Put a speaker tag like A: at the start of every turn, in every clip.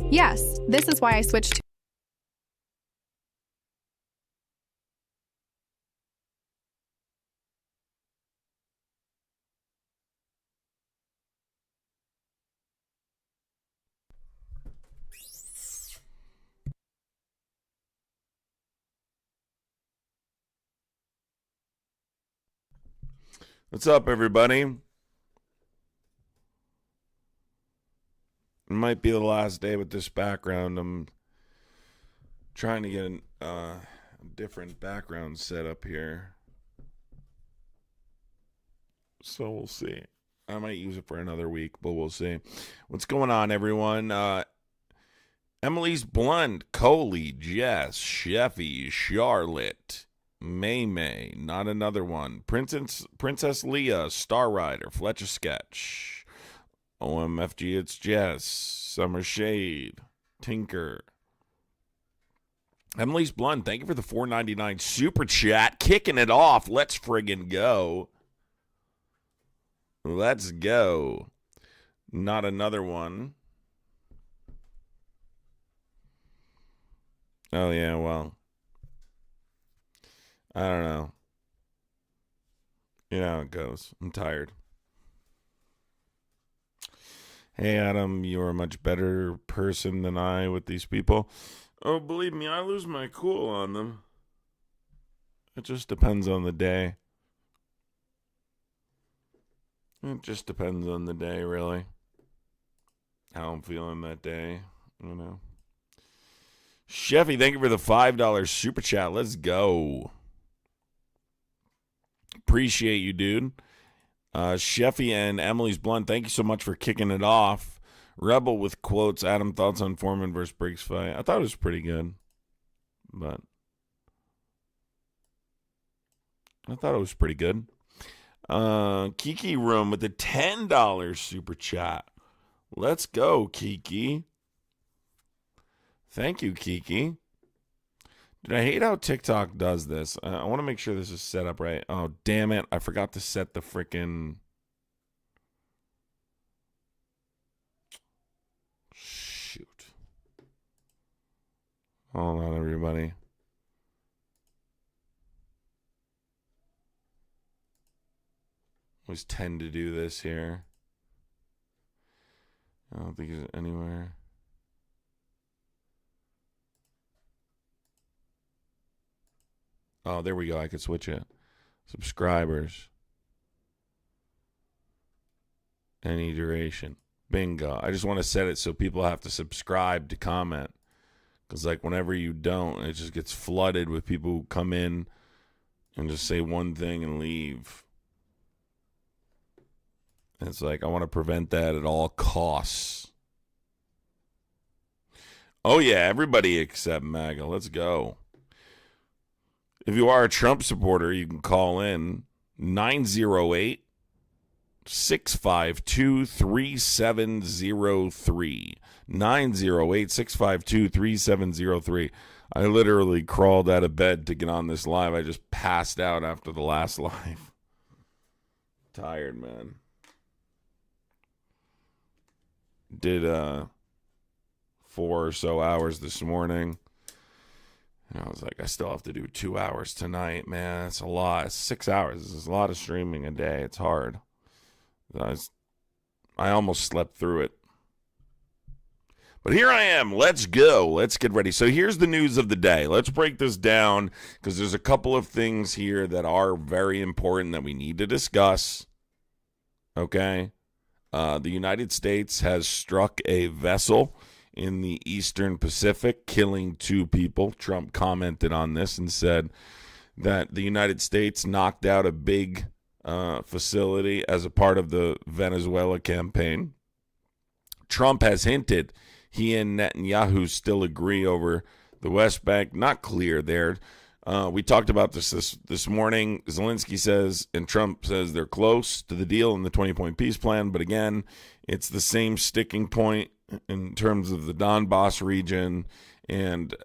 A: Yes, this is why I switched to...
B: What's up, everybody? It might be the last day with this background. I'm trying to get a different background set up here. So we'll see. I might use it for another week, but we'll see. What's going on, everyone? Emily's Blunt, Coley, Jess, Sheffy, Charlotte, May, not another one. Princess Leah, Star Rider, Fletcher Sketch, OMFG, it's Jess, Summer Shade, Tinker. Emily's Blunt, thank you for the $4.99 super chat. Kicking it off. Let's friggin' go. Let's go. Not another one. Oh, yeah, well. I don't know. You know how it goes. I'm tired. Hey, Adam, you're a much better person than I with these people. Oh, believe me, I lose my cool on them. It just depends on the day. It just depends on the day, really. How I'm feeling that day, you know. Sheffy, thank you for the $5 super chat. Let's go. Appreciate you, dude. Sheffy and Emily's Blunt, thank you so much for kicking it off. Rebel with quotes. Adam, thoughts on Foreman versus Briggs fight? I thought it was pretty good, but I thought it was pretty good. Kiki Room with the $10 super chat. Let's go, Kiki. Thank you, Kiki. Dude, I hate how TikTok does this. I want to make sure this is set up right. Oh, damn it. I forgot to set the freaking... Shoot. Hold on, everybody. Always tend to do this here. I don't think it's anywhere. Oh, there we go. I could switch it. Subscribers. Any duration. Bingo. I just want to set it so people have to subscribe to comment. Because, like, whenever you don't, it just gets flooded with people who come in and just say one thing and leave. And it's like, I want to prevent that at all costs. Oh, yeah. Everybody except MAGA. Let's go. If you are a Trump supporter, you can call in 908-652-3703. 908-652-3703. I literally crawled out of bed to get on this live. I just passed out after the last live. Tired, man. Did 4 or so hours this morning. And I was like, I still have to do 2 hours tonight, man. That's a lot. It's 6 hours. It's a lot of streaming a day. It's hard. I almost slept through it. But here I am. Let's go. Let's get ready. So here's the news of the day. Let's break this down because there's a couple of things here that are very important that we need to discuss. Okay? The United States has struck a vessel in the Eastern Pacific, killing 2 people. Trump commented on this and said that the United States knocked out a big facility as a part of the Venezuela campaign. Trump has hinted he and Netanyahu still agree over the West Bank. Not clear there. We talked about this morning. Zelensky says and Trump says they're close to the deal in the 20-point peace plan. But again, it's the same sticking point in terms of the Donbass region and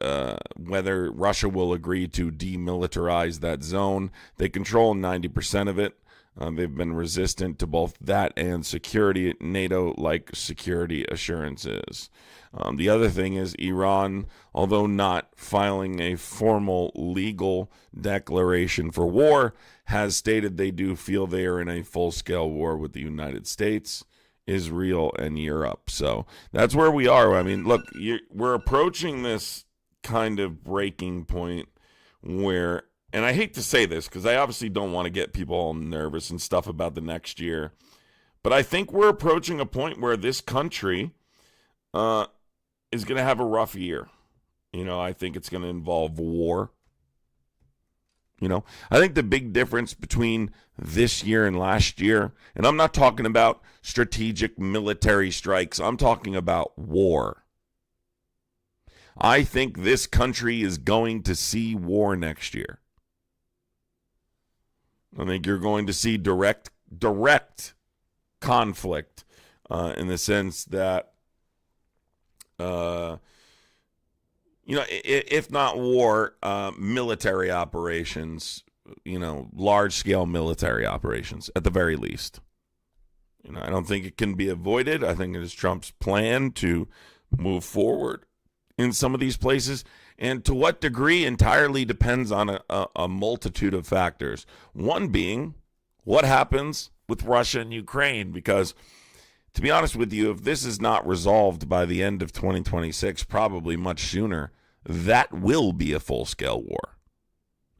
B: whether Russia will agree to demilitarize that zone. They control 90% of it. They've been resistant to both that and security, NATO-like security assurances. The other thing is Iran, although not filing a formal legal declaration for war, has stated they do feel they are in a full-scale war with the United States, Israel, and Europe. So that's where we are. I mean, look, we're approaching this kind of breaking point where, and I hate to say this because I obviously don't want to get people all nervous and stuff about the next year, but I think we're approaching a point where this country is going to have a rough year. I think it's going to involve war. I think the big difference between this year and last year, and I'm not talking about strategic military strikes, I'm talking about war. I think this country is going to see war next year. I think you're going to see direct conflict in the sense that, if not war, military operations, large-scale military operations at the very least. I don't think it can be avoided. I think it is Trump's plan to move forward in some of these places. And to what degree entirely depends on a multitude of factors. One being what happens with Russia and Ukraine. Because, to be honest with you, if this is not resolved by the end of 2026, probably much sooner, that will be a full-scale war.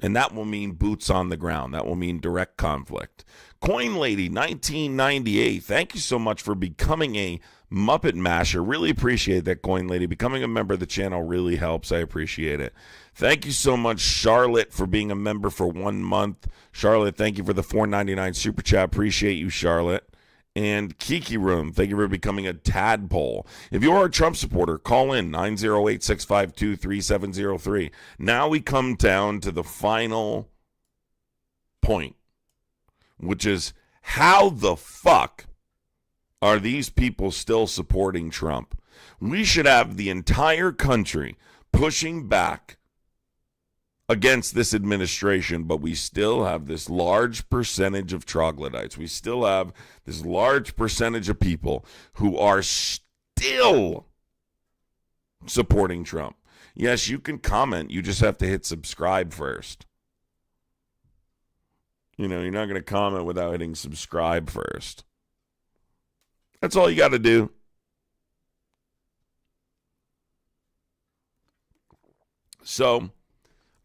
B: And that will mean boots on the ground. That will mean direct conflict. Coin Lady 1998, thank you so much for becoming a Muppet Masher. Really appreciate that, Coin Lady. Becoming a member of the channel really helps. I appreciate it. Thank you so much, Charlotte, for being a member for 1 month. Charlotte, thank you for the $4.99 super chat. Appreciate you, Charlotte. And Kiki Room, thank you for becoming a tadpole. If you are a Trump supporter, call in 908-652-3703. Now we come down to the final point, which is how the fuck are these people still supporting Trump? We should have the entire country pushing back against this administration, but we still have this large percentage of troglodytes. We still have this large percentage of people who are still supporting Trump. Yes, you can comment. You just have to hit subscribe first. You're not going to comment without hitting subscribe first. That's all you got to do. So,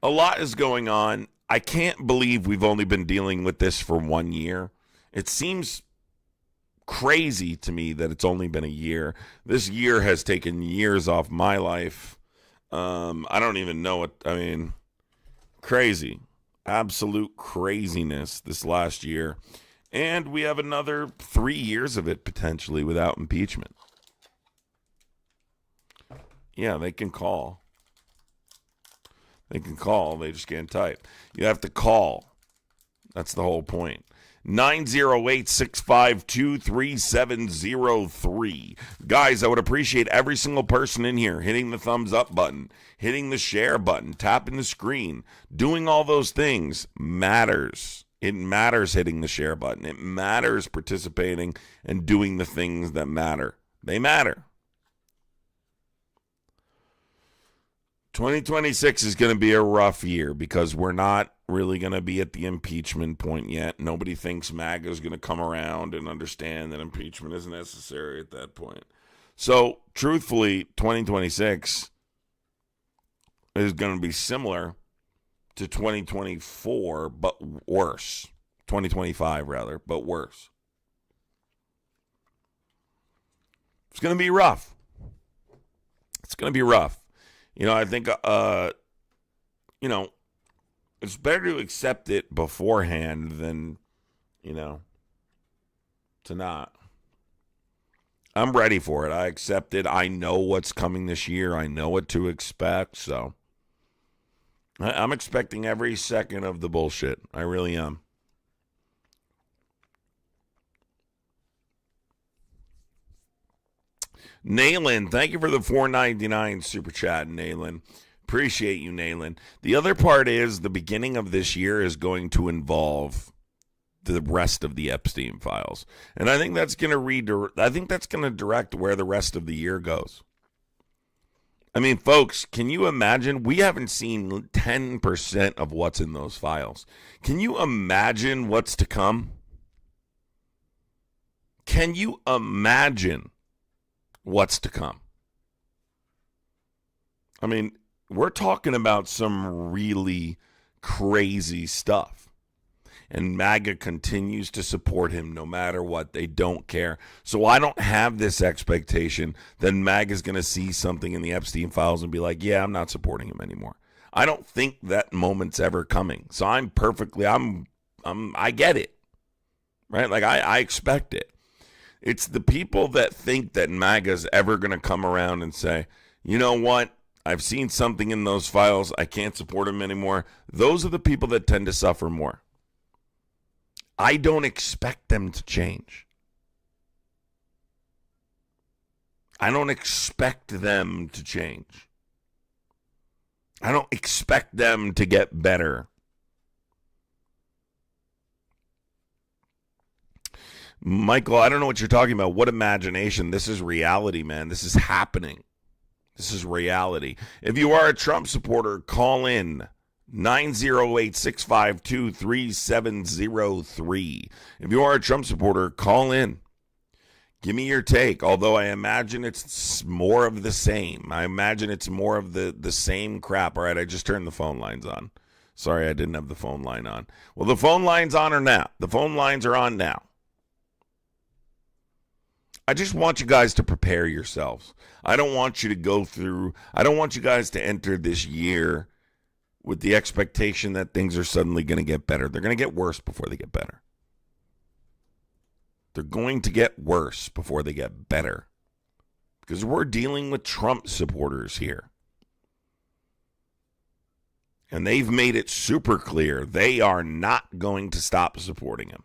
B: a lot is going on. I can't believe we've only been dealing with this for 1 year. It seems crazy to me that it's only been a year. This year has taken years off my life. I don't even know what, crazy. Absolute craziness this last year. And we have another 3 years of it potentially without impeachment. Yeah, they can call. They can call. They just can't type. You have to call. That's the whole point. 908-652-3703. Guys, I would appreciate every single person in here hitting the thumbs up button, hitting the share button, tapping the screen, doing all those things matters. It matters hitting the share button. It matters participating and doing the things that matter. They matter. 2026 is going to be a rough year because we're not really going to be at the impeachment point yet. Nobody thinks MAGA is going to come around and understand that impeachment is necessary at that point. So, truthfully, 2026 is going to be similar to 2024, but worse. 2025, rather, but worse. It's going to be rough. It's going to be rough. I think, it's better to accept it beforehand than, to not. I'm ready for it. I accept it. I know what's coming this year. I know what to expect. So I'm expecting every second of the bullshit. I really am. Nayland, thank you for the $4.99 super chat, Nayland. Appreciate you, Nayland. The other part is the beginning of this year is going to involve the rest of the Epstein files. And I think that's going to direct where the rest of the year goes. I mean, folks, can you imagine? We haven't seen 10% of what's in those files. Can you imagine what's to come? Can you imagine what's to come? I mean, we're talking about some really crazy stuff. And MAGA continues to support him no matter what. They don't care. So I don't have this expectation that MAGA is going to see something in the Epstein files and be like, yeah, I'm not supporting him anymore. I don't think that moment's ever coming. So I get it, right? Like I expect it. It's the people that think that MAGA is ever going to come around and say, you know what? I've seen something in those files. I can't support him anymore. Those are the people that tend to suffer more. I don't expect them to change. I don't expect them to change. I don't expect them to get better. Michael, I don't know what you're talking about. What imagination? This is reality, man. This is happening. This is reality. If you are a Trump supporter, call in. 908-652-3703. If you are a Trump supporter, call in. Give me your take. Although I imagine it's more of the same. I imagine it's more of the same crap. All right, I just turned the phone lines on. Sorry, I didn't have the phone line on. Well, the phone lines on are now. The phone lines are on now. I just want you guys to prepare yourselves. I don't want you guys to enter this year with the expectation that things are suddenly going to get better. They're going to get worse before they get better. They're going to get worse before they get better. Because we're dealing with Trump supporters here. And they've made it super clear they are not going to stop supporting him.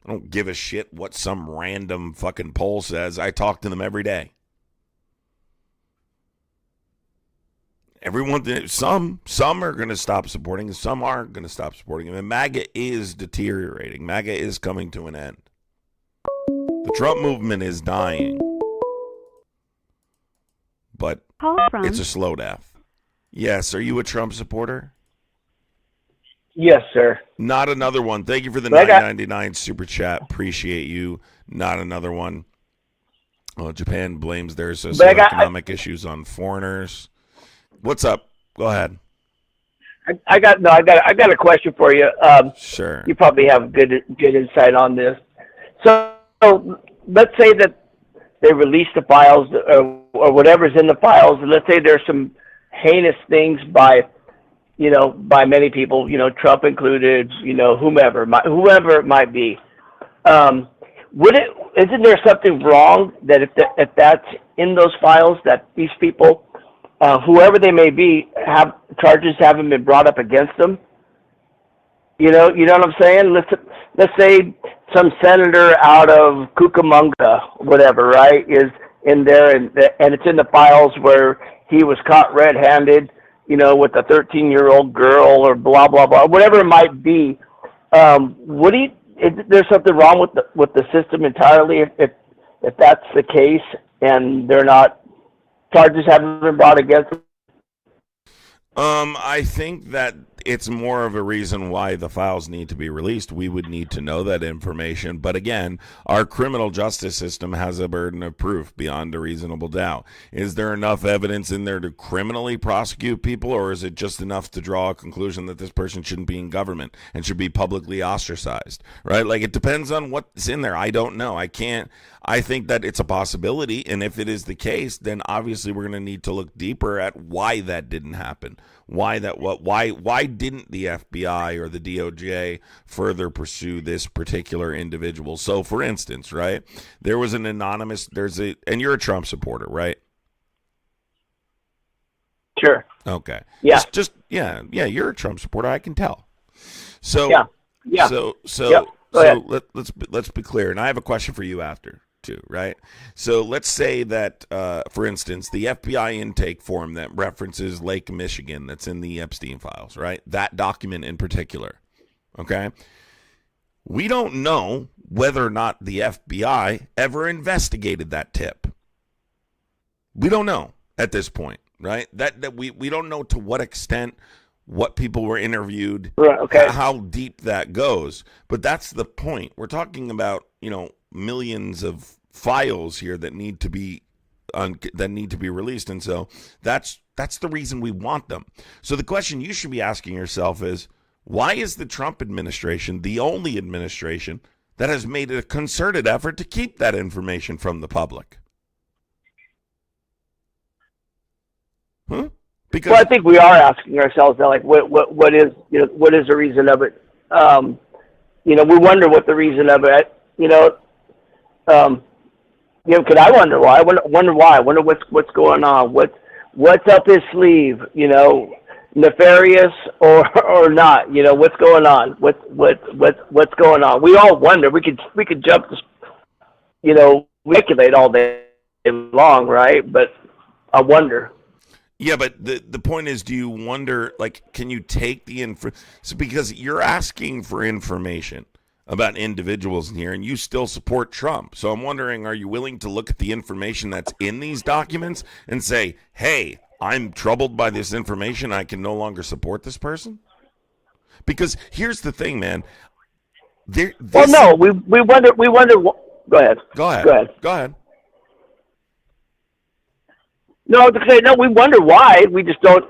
B: I don't give a shit what some random fucking poll says. I talk to them every day. Some are going to stop supporting him. Some aren't going to stop supporting him. And MAGA is deteriorating. MAGA is coming to an end. The Trump movement is dying. But it's a slow death. Yes, are you a Trump supporter?
C: Yes, sir.
B: Not another one. Thank you for the $9.99 super chat. Appreciate you. Not another one. Japan blames their socioeconomic issues on foreigners. What's up? Go ahead.
C: I got a question for you.
B: Sure.
C: You probably have good insight on this. So let's say that they release the files or whatever's in the files. And let's say there's some heinous things by many people, Trump included, whomever it might be. Isn't there something wrong that if that's in those files that these people, whoever they may be, have charges haven't been brought up against them? You know what I'm saying? Let's say some senator out of Cucamonga, whatever, right, is in there, and it's in the files where he was caught red-handed, with a 13-year-old girl or blah blah blah, whatever it might be. Is there something wrong with the system entirely if that's the case and charges haven't been brought against them?
B: I think that it's more of a reason why the files need to be released. We would need to know that information. But again, our criminal justice system has a burden of proof beyond a reasonable doubt. Is there enough evidence in there to criminally prosecute people, or is it just enough to draw a conclusion that this person shouldn't be in government and should be publicly ostracized, right? Like, it depends on what's in there. I don't know. I think that it's a possibility, and if it is the case, then obviously we're going to need to look deeper at why that didn't happen. Why didn't the FBI or the DOJ further pursue this particular individual? So, for instance, right, there was an anonymous, and you're a Trump supporter, right?
C: Sure.
B: Okay.
C: Yeah.
B: Yeah, you're a Trump supporter, I can tell. So,
C: yeah.
B: So
C: Yep.
B: let's be clear, and I have a question for you after too, right? So let's say that, for instance, the FBI intake form that references Lake Michigan that's in the Epstein files, right? That document in particular, okay? We don't know whether or not the FBI ever investigated that tip. We don't know at this point, right? That we don't know to what extent, what people were interviewed,
C: Right, okay.
B: how deep that goes. But that's the point. We're talking about, millions of files here that need to be released, and so that's the reason we want them. So the question you should be asking yourself is, why is the Trump administration the only administration that has made a concerted effort to keep that information from the public? Because
C: Well, I think we are asking ourselves that, like, what is the reason of it? We wonder what the reason of it. Could I wonder why? I wonder why. I wonder what's going on. What's up his sleeve? Nefarious or not? What's going on? What's going on? We all wonder. We could jump to, speculate all day long, right? But I wonder.
B: Yeah, but the point is, do you wonder, like, can you take the info? So because you're asking for information about individuals in here, and you still support Trump. So I'm wondering, are you willing to look at the information that's in these documents and say, hey, I'm troubled by this information, I can no longer support this person? Because here's the thing, man. We wonder. Go ahead. Go ahead.
C: No, we wonder why. We just don't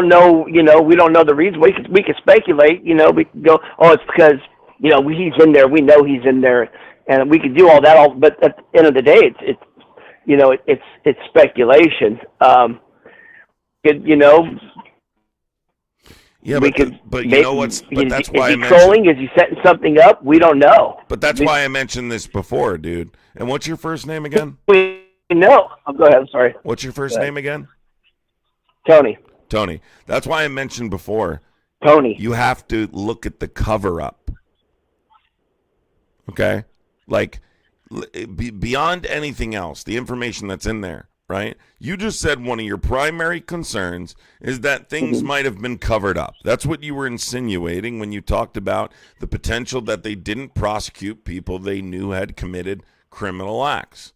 C: know. We don't know the reason. We can speculate. We can go, oh, it's because he's in there. We know he's in there, and we can do all that. But at the end of the day, it's speculation.
B: Yeah, but that's why
C: is he trolling? Is he setting something up? We don't know.
B: But that's why I mentioned this before, dude. And what's your first name again?
C: No. Oh, go ahead. I'm sorry.
B: What's your first name again?
C: Tony.
B: That's why I mentioned before.
C: Tony.
B: You have to look at the cover-up. Okay? Like, beyond anything else, the information that's in there, right? You just said one of your primary concerns is that things might have been covered up. That's what you were insinuating when you talked about the potential that they didn't prosecute people they knew had committed criminal acts.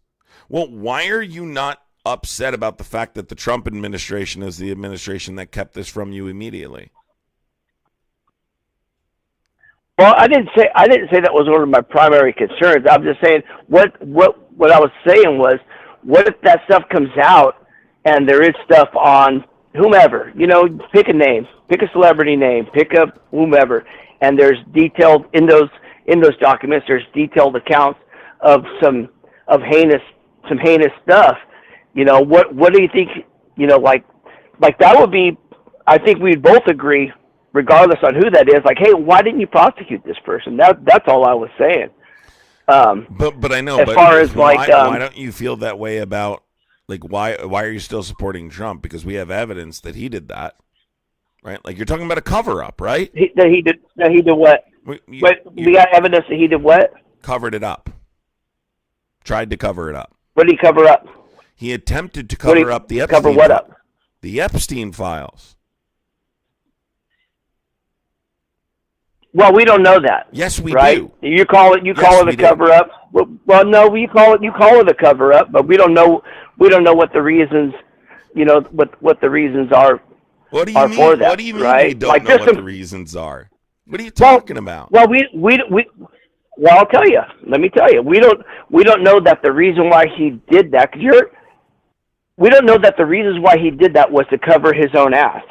B: Well, why are you not upset about the fact that the Trump administration is the administration that kept this from you immediately?
C: Well, I didn't say that was one of my primary concerns. I'm just saying what I was saying was, what if that stuff comes out and there is stuff on whomever, pick a name, pick a celebrity name, pick up whomever, and there's detailed in those documents, there's detailed accounts of some heinous stuff. What do you think? Like that would be. I think we'd both agree, regardless on who that is. Like, hey, why didn't you prosecute this person? That's all I was saying.
B: But I know.
C: As far as
B: why don't you feel that way about, like, why are you still supporting Trump? Because we have evidence that he did that, right? Like, you're talking about a cover up, right?
C: He did what? We got evidence that he did what?
B: Covered it up. Tried to cover it up.
C: What did he cover up?
B: He attempted to cover up the Epstein.
C: Cover what up?
B: The Epstein files.
C: Well, we don't know that.
B: Yes, we
C: right?
B: do.
C: You call it a cover up. Well, no, you call it a cover up, but we don't know what the reasons, what the reasons are.
B: What do you mean?
C: For that,
B: what do you mean
C: right?
B: we don't know what the reasons are? What are you talking about?
C: Well, well, I'll tell you. Let me tell you. We don't know that the reason why he did that, we don't know that the reasons why he did that was to cover his own ass.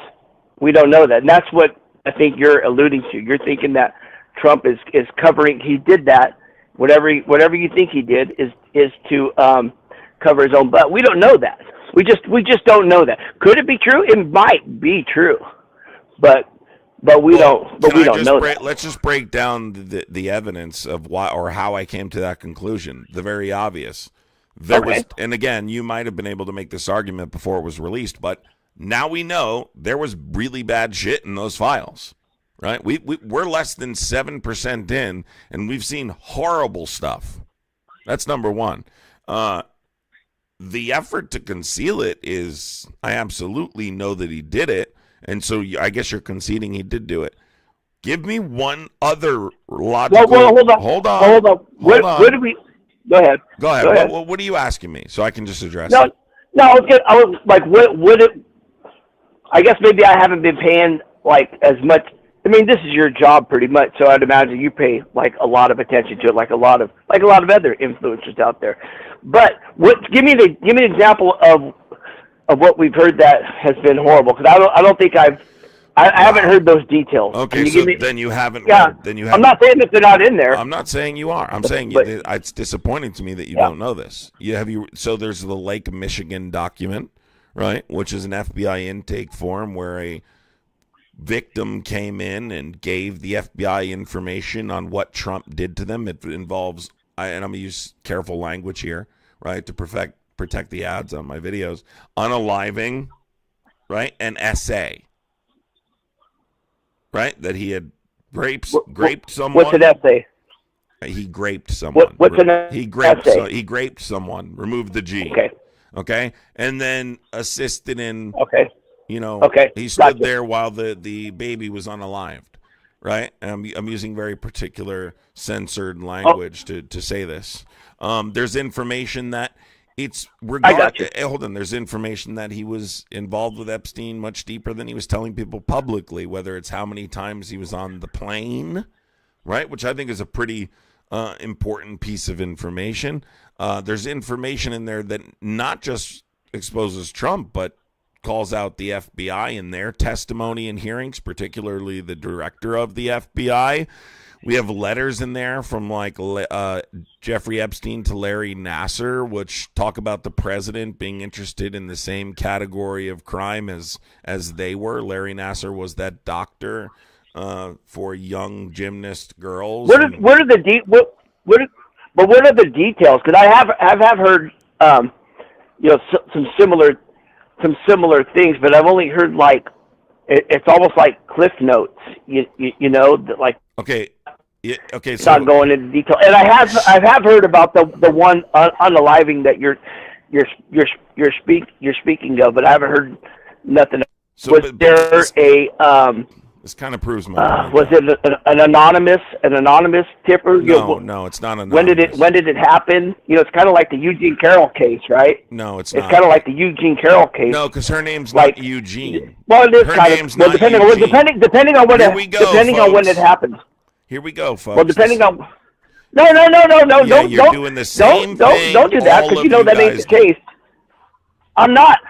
C: We don't know that, and that's what I think you're alluding to. You're thinking that Trump is covering. He did that. Whatever you think he did is to cover his own butt. We don't know that. We just don't know that. Could it be true? It might be true, but we don't. But we don't know that.
B: Let's just break down the evidence of why or how I came to that conclusion. The very obvious. There was, and again, you might have been able to make this argument before it was released, but now we know there was really bad shit in those files, right? We're less than 7% in, and we've seen horrible stuff. That's number one. The effort to conceal it is, I absolutely know that he did it, and so I guess you're conceding he did do it. Give me one other logical.
C: Well, hold on.
B: Hold on.
C: Hold on.
B: Hold on.
C: Where do we? Go ahead.
B: Go ahead.
C: Go ahead.
B: What are you asking me so I can just address
C: No,
B: it?
C: no. I was like, would it? I guess maybe I haven't been paying like as much. I mean, this is your job pretty much, so I'd imagine you pay like a lot of attention to it, like a lot of other influencers out there. But give me an example of what we've heard that has been horrible, because I don't think I haven't heard those details.
B: Okay, so then you haven't.
C: Yeah,
B: read, then you haven't.
C: I'm not saying that they're not in there.
B: I'm not saying you are. I'm saying
C: but,
B: it's disappointing to me that you don't know this. So there's the Lake Michigan document, right, which is an FBI intake form where a victim came in and gave the FBI information on what Trump did to them. It involves, and I'm going to use careful language here, right, to protect the ads on my videos, unaliving, right, an essay, right, that he had graped someone.
C: What's an essay?
B: He graped someone.
C: What's an essay?
B: He graped someone. Removed the G. Okay, and then assisted in.
C: Okay.
B: He stood there while the baby was unalived, right? And I'm using very particular censored language to say this. There's information that hold on. There's information that he was involved with Epstein much deeper than he was telling people publicly, whether it's how many times he was on the plane, right? Which I think is a pretty important piece of information. There's information in there that not just exposes Trump, but calls out the FBI in their testimony and hearings, particularly the director of the FBI. We have letters in there from like Jeffrey Epstein to Larry Nassar, which talk about the president being interested in the same category of crime as they were. Larry Nassar was that doctor for young gymnast girls.
C: What are the details? Because I have heard some similar things, but I've only heard like it's almost like Cliff Notes, like
B: okay, so
C: not going into detail. And I have heard about the one unaliving that you're speaking of, but I haven't heard nothing.
B: So,
C: was there
B: this kind of proves my point.
C: Was it an anonymous tipper?
B: No, it's not anonymous.
C: When did it happen? It's kind of like the Eugene Carroll case, right?
B: No, it's not.
C: It's kind of like the Eugene Carroll case.
B: No, because her name's not Eugene.
C: Well, it is
B: her
C: kind
B: name's
C: of. Well, depending on when on when it happens.
B: Here we go, folks.
C: Well, depending on. No.
B: Yeah, you're doing the same thing.
C: Don't do that, because that ain't the case. I'm not.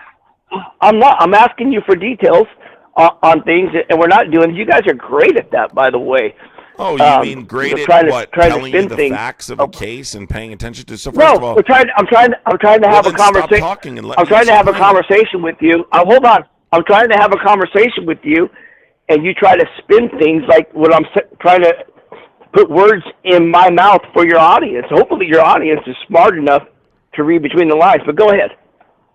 C: I'm asking you for details on things, and we're not doing. You guys are great at that, by the way.
B: Oh, you mean great at what? Telling you the facts of a case and paying attention to. So first of all,
C: I'm trying to have a conversation.
B: Stop talking and let
C: I'm
B: me
C: trying to have a
B: explain.
C: conversation with you. Hold on. I'm trying to have a conversation with you, and you try to spin things like when I'm trying to put words in my mouth for your audience. Hopefully, your audience is smart enough to read between the lines. But go ahead.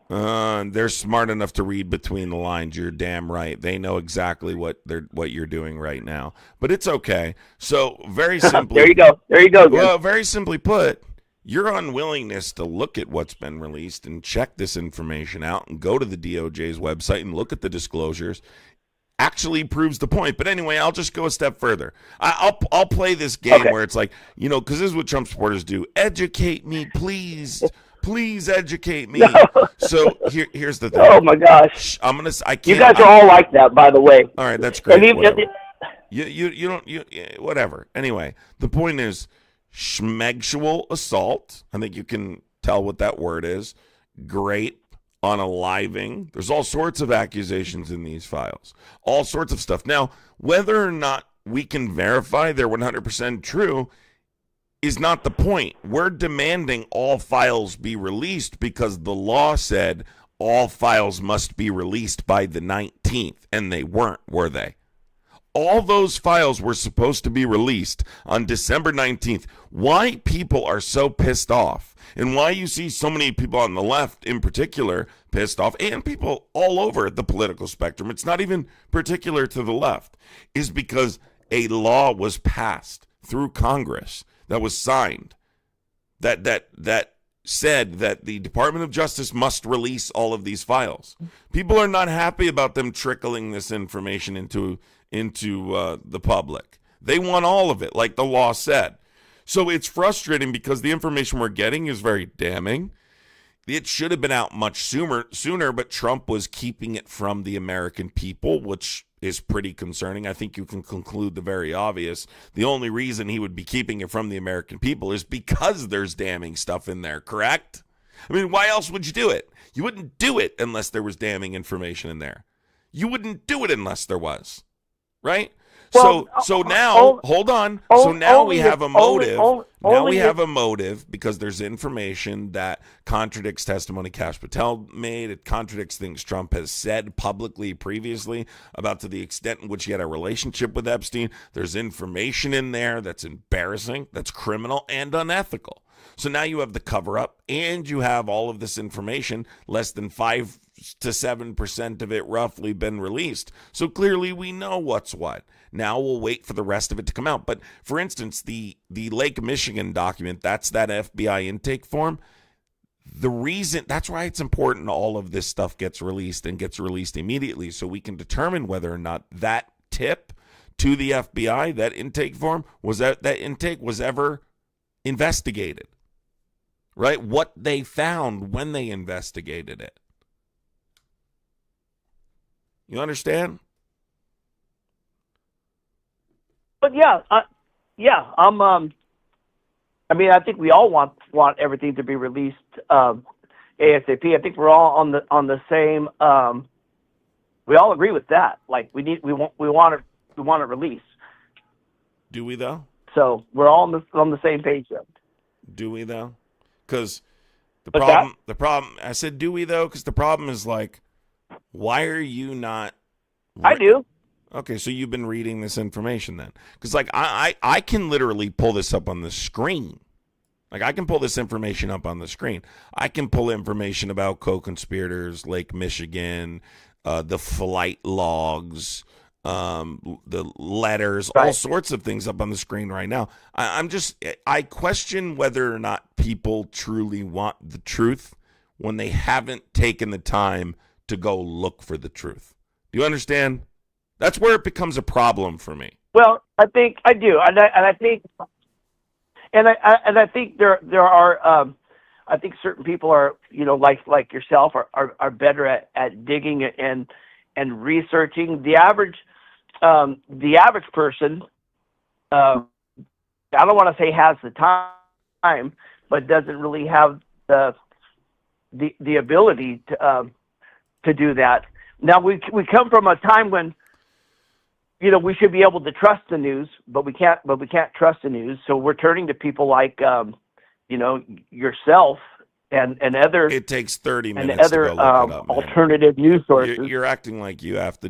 B: They're smart enough to read between the lines. You're damn right. They know exactly what you're doing right now. But it's okay. So very simply,
C: there you go.
B: Well, very simply put, your unwillingness to look at what's been released and check this information out and go to the DOJ's website and look at the disclosures actually proves the point. But anyway, I'll just go a step further. I'll play this game where it's like, because this is what Trump supporters do. Educate me, please. Please educate me. No. So here's the thing.
C: Oh my gosh!
B: I can't.
C: You guys are all like that, by the way.
B: All right, that's great. You don't whatever. Anyway, the point is schmegsual assault. I think you can tell what that word is. Grape, unaliving. There's all sorts of accusations in these files. All sorts of stuff. Now, whether or not we can verify they're 100% true is not the point. We're demanding all files be released because the law said all files must be released by the 19th, and they weren't, were they? All those files were supposed to be released on December 19th. Why people are so pissed off, and why you see so many people on the left in particular pissed off, and people all over the political spectrum, it's not even particular to the left, is because a law was passed through Congress that was signed that said that the Department of Justice must release all of these files. People are not happy about them trickling this information into the public. They want all of it, like the law said. So it's frustrating because the information we're getting is very damning. It should have been out much sooner, but Trump was keeping it from the American people, which is pretty concerning. I think you can conclude the very obvious. The only reason he would be keeping it from the American people is because there's damning stuff in there, correct? I mean, why else would you do it? You wouldn't do it unless there was damning information in there. You wouldn't do it unless there was, right?
C: Well,
B: so now, hold on. So now we have a motive. Now we have a motive because there's information that contradicts testimony Kash Patel made. It contradicts things Trump has said publicly previously about to the extent in which he had a relationship with Epstein. There's information in there that's embarrassing, that's criminal, and unethical. So now you have the cover-up, and you have all of this information, less than 5 to 7% of it roughly been released. So clearly we know what's what. Now we'll wait for the rest of it to come out. But for instance, the Lake Michigan document, that's that FBI intake form. The reason, that's why it's important all of this stuff gets released and gets released immediately so we can determine whether or not that tip to the FBI, that intake form, that intake was ever investigated. Right? What they found when they investigated it. You understand?
C: But yeah, I mean, I think we all want everything to be released ASAP. I think we're all on the same. We all agree with that. Like we want it released.
B: Do we though?
C: So we're all on the same page though.
B: Do we though? Because the problem. I said, do we though? Because the problem is like, why are you not?
C: I do.
B: Okay, so you've been reading this information then. Because, like, I can literally pull this up on the screen. Like, I can pull this information up on the screen. I can pull information about co-conspirators, Lake Michigan, the flight logs, the letters, right. All sorts of things up on the screen right now. I question whether or not people truly want the truth when they haven't taken the time to go look for the truth. Do you understand? That's where it becomes a problem for me.
C: Well, I think I do, and I think there are. I think certain people are, like yourself, are better at digging and researching. The average person, I don't want to say has the time, but doesn't really have the ability to do that. Now we come from a time when, we should be able to trust the news, but we can't trust the news. So we're turning to people like, yourself and other.
B: It takes 30 minutes
C: and other
B: to go look it up,
C: alternative news sources.
B: You're acting like you have to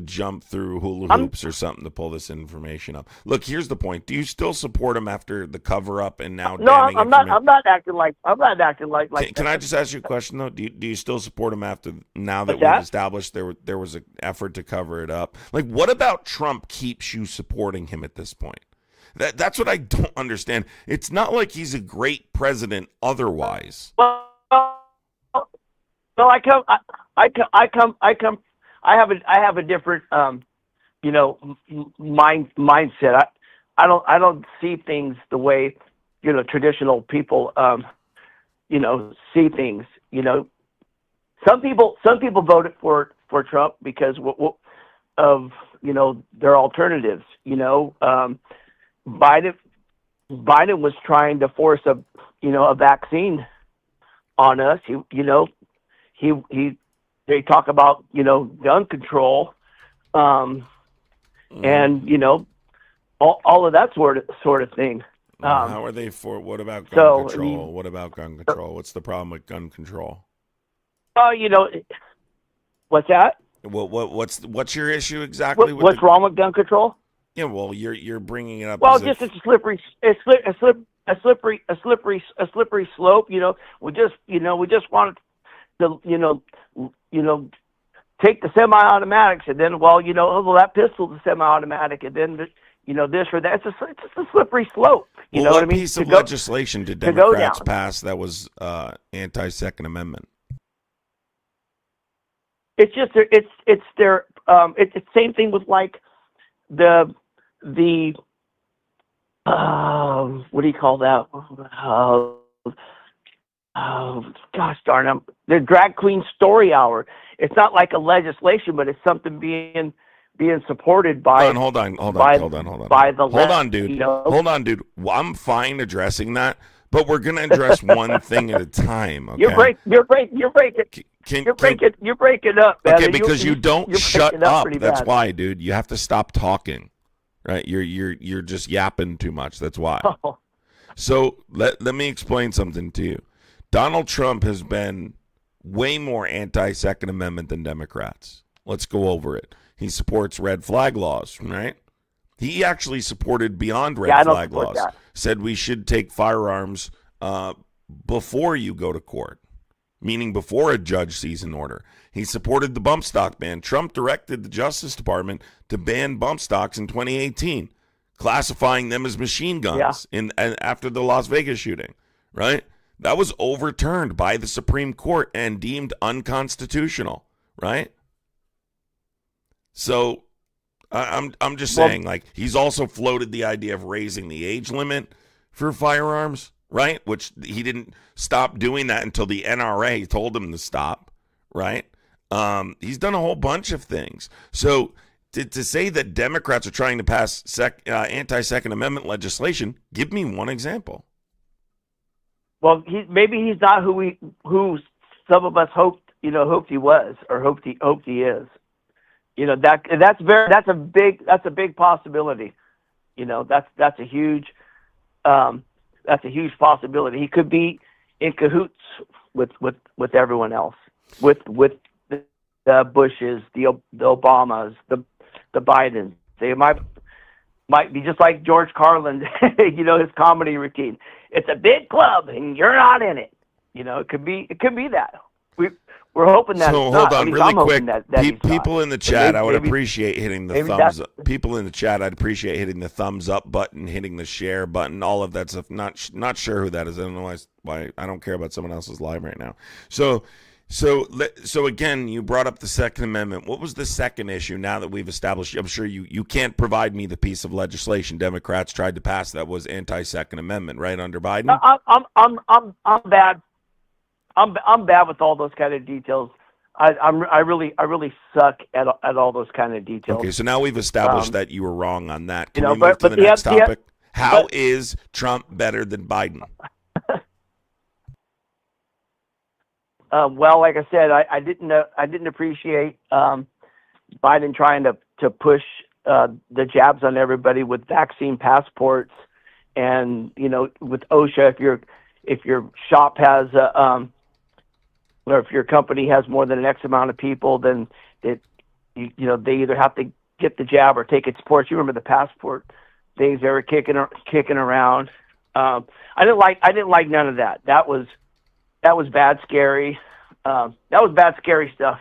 B: jump through hula hoops or something to pull this information up. Look, here's the point. Do you still support him after the cover up and now?
C: No, I'm not. I'm not acting like.
B: Can I just ask you a question though? Do you still support him after now that we've established there was an effort to cover it up? Like, what about Trump keeps you supporting him at this point? That's what I don't understand. It's not like he's a great president otherwise.
C: Well, I have a different, mindset. I don't see things the way, traditional people, see things. Some people voted for Trump because of their alternatives. Biden was trying to force a vaccine on us. They talk about gun control, and all of that sort of thing.
B: How are they for? What about gun control? What about gun control? What's the problem with gun control?
C: What's that?
B: What's your issue exactly?
C: What's wrong with gun control?
B: Yeah, well, you're bringing it up.
C: Well, just it's a slippery slope. We just want to, take the semi-automatics, and then, that pistol's a semi-automatic, and then, this or that. It's just a slippery slope. You know what I mean?
B: Piece of legislation did Democrats pass that was anti-Second Amendment?
C: It's just it's their it's the same thing with like the what do you call that? Gosh darn it! The drag queen story hour. It's not like a legislation, but it's something being supported by.
B: Hold on.
C: By the
B: hold on, dude.
C: You know?
B: Hold on, dude. I'm fine addressing that, but we're gonna address one thing at a time. Okay?
C: You're breaking up, man.
B: Okay, because you don't shut up. That's
C: bad.
B: why, dude. You have to stop talking. Right? You're just yapping too much. That's why.
C: Oh.
B: So let me explain something to you. Donald Trump has been way more anti-Second Amendment than Democrats. Let's go over it. He supports red flag laws, right? He actually supported beyond red flag laws.
C: That.
B: Said we should take firearms before you go to court, meaning before a judge sees an order. He supported the bump stock ban. Trump directed the Justice Department to ban bump stocks in 2018, classifying them as machine guns after the Las Vegas shooting, right? That was overturned by the Supreme Court and deemed unconstitutional, right? So I'm just saying, like, he's also floated the idea of raising the age limit for firearms, right? Which he didn't stop doing that until the NRA told him to stop, right? He's done a whole bunch of things. So to say that Democrats are trying to pass anti-Second Amendment legislation, give me one example.
C: Well, maybe he's not who some of us hoped he was, or hoped he is. That's a big possibility. That's a huge possibility. He could be in cahoots with everyone else, with the Bushes, the Obamas, the Bidens. They might be just like George Carlin, his comedy routine. It's a big club and you're not in it. It could be that. We're hoping that.
B: So hold on, really quick. People in the chat, I would appreciate hitting the thumbs up. People in the chat, I'd appreciate hitting the thumbs up button, hitting the share button, all of that stuff. Not sure who that is. I don't know why. I don't care about someone else's live right now. So again, you brought up the Second Amendment. What was the second issue? Now that we've established, I'm sure you can't provide me the piece of legislation Democrats tried to pass that was anti-Second Amendment, right, under Biden.
C: I'm bad. I'm bad with all those kind of details. I really suck at all those kind of details.
B: Okay, so now we've established that you were wrong on that. Can we move to the next topic? How is Trump better than Biden?
C: Well, like I said, I didn't appreciate Biden trying to push the jabs on everybody with vaccine passports, and with OSHA, if your shop has or if your company has more than an X amount of people, then they either have to get the jab or take its course. You remember the passport things they were kicking around. I didn't like none of that. That was bad, scary. That was bad, scary stuff.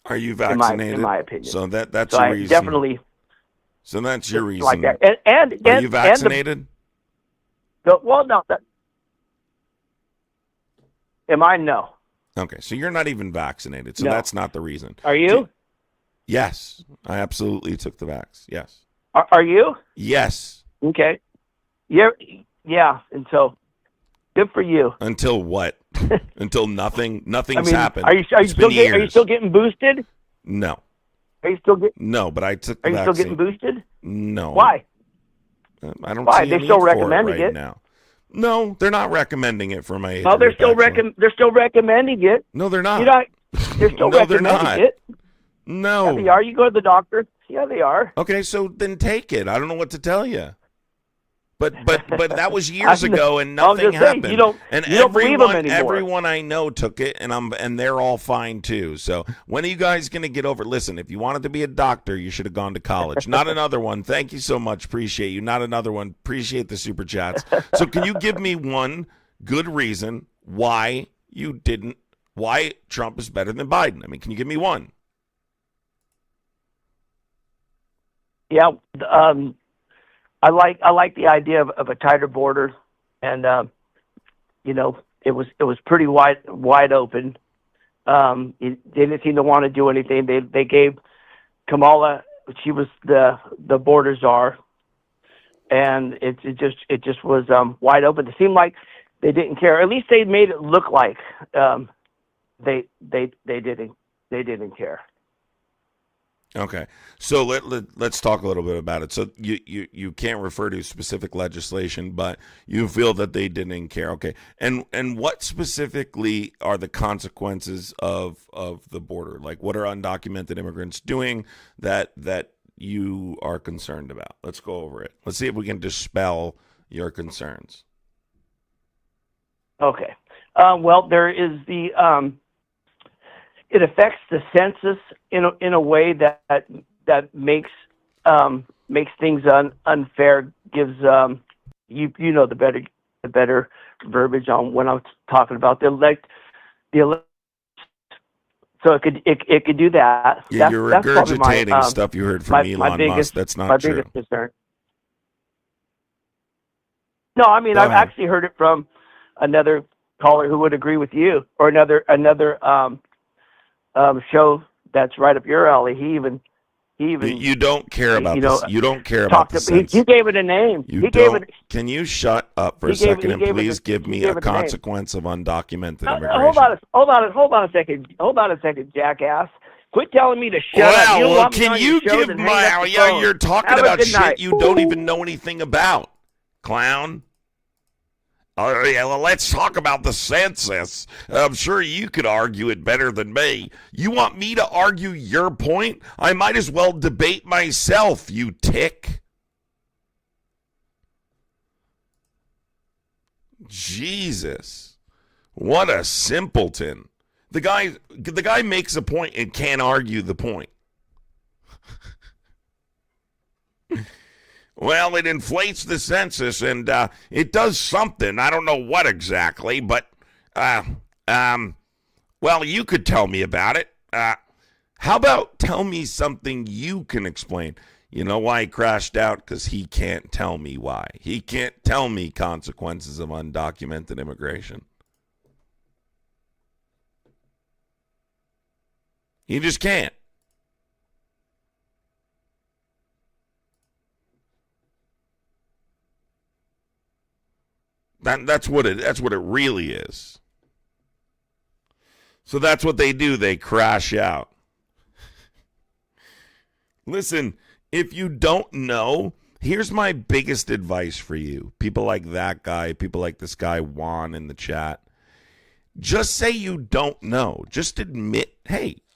B: Are you vaccinated?
C: In my opinion.
B: So that's your reason.
C: Definitely.
B: So that's your reason.
C: Like that. And
B: are you vaccinated?
C: Well, no. Am I? No.
B: Okay, so you're not even vaccinated, so that's not the reason.
C: Are you?
B: Yes, I absolutely took the vax. Yes.
C: Are you?
B: Yes.
C: Okay. Yeah. Until. Good for you.
B: Until what? Until nothing's happened.
C: Are you still getting boosted?
B: No.
C: Are you still getting?
B: No, but I took the vaccine.
C: Are you still getting boosted?
B: No.
C: Why?
B: I don't.
C: Why?
B: See
C: They're still recommending
B: it now. No, they're not recommending it for my age.
C: No, they're still recommending it.
B: No, they're not.
C: They're still recommending it.
B: No.
C: Yeah, they are. You go to the doctor. Yeah, they are.
B: Okay, so then take it. I don't know what to tell you. But that was years ago, and nothing happened.
C: You don't believe them anymore.
B: Everyone I know took it, and they're all fine too. So when are you guys going to get over? Listen, if you wanted to be a doctor, you should have gone to college. Not another one. Thank you so much. Appreciate you. Not another one. Appreciate the super chats. So can you give me one good reason why Trump is better than Biden? I mean, can you give me one?
C: Yeah. I like the idea of a tighter border, and it was pretty wide open. They didn't seem to want to do anything. They gave Kamala, she was the border czar, and it just was wide open. It seemed like they didn't care. At least they made it look like they didn't care.
B: Okay, so let's talk a little bit about it. So you can't refer to specific legislation, but you feel that they didn't care. Okay, and what specifically are the consequences of the border? Like, what are undocumented immigrants doing that you are concerned about? Let's go over it. Let's see if we can dispel your concerns.
C: Okay. Well, there is the it affects the census in a way that makes things unfair. Gives the better verbiage on when I'm talking about the elect. So it could do that.
B: Yeah, you're regurgitating stuff you heard from Elon Musk. That's not true.
C: Biggest concern. No, I mean, I've actually heard it from another caller who would agree with you, or another show that's right up your alley. He even
B: you don't care about this. You don't care about the census.
C: He gave it a name.
B: Can you shut up for a second and please give me a consequence of undocumented immigration?
C: Hold on a second, jackass. Quit telling me to shut up.
B: Well, can you give my? Yeah, you're talking about shit you don't even know anything about, clown. Oh, yeah, well, let's talk about the census. I'm sure you could argue it better than me. You want me to argue your point? I might as well debate myself, you tick. Jesus. What a simpleton. The guy makes a point and can't argue the point. Well, it inflates the census, and it does something. I don't know what exactly, but, well, you could tell me about it. How about tell me something you can explain? You know why he crashed out? Because he can't tell me why. He can't tell me consequences of undocumented immigration. He just can't. That's what it really is. So that's what they do. They crash out. Listen, if you don't know, here's my biggest advice for you. People like that guy, people like this guy Juan in the chat. Just say you don't know. Just admit,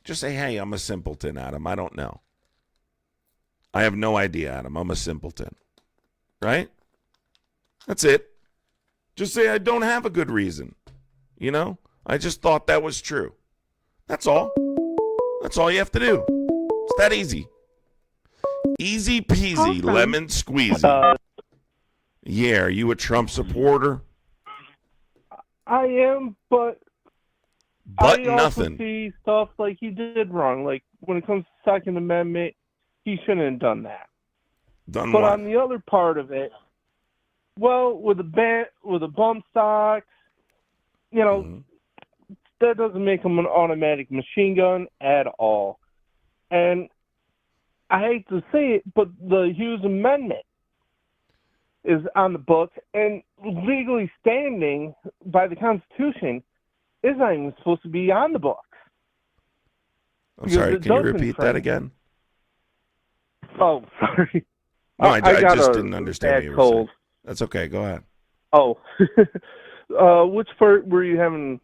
B: just say, hey, I'm a simpleton, Adam. I don't know. I have no idea, Adam. I'm a simpleton. Right? That's it. Just say I don't have a good reason. I just thought that was true. That's all. That's all you have to do. It's that easy. Easy peasy, lemon squeezy. Yeah, are you a Trump supporter?
D: I am, but
B: I
D: also
B: nothing.
D: see stuff like he did wrong. Like when it comes to Second Amendment, he shouldn't have done that.
B: Done
D: but
B: what?
D: On the other part of it, well, with a bump stock, that doesn't make him an automatic machine gun at all. And I hate to say it, but the Hughes Amendment is on the books, and legally standing by the Constitution is not even supposed to be on the books.
B: I'm sorry, can you repeat that again?
D: Oh, sorry.
B: No, I just didn't understand what you were saying. That's okay. Go ahead.
D: Oh, which part were you having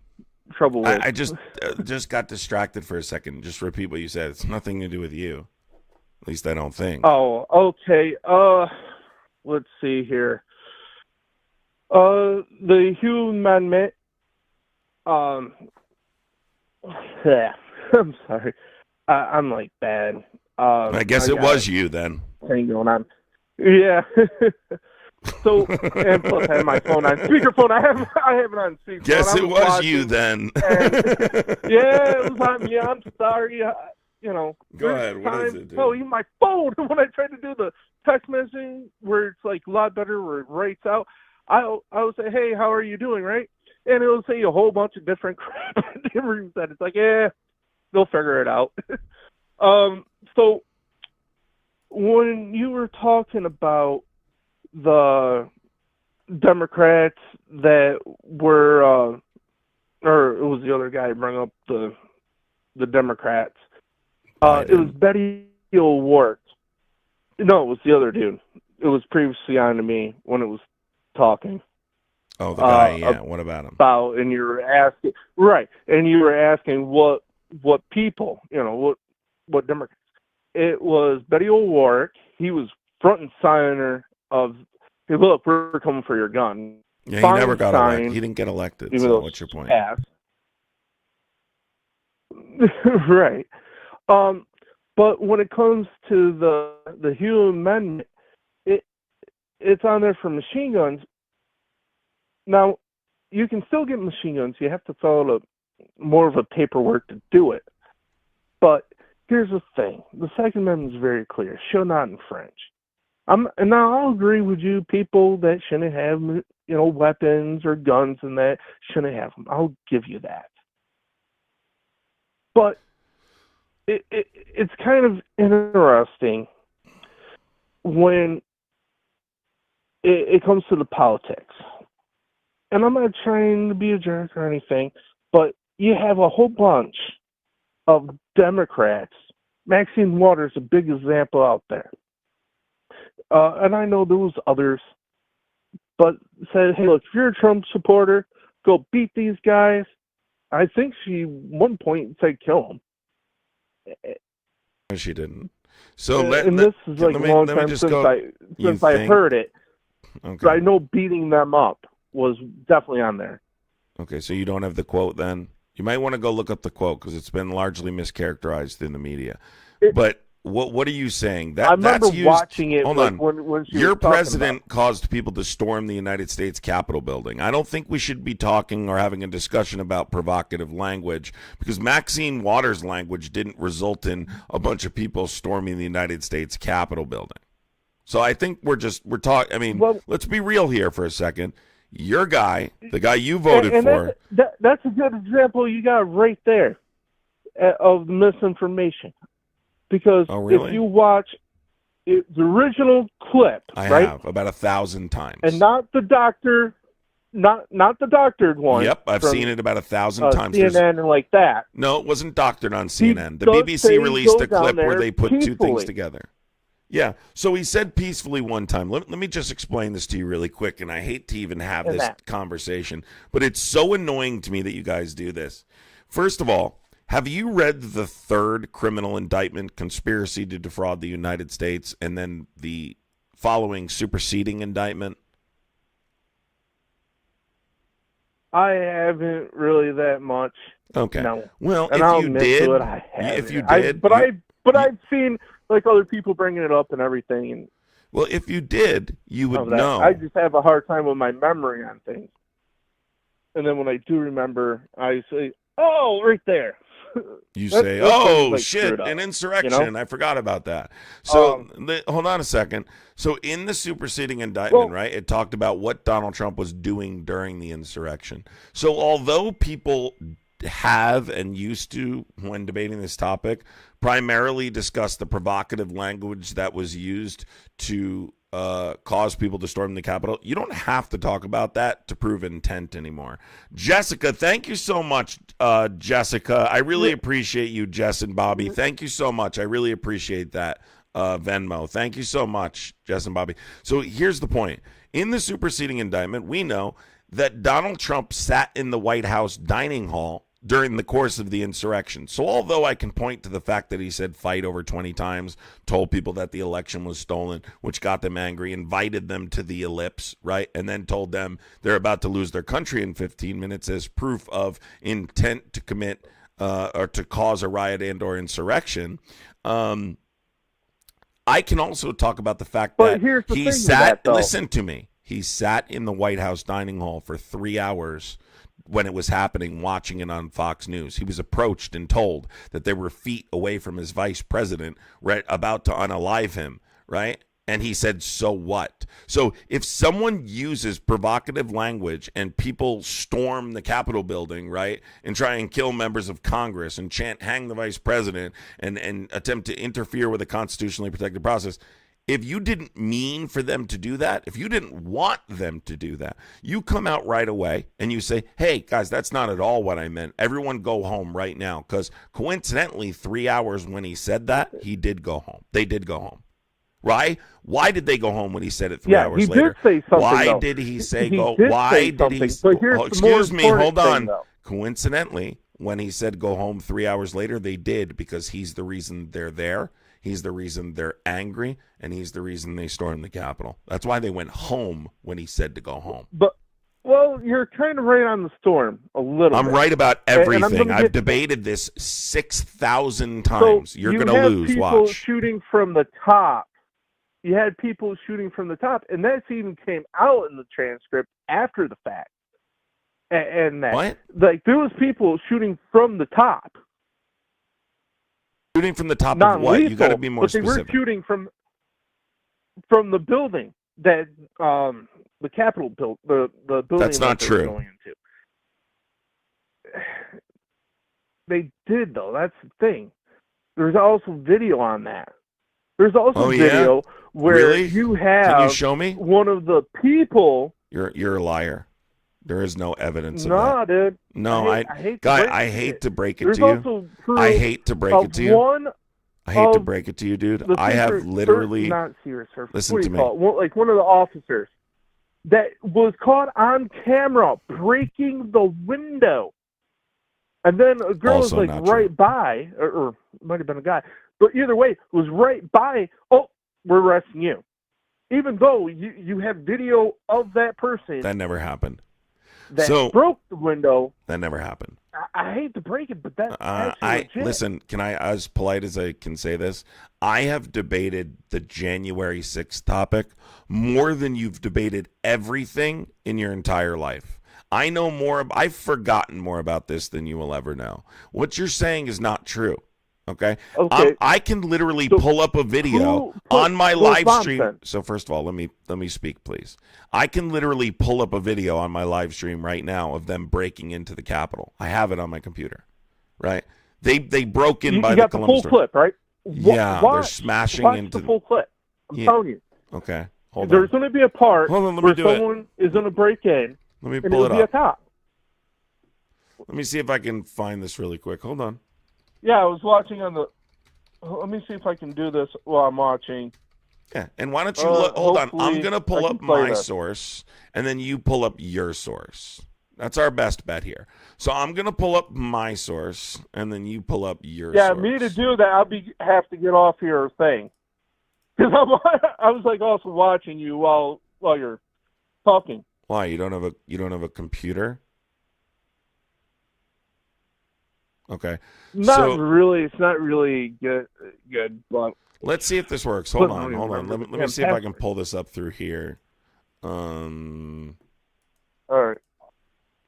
D: trouble with?
B: I just got distracted for a second. Just repeat what you said. It's nothing to do with you. At least I don't think.
D: Oh, okay. Let's see here. The Hughes Amendment. I'm sorry. I'm like bad.
B: I guess it was you then.
D: Thing going on. Yeah. So, and plus I have my phone on speakerphone. I have it on speakerphone.
B: Guess it was you then.
D: Yeah, it was on me. I'm sorry. Go
B: Go ahead. What is it, dude?
D: Oh, even my phone, when I tried to do the text messaging where it's like a lot better where it writes out, I would say, hey, how are you doing, right? And it'll say a whole bunch of different crap. It's like, they'll figure it out. So when you were talking about the Democrats that were, or it was the other guy who brought up the Democrats. It was Betty O'Rourke. No, it was the other dude. It was previously on to me when it was talking.
B: Oh, the guy, yeah. What about him?
D: And you were asking, right, and you were asking what people, what Democrats. It was Betty O'Rourke. He was front and center of, hey, look, we're coming for your gun.
B: Yeah, he never got elected. He didn't get elected, so what's your point?
D: Right. But when it comes to the Hugh Amendment, it's on there for machine guns. Now, you can still get machine guns. You have to fill out more of a paperwork to do it. But here's the thing. The Second Amendment is very clear. Shall not infringe. And now I'll agree with you, people that shouldn't have, weapons or guns and that shouldn't have them. I'll give you that. But it's kind of interesting when it comes to the politics. And I'm not trying to be a jerk or anything, but you have a whole bunch of Democrats. Maxine Waters is a big example out there. And I know there was others, but said, hey, look, if you're a Trump supporter, go beat these guys. I think she, one point, said kill them.
B: No, she didn't. So
D: this is like a long time since I heard it.
B: Okay.
D: But I know beating them up was definitely on there.
B: Okay, so you don't have the quote then? You might want to go look up the quote because it's been largely mischaracterized in the media. But what are you saying?
D: I remember
B: that's used,
D: watching it.
B: Hold
D: like
B: on.
D: when she
B: Your
D: was talking
B: president
D: about.
B: caused people to storm the United States Capitol building. I don't think we should be talking or having a discussion about provocative language because Maxine Waters' language didn't result in a bunch of people storming the United States Capitol building. So I think we're talking. I mean, let's be real here for a second. Your guy, the guy you voted for.
D: That's a good example you got right there of misinformation. Because if you watch the original clip,
B: I
D: right?
B: have about 1,000 times,
D: and not the doctored one.
B: Yep, I've seen it about 1,000 times.
D: CNN and like that.
B: No, it wasn't doctored on CNN. The BBC released a clip where they put two things together. Yeah, so he said peacefully one time. Let me just explain this to you really quick, and I hate to even have this conversation, but it's so annoying to me that you guys do this. First of all, have you read the third criminal indictment, conspiracy to defraud the United States, and then the following superseding indictment?
D: I haven't really that much.
B: Okay.
D: No.
B: Well,
D: and
B: if you did,
D: I've seen like other people bringing it up and everything. And
B: well, if you did, you would know.
D: I just have a hard time with my memory on things. And then when I do remember, I say, "Oh, right there."
B: You say, "Oh shit, an insurrection! I forgot about that." So hold on a second. So in the superseding indictment, right, it talked about what Donald Trump was doing during the insurrection. So although people have and used to, when debating this topic, primarily discuss the provocative language that was used to cause people to storm the Capitol, you don't have to talk about that to prove intent anymore. Jessica, thank you so much, Jessica. I really appreciate you, Jess and Bobby. Thank you so much. I really appreciate that, Venmo. Thank you so much, Jess and Bobby. So here's the point. In the superseding indictment, we know that Donald Trump sat in the White House dining hall during the course of the insurrection. So although I can point to the fact that he said fight over 20 times, told people that the election was stolen, which got them angry, invited them to the ellipse, right? And then told them they're about to lose their country in 15 minutes as proof of intent to commit or to cause a riot and or insurrection. I can also talk about the fact that he sat, listen to me, he sat in the White House dining hall for 3 hours when it was happening, watching it on Fox News. He was approached and told that they were feet away from his vice president, right, about to unalive him, right? And he said, so what? So if someone uses provocative language and people storm the Capitol building, right, and try and kill members of Congress and chant, hang the vice president, and attempt to interfere with a constitutionally protected process, if you didn't mean for them to do that, if you didn't want them to do that, you come out right away and you say, hey, guys, that's not at all what I meant. Everyone go home right now. Because coincidentally, 3 hours when he said that, he did go home. They did go home. Right? Why did they go home when he said it 3 hours later?
C: He did say something.
B: Why did he say go?
C: Why did he?
B: Excuse me, hold on. Coincidentally, when he said go home 3 hours later, they did, because he's the reason they're there. He's the reason they're angry, and he's the reason they stormed the Capitol. That's why they went home when he said to go home.
D: But, well, you're kind of right on the storm a little bit.
B: I'm right about everything. I've debated this 6,000 times.
D: So
B: you're going to lose.
D: People
B: Watch.
D: Shooting from the top. You had people shooting from the top, and that even came out in the transcript after the fact. And that,
B: what?
D: Like, there was people shooting from the top.
B: Shooting from the top of what? You got to be more specific.
D: But they were shooting from the building that the Capitol built. The building
B: that's not
D: that
B: true.
D: Going into. They did, though. That's the thing. There's also video on that. There's also video where you have.
B: Can you show me
D: one of the people?
B: You're a liar. There is no evidence of that.
D: No, dude.
B: No, I hate to break it
D: There's
B: to you.
D: also proof
B: I hate to break it to you. I hate to break it to you, dude. I have literally.
D: Not serious, sir.
B: Listen
D: what
B: to
D: do
B: me.
D: You call it? Like one of the officers that was caught on camera breaking the window, and then a girl
B: Also
D: was like right by, or it might have been a guy, but either way, was right by. Oh, we're arresting you, even though you have video of that person.
B: That never happened.
D: That broke the window.
B: That never happened.
D: I hate to break it, but that's actually legit.
B: Listen, can I, as polite as I can say this, I have debated the January 6th topic more than you've debated everything in your entire life. I know more. I've forgotten more about this than you will ever know. What you're saying is not true. Okay. I can literally pull up a video on my live stream. So first of all, let me speak, please. I can literally pull up a video on my live stream right now of them breaking into the Capitol. I have it on my computer. Right? They broke in by the Columbus.
D: You got the full clip, right?
B: Yeah, they're smashing into
D: the full clip. I'm telling you.
B: Okay. Hold on.
D: There's going to be a part where someone is going to break in.
B: Let me pull it up.
D: Be a cop.
B: Let me see if I can find this really quick. Hold on.
D: Yeah, I was watching on the. Let me see if I can do this while I'm watching.
B: Yeah, and why don't you look? Hold on, I'm gonna pull up my source, and then you pull up your source. That's our best bet here. So I'm gonna pull up my source, and then you pull up your source.
D: Yeah, me to do that, I'll have to get off your thing, because I was like also watching you while you're talking.
B: Why you don't have a computer? Okay.
D: Not really. It's not really good. But
B: let's see if this works. Hold on. Let me see if I can pull this up through here.
D: All right.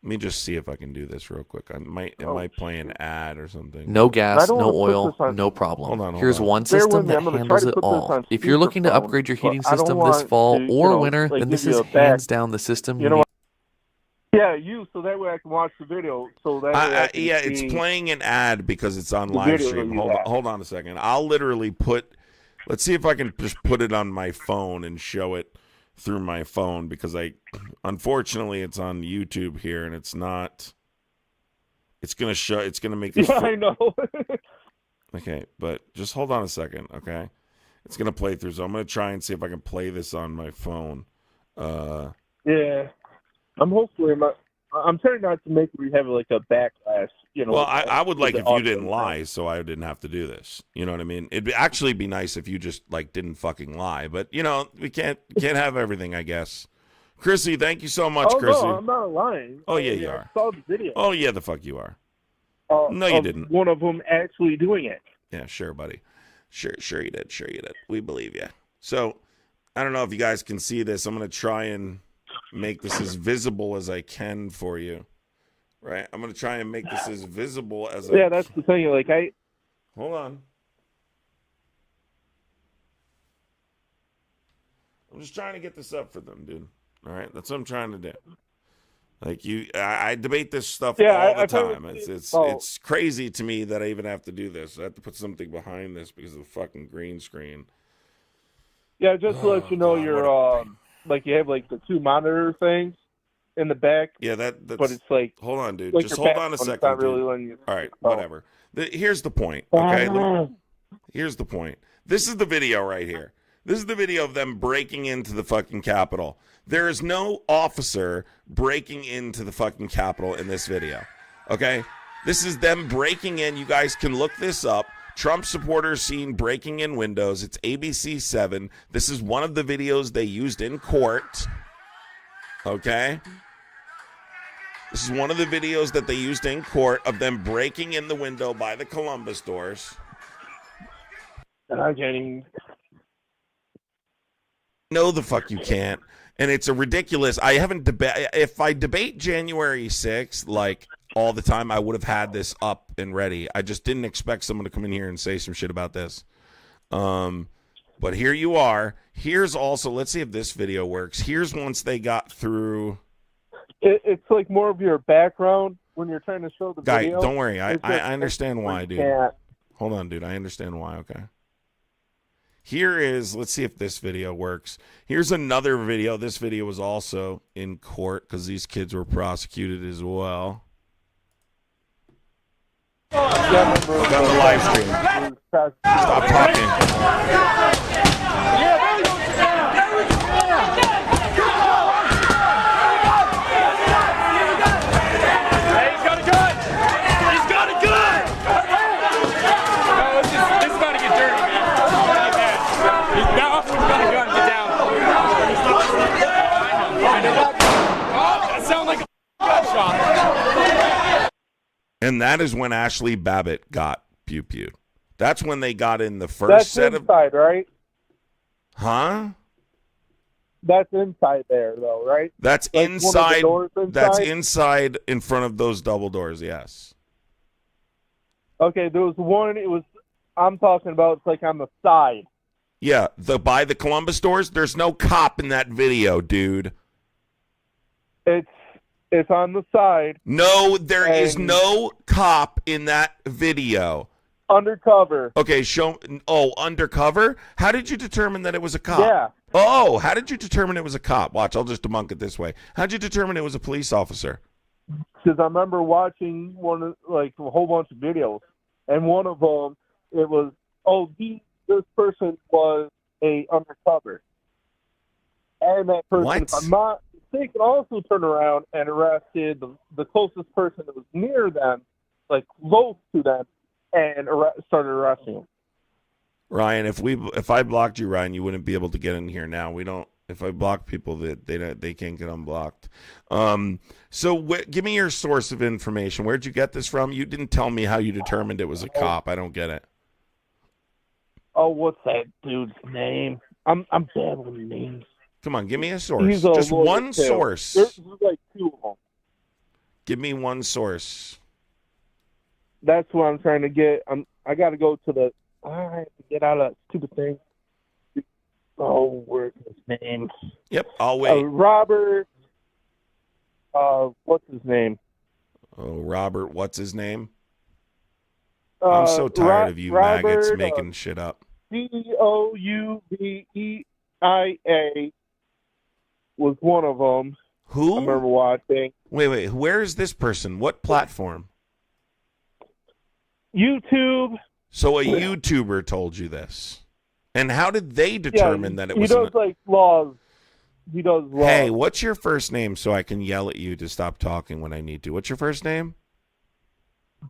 B: Let me just see if I can do this real quick. It might play an ad or something.
E: No gas, no oil, no problem.
B: Hold on.
E: Here's one system that handles it all. If you're looking to upgrade your heating system this fall or winter, then this is hands down the system you need.
D: Yeah, so that way I can watch the video. So that
B: it's playing an ad because it's on live stream. Hold on a second. I'll literally let's see if I can just put it on my phone and show it through my phone, because unfortunately it's on YouTube here and it's not. It's gonna make this.
D: Yeah, I know.
B: Okay, but just hold on a second. Okay, it's gonna play through. So I'm gonna try and see if I can play this on my phone.
D: Yeah. I'm trying not to make we have like a backlash,
B: Well, I would like if you didn't lie, so I didn't have to do this. You know what I mean? It'd actually be nice if you just didn't fucking lie, but we can't have everything, I guess. Chrissy, thank you so much, Chrissy.
D: No, I'm not lying.
B: Oh yeah, you are.
D: I saw the video.
B: Oh yeah, the fuck you are. No, you didn't.
D: One of them actually doing it.
B: Yeah, sure, buddy. Sure you did. Sure you did. We believe you. So, I don't know if you guys can see this. I'm gonna try and make this as visible as I can for you. right? I'm going to try and make this as visible as
D: Yeah, that's the thing. Like,
B: Hold on. I'm just trying to get this up for them, dude. All right? That's what I'm trying to do. Like, I debate this stuff all the time. It's crazy to me that I even have to do this. I have to put something behind this because of the fucking green screen.
D: Yeah, just to let you know, you're, like, you have, like, the 2 monitor things in the back.
B: Yeah, that's...
D: But it's like...
B: Hold on, dude.
D: Like
B: just hold on a second,
D: really
B: dude. All right, whatever. Here's the point, okay? Here's the point. This is the video right here. This is the video of them breaking into the fucking Capitol. There is no officer breaking into the fucking Capitol in this video, okay? This is them breaking in. You guys can look this up. Trump supporters seen breaking in windows. It's ABC 7. This is one of the videos they used in court, okay? This is one of the videos that they used in court of them breaking in the window by the Columbus doors.
D: I can't even...
B: No, the fuck you can't. And it's a ridiculous. I haven't if I debate January 6th like all the time, I would have had this up and ready. I just didn't expect someone to come in here and say some shit about this. But here you are. Here's also, let's see if this video works. Here's once they got through.
D: It's like more of your background when you're trying to show the
B: Guy,
D: video.
B: don't worry. I understand why, dude. Hold on, dude. I understand why. Okay. Here is, let's see if this video works. Here's another video. This video was also in court because these kids were prosecuted as well.
D: Yeah,
B: on the live stream. Stop talking. And that is when Ashley Babbitt got pew-pewed. That's when they got in the first set of...
D: That's inside, right?
B: Huh?
D: That's inside there, though, right?
B: That's
D: like
B: inside.
D: Inside.
B: That's inside in front of those double doors, yes.
D: Okay, there was one, I'm talking about, it's like on the side.
B: Yeah, by the Columbus doors, there's no cop in that video, dude.
D: It's on the side.
B: No, there is no cop in that video.
D: Undercover.
B: Okay, undercover? How did you determine that it was a cop?
D: Yeah.
B: Oh, how did you determine it was a cop? Watch, I'll just debunk it this way. How did you determine it was a police officer?
D: Because I remember watching a whole bunch of videos, and one of them, it was, this person was a undercover. And that person, if I'm not mistaken, also turned around and arrested the closest person that was near them, like close to them, and started arresting him.
B: Ryan, if I blocked you, Ryan, you wouldn't be able to get in here now. We don't. If I block people, they can't get unblocked. So give me your source of information. Where'd you get this from? You didn't tell me how you determined it was a cop. I don't get it.
D: Oh, what's that dude's name? I'm bad with names.
B: Come on, give me a source. Just one source.
D: There's like 2 of them.
B: Give me one source.
D: That's what I'm trying to get. I got to go to I have to get out of that stupid thing. Oh, where's his name?
B: Yep, I'll wait.
D: Robert. What's his name?
B: Oh, Robert. What's his name? I'm so tired of you maggots making shit up.
D: Douveia was one of them.
B: Who?
D: I remember watching.
B: Wait. Where is this person? What platform?
D: YouTube.
B: So a YouTuber told you this. And how did they determine that it was...
D: He does, laws. He does laws.
B: Hey, what's your first name so I can yell at you to stop talking when I need to? What's your first name?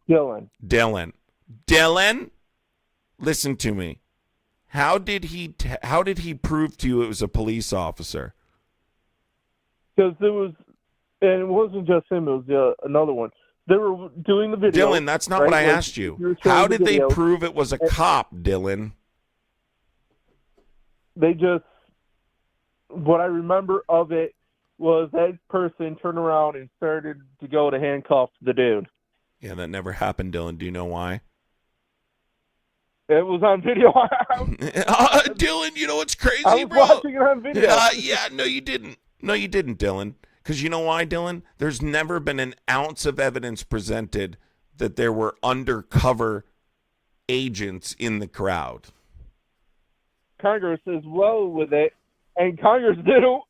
D: Dylan.
B: Dylan? Listen to me. How did he prove to you it was a police officer?
D: Because it wasn't just him, it was another one. They were doing the video.
B: Dylan, that's not what I asked you. How did they prove it was a cop, Dylan?
D: What I remember of it was that person turned around and started to go to handcuff the dude.
B: Yeah, that never happened, Dylan. Do you know why?
D: It was on video.
B: Dylan, you know what's crazy,
D: I was
B: bro?
D: watching it on video.
B: Yeah, no, you didn't. No, you didn't, Dylan. Because you know why, Dylan? There's never been an ounce of evidence presented that there were undercover agents in the crowd.
D: Congress is well with it, and Congress didn't.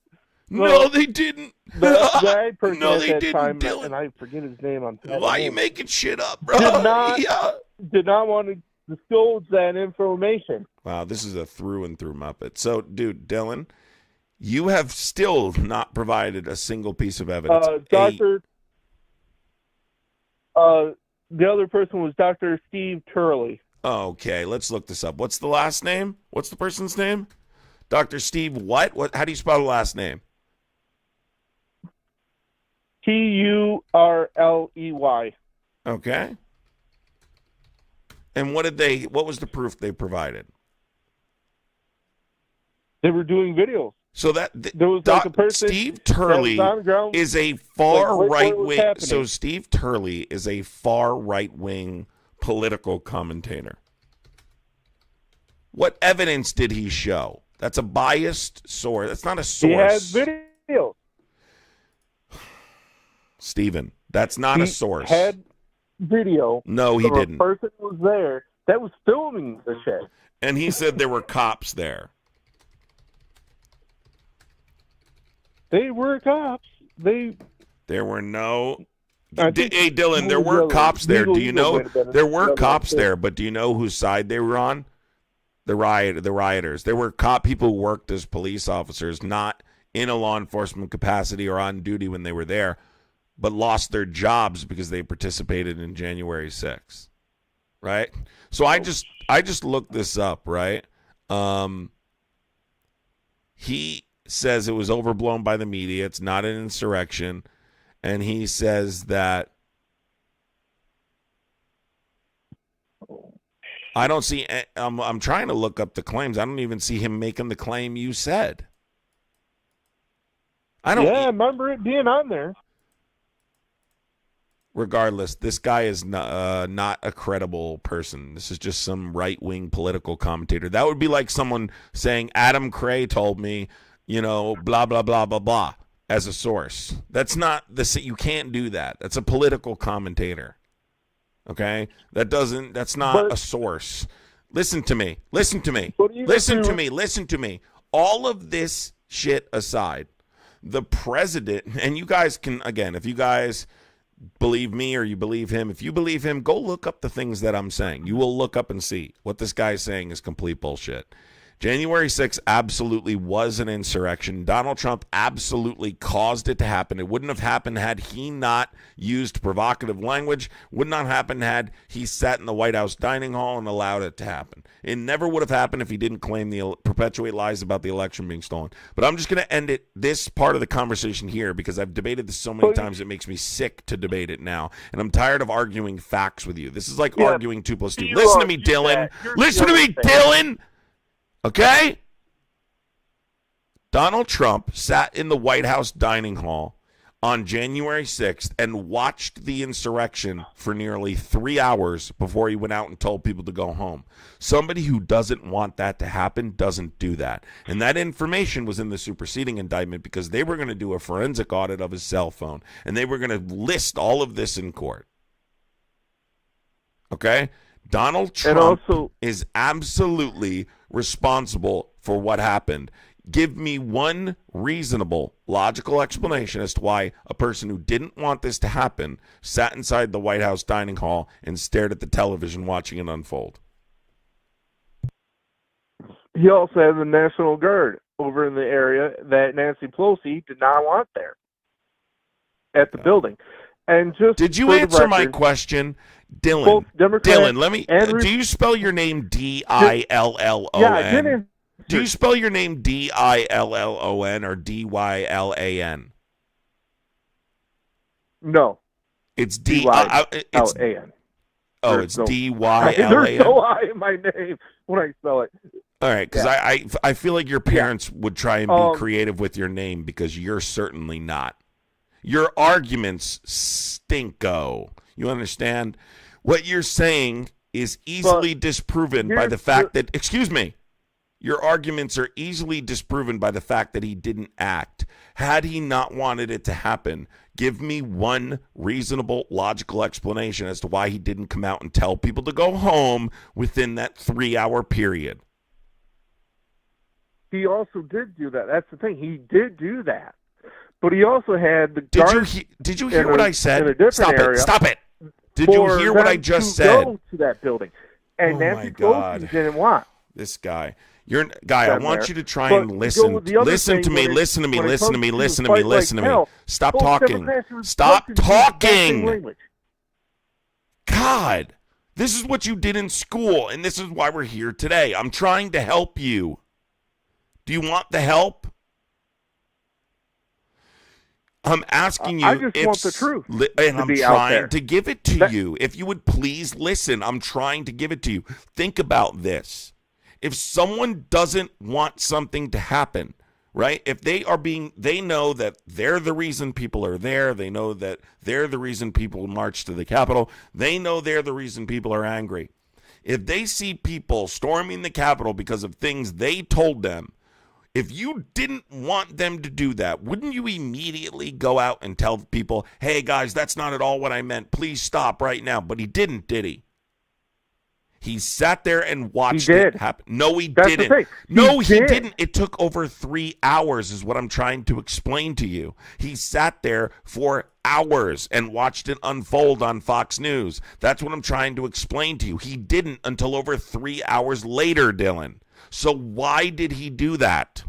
B: No, they didn't.
D: The person
B: no,
D: at
B: they
D: that
B: didn't,
D: time,
B: Dylan.
D: and I forget his name.
B: Why are you making shit up, bro?
D: Did not want to disclose that information.
B: Wow, this is a through and through Muppet. So, dude, Dylan, you have still not provided a single piece of evidence.
D: The other person was Dr. Steve Turley.
B: Okay, let's look this up. What's the last name? What's the person's name? Dr. Steve what? How do you spell the last name?
D: Turley.
B: Okay. And what was the proof they provided?
C: They were doing videos.
B: So that
C: there was like a person
B: Steve Turley is a far right wing. So Steve Turley is a far right wing political commentator. What evidence did he show? That's a biased source. That's not a source.
C: He has videos.
B: Steven, that's not a source.
C: Had video.
B: No, he didn't.
C: A person was there that was filming the shit.
B: And he said there were cops there.
C: They were cops.
B: There were no. Hey, Dylan, there were cops there. Do you know there were cops there? But do you know whose side they were on? The rioters. There were people who worked as police officers, not in a law enforcement capacity or on duty when they were there, but lost their jobs because they participated in January 6th. Right? So I just looked this up, right? He says it was overblown by the media. It's not an insurrection. And he says that I don't see I'm trying to look up the claims. I don't even see him making the claim you said. I
C: remember it being on there.
B: Regardless, this guy is not a credible person. This is just some right-wing political commentator. That would be like someone saying Adam Cray told me, blah, blah, blah, blah, blah, as a source. That's not you can't do that. That's a political commentator. Okay? That's not a source. Listen to me. Listen to me. Listen to me. All of this shit aside, the president, and you guys can, again, if you guys believe me or you believe him, if you believe him, go look up the things that I'm saying. You will look up and see what this guy is saying is complete bullshit. January 6th absolutely was an insurrection. Donald Trump absolutely caused it to happen. It wouldn't have happened had he not used provocative language. Would not happen had he sat in the White House dining hall and allowed it to happen. It never would have happened if he didn't perpetuate lies about the election being stolen. But I'm just going to end this part of the conversation here because I've debated this so many times it makes me sick to debate it now. And I'm tired of arguing facts with you. This is like arguing 2 + 2. Listen to me, Dylan. Listen to me, Dylan. Okay? Donald Trump sat in the White House dining hall on January 6th and watched the insurrection for nearly 3 hours before he went out and told people to go home. Somebody who doesn't want that to happen doesn't do that. And that information was in the superseding indictment because they were going to do a forensic audit of his cell phone, and they were going to list all of this in court. Okay? Donald Trump is absolutely responsible for what happened. Give me one reasonable, logical explanation as to why a person who didn't want this to happen sat inside the White House dining hall and stared at the television watching it unfold.
C: He also has the National Guard over in the area that Nancy Pelosi did not want there at the building. And just
B: did you answer my question? Dylan, do you spell your name Dillon?
C: Yeah, I didn't.
B: Do you spell your name Dillon or Dyan?
C: No.
B: It's Dyan. Oh, it's Dyan.
C: There's no I in my name when I spell it.
B: All right, because I feel like your parents would try and be creative with your name because you're certainly not. Your arguments stinko. You understand? What you're saying is easily disproven by the fact that, excuse me, your arguments are easily disproven by the fact that he didn't act. Had he not wanted it to happen, give me one reasonable, logical explanation as to why he didn't come out and tell people to go home within that 3-hour period.
D: He also did do that. That's the thing. He did do that. But he also had the guards.
B: Did you hear what I said? Stop it. Did you hear what I just said?
D: Go to that building. And Nancy Pelosi didn't want.
B: This guy. I want you to try and listen. Listen to me. Stop talking. Stop talking. God, this is what you did in school, and this is why we're here today. I'm trying to help you. Do you want the help? I'm asking you.
D: I just want the truth.
B: And I'm trying to give it to you. If you would please listen, I'm trying to give it to you. Think about this. If someone doesn't want something to happen, right? If they know that they're the reason people are there. They know that they're the reason people march to the Capitol. They know they're the reason people are angry. If they see people storming the Capitol because of things they told them, if you didn't want them to do that, wouldn't you immediately go out and tell people, hey, guys, that's not at all what I meant. Please stop right now. But he didn't, did he? He sat there and watched it happen. No, he didn't. No, he didn't. It took over 3 hours is what I'm trying to explain to you. He sat there for hours and watched it unfold on Fox News. That's what I'm trying to explain to you. He didn't until over 3 hours later, Dylan. So why did he do that?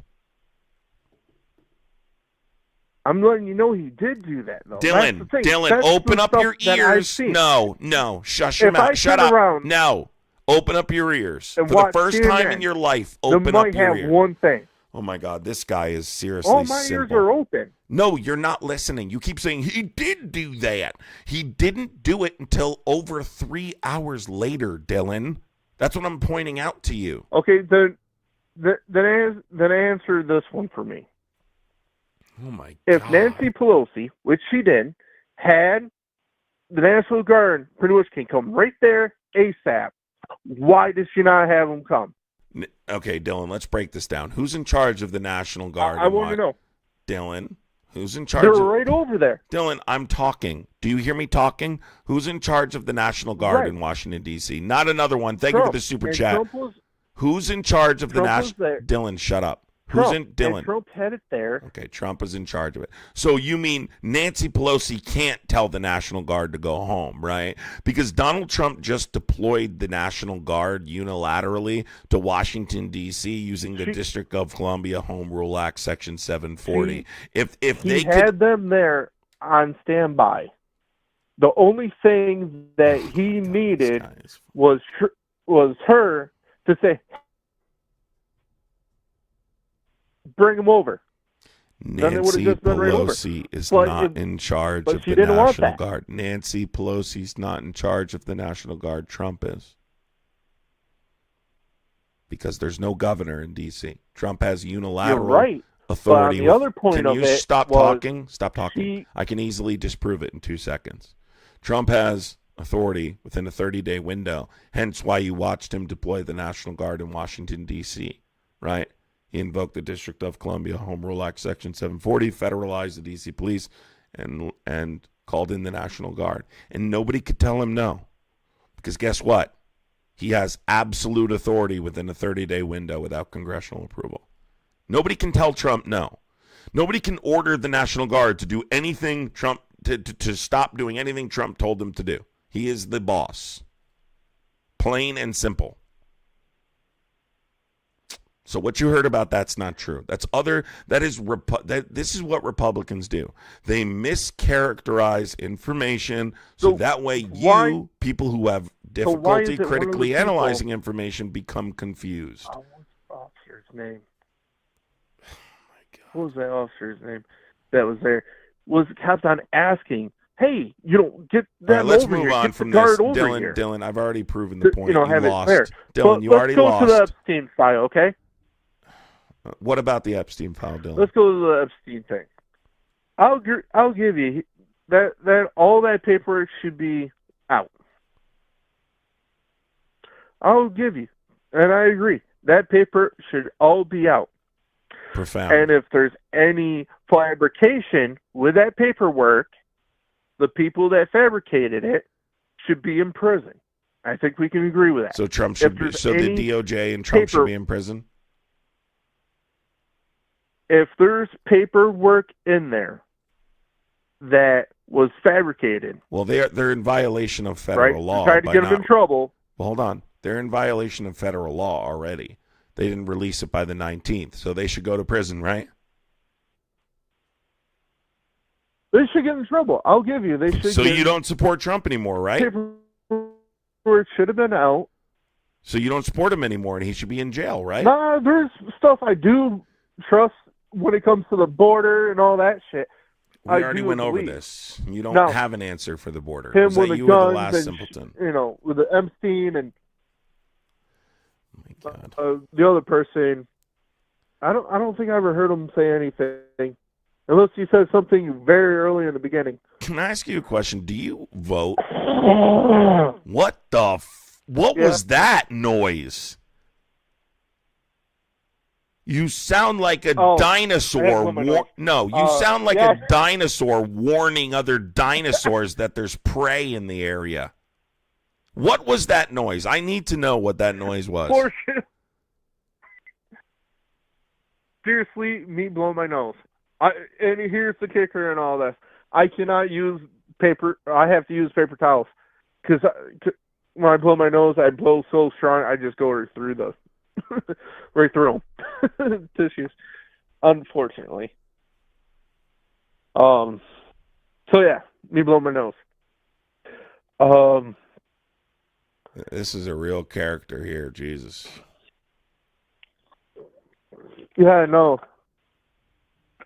D: I'm letting you know he did do that, though.
B: Dylan, open up your ears. No, shush your mouth. Shut up. No, open up your ears. For the first time in your life, open up your ears.
D: Have one thing.
B: Oh, my God, this guy is seriously
D: All my ears are open.
B: No, you're not listening. You keep saying, he did do that. He didn't do it until over 3 hours later, Dylan. That's what I'm pointing out to you.
D: Okay, then answer this one for me.
B: Oh, my God.
D: If Nancy Pelosi, which she did, had the National Guard pretty much can come right there ASAP, why did she not have them come?
B: Okay, Dylan, let's break this down. Who's in charge of the National Guard?
D: I want to know.
B: Dylan, who's in charge?
D: They're right over there.
B: Dylan, I'm talking. Do you hear me talking? Who's in charge of the National Guard in Washington, D.C.? Not another one. Thank you for the super chat. Who's in charge of the National? Dylan, shut up. Dylan?
D: Trump had it there.
B: Okay, Trump is in charge of it. So you mean Nancy Pelosi can't tell the National Guard to go home, right? Because Donald Trump just deployed the National Guard unilaterally to Washington, D.C. using the District of Columbia Home Rule Act, Section 740. If they
D: had them there on standby, the only thing that he needed was her to say, bring him over.
B: Nancy Pelosi is not in charge of the National Guard. Nancy Pelosi's not in charge of the National Guard. Trump is. Because there's no governor in D.C. Trump has unilateral authority.
D: But on the other point
B: of it, stop talking? Stop talking. I can easily disprove it in 2 seconds. Trump has authority within a 30-day window, hence why you watched him deploy the National Guard in Washington, D.C., right? He invoked the District of Columbia Home Rule Act, Section 740, federalized the D.C. police, and called in the National Guard. And nobody could tell him no. Because guess what? He has absolute authority within a 30-day window without congressional approval. Nobody can tell Trump no. Nobody can order the National Guard to do anything Trump, to stop doing anything Trump told them to do. He is the boss. Plain and simple. So what you heard about that's not true. This is what Republicans do. They mischaracterize information so that way people who have difficulty critically analyzing information become confused.
D: What's the officer's name? Oh my God. What was that officer's name that was there? Kept on asking hey, get them
B: All right, let's
D: over
B: move
D: here.
B: on
D: Get
B: from
D: the guard
B: this.
D: over
B: Dylan,
D: here.
B: Dylan, I've already proven the point. You
D: have
B: lost.
D: it there.
B: Dylan, you already lost.
D: Let's go to the Epstein file, okay?
B: What about the Epstein file, Dylan?
D: Let's go to the Epstein thing. I'll give you that all that paperwork should be out. I'll give you, and I agree. That paper should all be out.
B: Profound.
D: And if there's any fabrication with that paperwork, the people that fabricated it should be in prison. I think we can agree with that.
B: So Trump should be. So the DOJ and Trump should be in prison.
D: If there's paperwork in there that was fabricated,
B: well, they're in violation of federal law.
D: Trying to get them in trouble.
B: Well, hold on. They're in violation of federal law already. They didn't release it by the 19th, so they should go to prison, right?
D: They should get in trouble. I'll give you. They should.
B: So you don't support Trump anymore, right?
D: Paperwork should have been out.
B: So you don't support him anymore, and he should be in jail, right?
D: Nah, there's stuff I do trust when it comes to the border and all that shit.
B: We already went over this. You don't have an answer for the border.
D: Him
B: Was
D: with
B: that
D: the
B: you or the
D: guns
B: last
D: and
B: simpleton?
D: with the Epstein and
B: oh my God.
D: The other person. I don't think I ever heard him say anything, unless he said something very early in the beginning.
B: Can I ask you a question? Do you vote? What was that noise? You sound like a dinosaur. You sound like a dinosaur warning other dinosaurs that there's prey in the area. What was that noise? I need to know what that noise was.
D: Seriously, me blowing my nose. And here's the kicker and all this. I cannot use paper. I have to use paper towels because when I blow my nose, I blow so strong, I just go right through them. Tissues, unfortunately. So yeah, me blow my nose.
B: This is a real character here, Jesus.
D: Yeah, I know.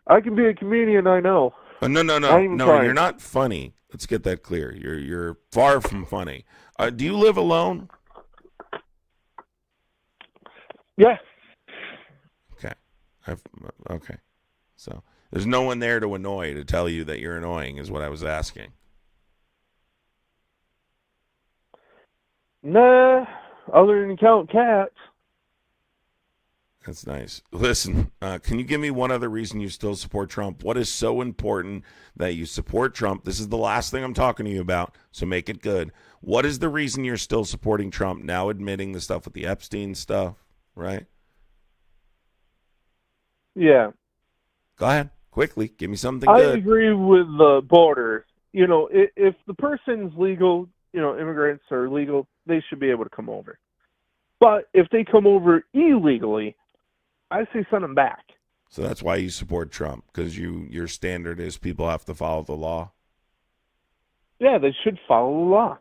D: I can be a comedian, I know.
B: No, you're not funny. Let's get that clear. You're far from funny. Do you live alone?
D: Yeah.
B: Okay. So there's no one there to annoy to tell you that you're annoying is what I was asking.
D: Nah, other than count cats.
B: That's nice. Listen, can you give me one other reason you still support Trump? What is so important that you support Trump? This is the last thing I'm talking to you about, so make it good. What is the reason you're still supporting Trump, now admitting the stuff with the Epstein stuff, right?
D: Yeah.
B: Go ahead. Quickly. Give me something good.
D: I agree with the border. If the person's legal, immigrants are legal, they should be able to come over. But if they come over illegally, I say send them back.
B: So that's why you support Trump, because your standard is people have to follow the law?
D: Yeah, they should follow the law.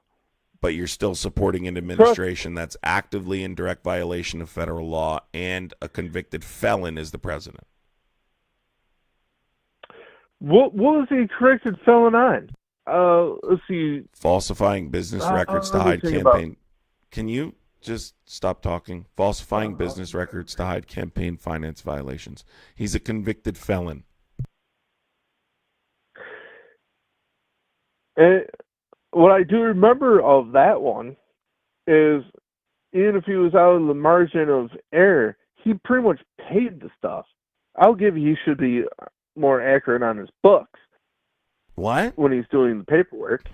B: But you're still supporting an administration that's actively in direct violation of federal law, and a convicted felon is the president.
D: What was he convicted felon on? Let's see.
B: Falsifying business records to hide campaign. Can you just stop talking? Falsifying business records to hide campaign finance violations. He's a convicted felon.
D: What I do remember of that one is, even if he was out of the margin of error, he pretty much paid the stuff. I'll give you, he should be more accurate on his books.
B: What?
D: When he's doing the paperwork.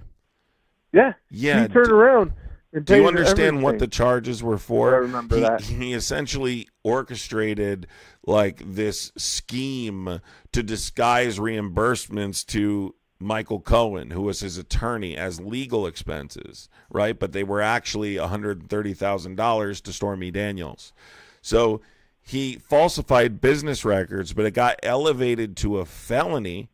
D: Yeah.
B: Yeah.
D: He turned around and
B: do
D: paid
B: you understand
D: everything.
B: what the charges were for?
D: I remember that.
B: He essentially orchestrated like this scheme to disguise reimbursements to Michael Cohen, who was his attorney, as legal expenses, right? But they were actually $130,000 to Stormy Daniels. So he falsified business records, but it got elevated to a felony,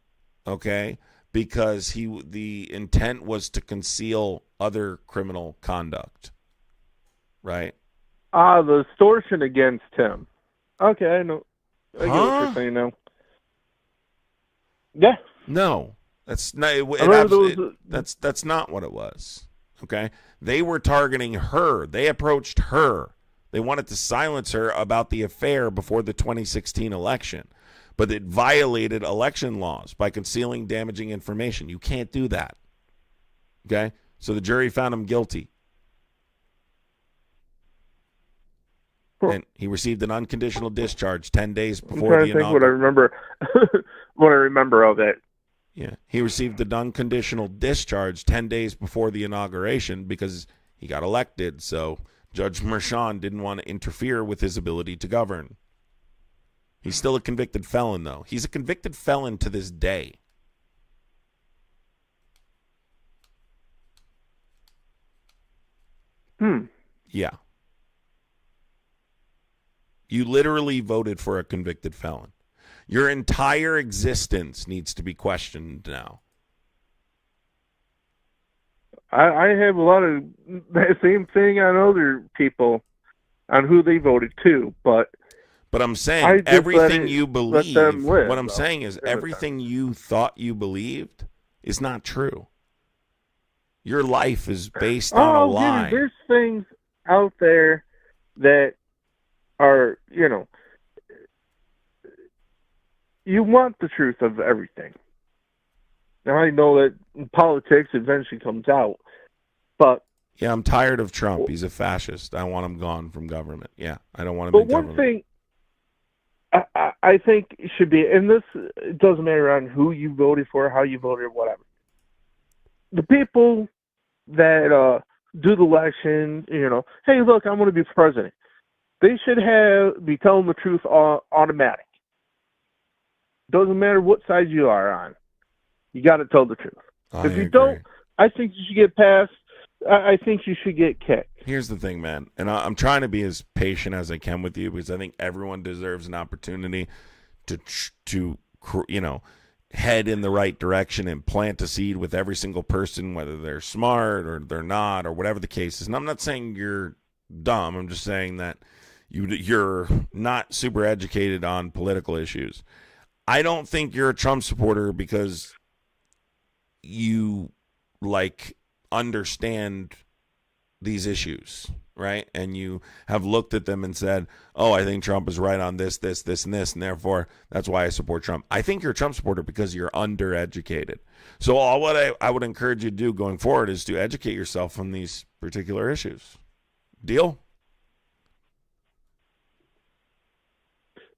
B: okay, because the intent was to conceal other criminal conduct, right?
D: The extortion against him. Okay, I know. I get what you're saying now. Yeah.
B: No. That's not. That's not what it was. Okay, they were targeting her. They approached her. They wanted to silence her about the affair before the 2016 election, but it violated election laws by concealing damaging information. You can't do that. Okay, so the jury found him guilty, and he received an unconditional discharge 10 days before the inauguration.
D: I'm trying to think what I remember. What I remember of it.
B: Yeah, he received an unconditional discharge 10 days before the inauguration because he got elected. So Judge Merchan didn't want to interfere with his ability to govern. He's still a convicted felon, though. He's a convicted felon to this day. Yeah. You literally voted for a convicted felon. Your entire existence needs to be questioned now.
D: I have a lot of that same thing on other people on who they voted too, but
B: I'm saying everything you believe. What I'm saying is everything you thought you believed is not true. Your life is based on a lie.
D: There's things out there that are, you want the truth of everything. Now, I know that politics eventually comes out, but...
B: Yeah, I'm tired of Trump. He's a fascist. I want him gone from government. Yeah, I don't want him in government.
D: But one thing I think should be, and this doesn't matter on who you voted for, how you voted, or whatever. The people that do the election, hey, look, I'm going to be president. They should be telling the truth automatic. Doesn't matter what side you are on. You got to tell the truth. If you don't, I think you should get passed. I think you should get kicked.
B: Here's the thing, man, and I'm trying to be as patient as I can with you because I think everyone deserves an opportunity to head in the right direction and plant a seed with every single person, whether they're smart or they're not or whatever the case is. And I'm not saying you're dumb. I'm just saying that you're not super educated on political issues. I don't think you're a Trump supporter because you understand these issues, right? And you have looked at them and said, oh, I think Trump is right on this, this, this, and this, and therefore that's why I support Trump. I think you're a Trump supporter because you're undereducated. So what I would encourage you to do going forward is to educate yourself on these particular issues. Deal?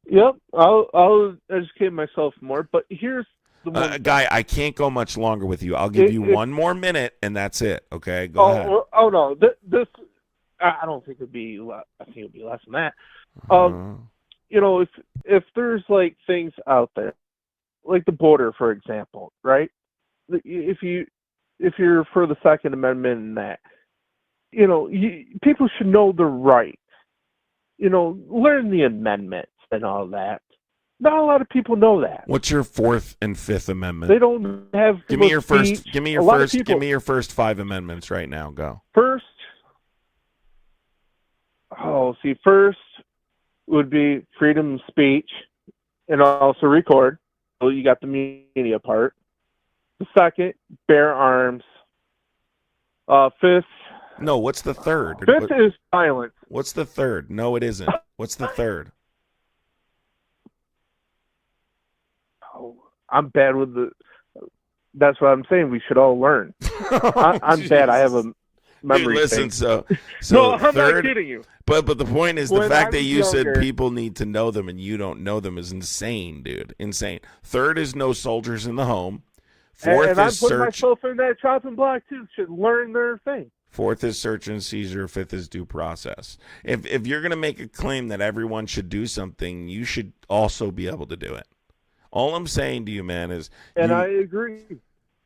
D: Yep, I'll educate myself more, but here's the one
B: Guy, I can't go much longer with you. I'll give you one more minute, and that's it. Okay, go ahead.
D: Oh no, this I don't think it'd be. I think it'd be less than that. If there's things out there, like the border, for example, right? If you're for the Second Amendment and that, people should know their rights. Learn the amendments and all that. Not a lot of people know that.
B: What's your Fourth and Fifth Amendment?
D: They don't have.
B: Give me your first 5 amendments right now. Go.
D: First would be freedom of speech and also record. So you got the media part. The second, bear arms. Fifth.
B: No, what's the third?
D: Fifth is silence.
B: What's the third? No, it isn't. What's the third?
D: I'm bad with that's what I'm saying. We should all learn. I'm bad. I have a memory.
B: Dude, listen,
D: thing.
B: So
D: no, I'm
B: third,
D: not kidding you.
B: But the point is the fact that you said people need to know them and you don't know them is insane, dude. Insane. Third is no soldiers in the home. Fourth
D: and I'm
B: is
D: putting
B: search.
D: Myself in that chopping block too. Should learn their thing.
B: Fourth is search and seizure. Fifth is due process. If you're going to make a claim that everyone should do something, you should also be able to do it. All I'm saying to you, man, is...
D: And I agree.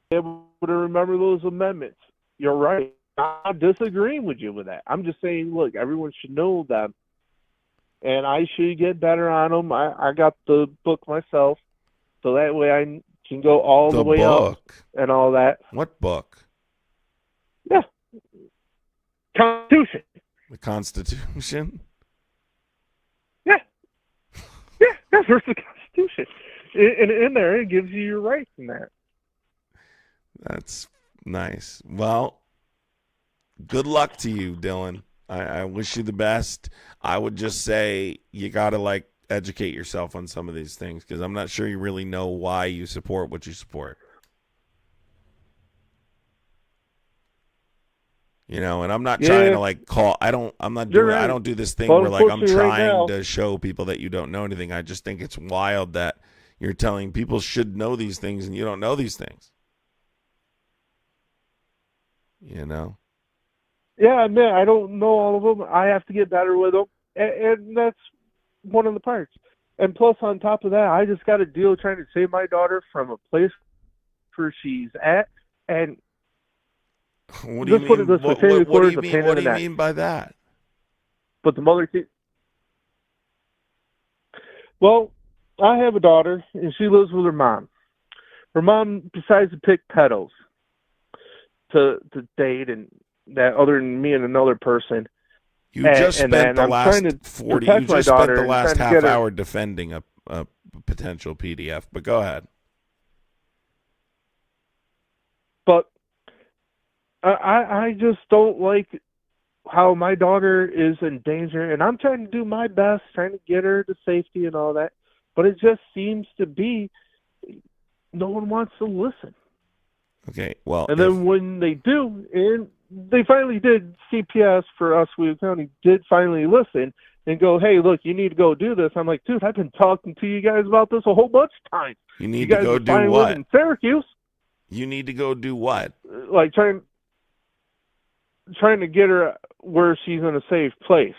D: Able to remember those amendments. You're right. I'm not disagreeing with you with that. I'm just saying, look, everyone should know them. And I should get better on them. I got the book myself. So that way I can go all the way up and all that.
B: What book?
D: Yeah. Constitution.
B: The Constitution?
D: Yeah. Yeah, that's the Constitution. And in there, it gives you your rights in that.
B: That's nice. Well, good luck to you, Dylan. I wish you the best. I would just say you got to educate yourself on some of these things because I'm not sure you really know why you support what you support. And I'm not trying to call. I don't do this thing where I'm trying to show people that you don't know anything. I just think it's wild that you're telling people should know these things and you don't know these things.
D: Yeah, man, I don't know all of them. I have to get better with them, and that's one of the parts. And plus, on top of that, I just got to deal trying to save my daughter from a place where she's at. And
B: what do you mean? What do you mean by that?
D: But the mother, well, I have a daughter, and she lives with her mom. Her mom decides to pick pedos to date and that other than me and another person.
B: You just spent the last half hour defending a potential PDF, but go ahead.
D: But I just don't like how my daughter is in danger, and I'm trying to do my best, trying to get her to safety and all that, but it just seems to be no one wants to listen.
B: Okay, well...
D: And then when they do, and they finally did, CPS for Oswego County did finally listen and go, hey, look, you need to go do this. I'm like, dude, I've been talking to you guys about this a whole bunch of times.
B: You need to go do what?
D: In Syracuse.
B: You need to go do what?
D: Like trying to get her where she's in a safe place.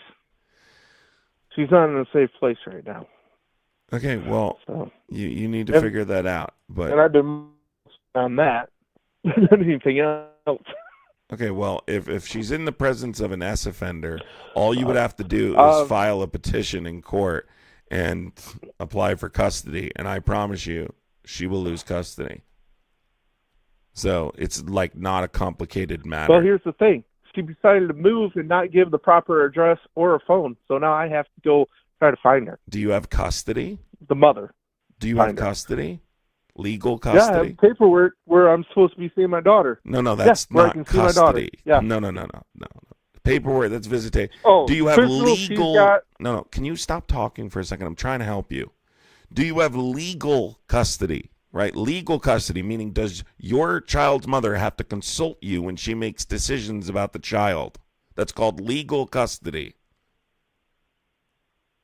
D: She's not in a safe place right now.
B: Okay, well, so, you need to figure that out.
D: And I've been on that than anything else.
B: Okay, well, if she's in the presence of an S offender, all you would have to do is file a petition in court and apply for custody, and I promise you, she will lose custody. So it's not a complicated matter.
D: Well, here's the thing. She decided to move and not give the proper address or a phone, so now I have to go try to find her.
B: Do you have custody?
D: The mother.
B: Do you have custody? Legal custody?
D: Yeah, I have paperwork where I'm supposed to be seeing my daughter.
B: No, that's not custody.
D: Yeah.
B: No. Paperwork, that's visitation.
D: Oh,
B: do you have legal... No, can you stop talking for a second? I'm trying to help you. Do you have legal custody? Right? Legal custody, meaning does your child's mother have to consult you when she makes decisions about the child? That's called legal custody.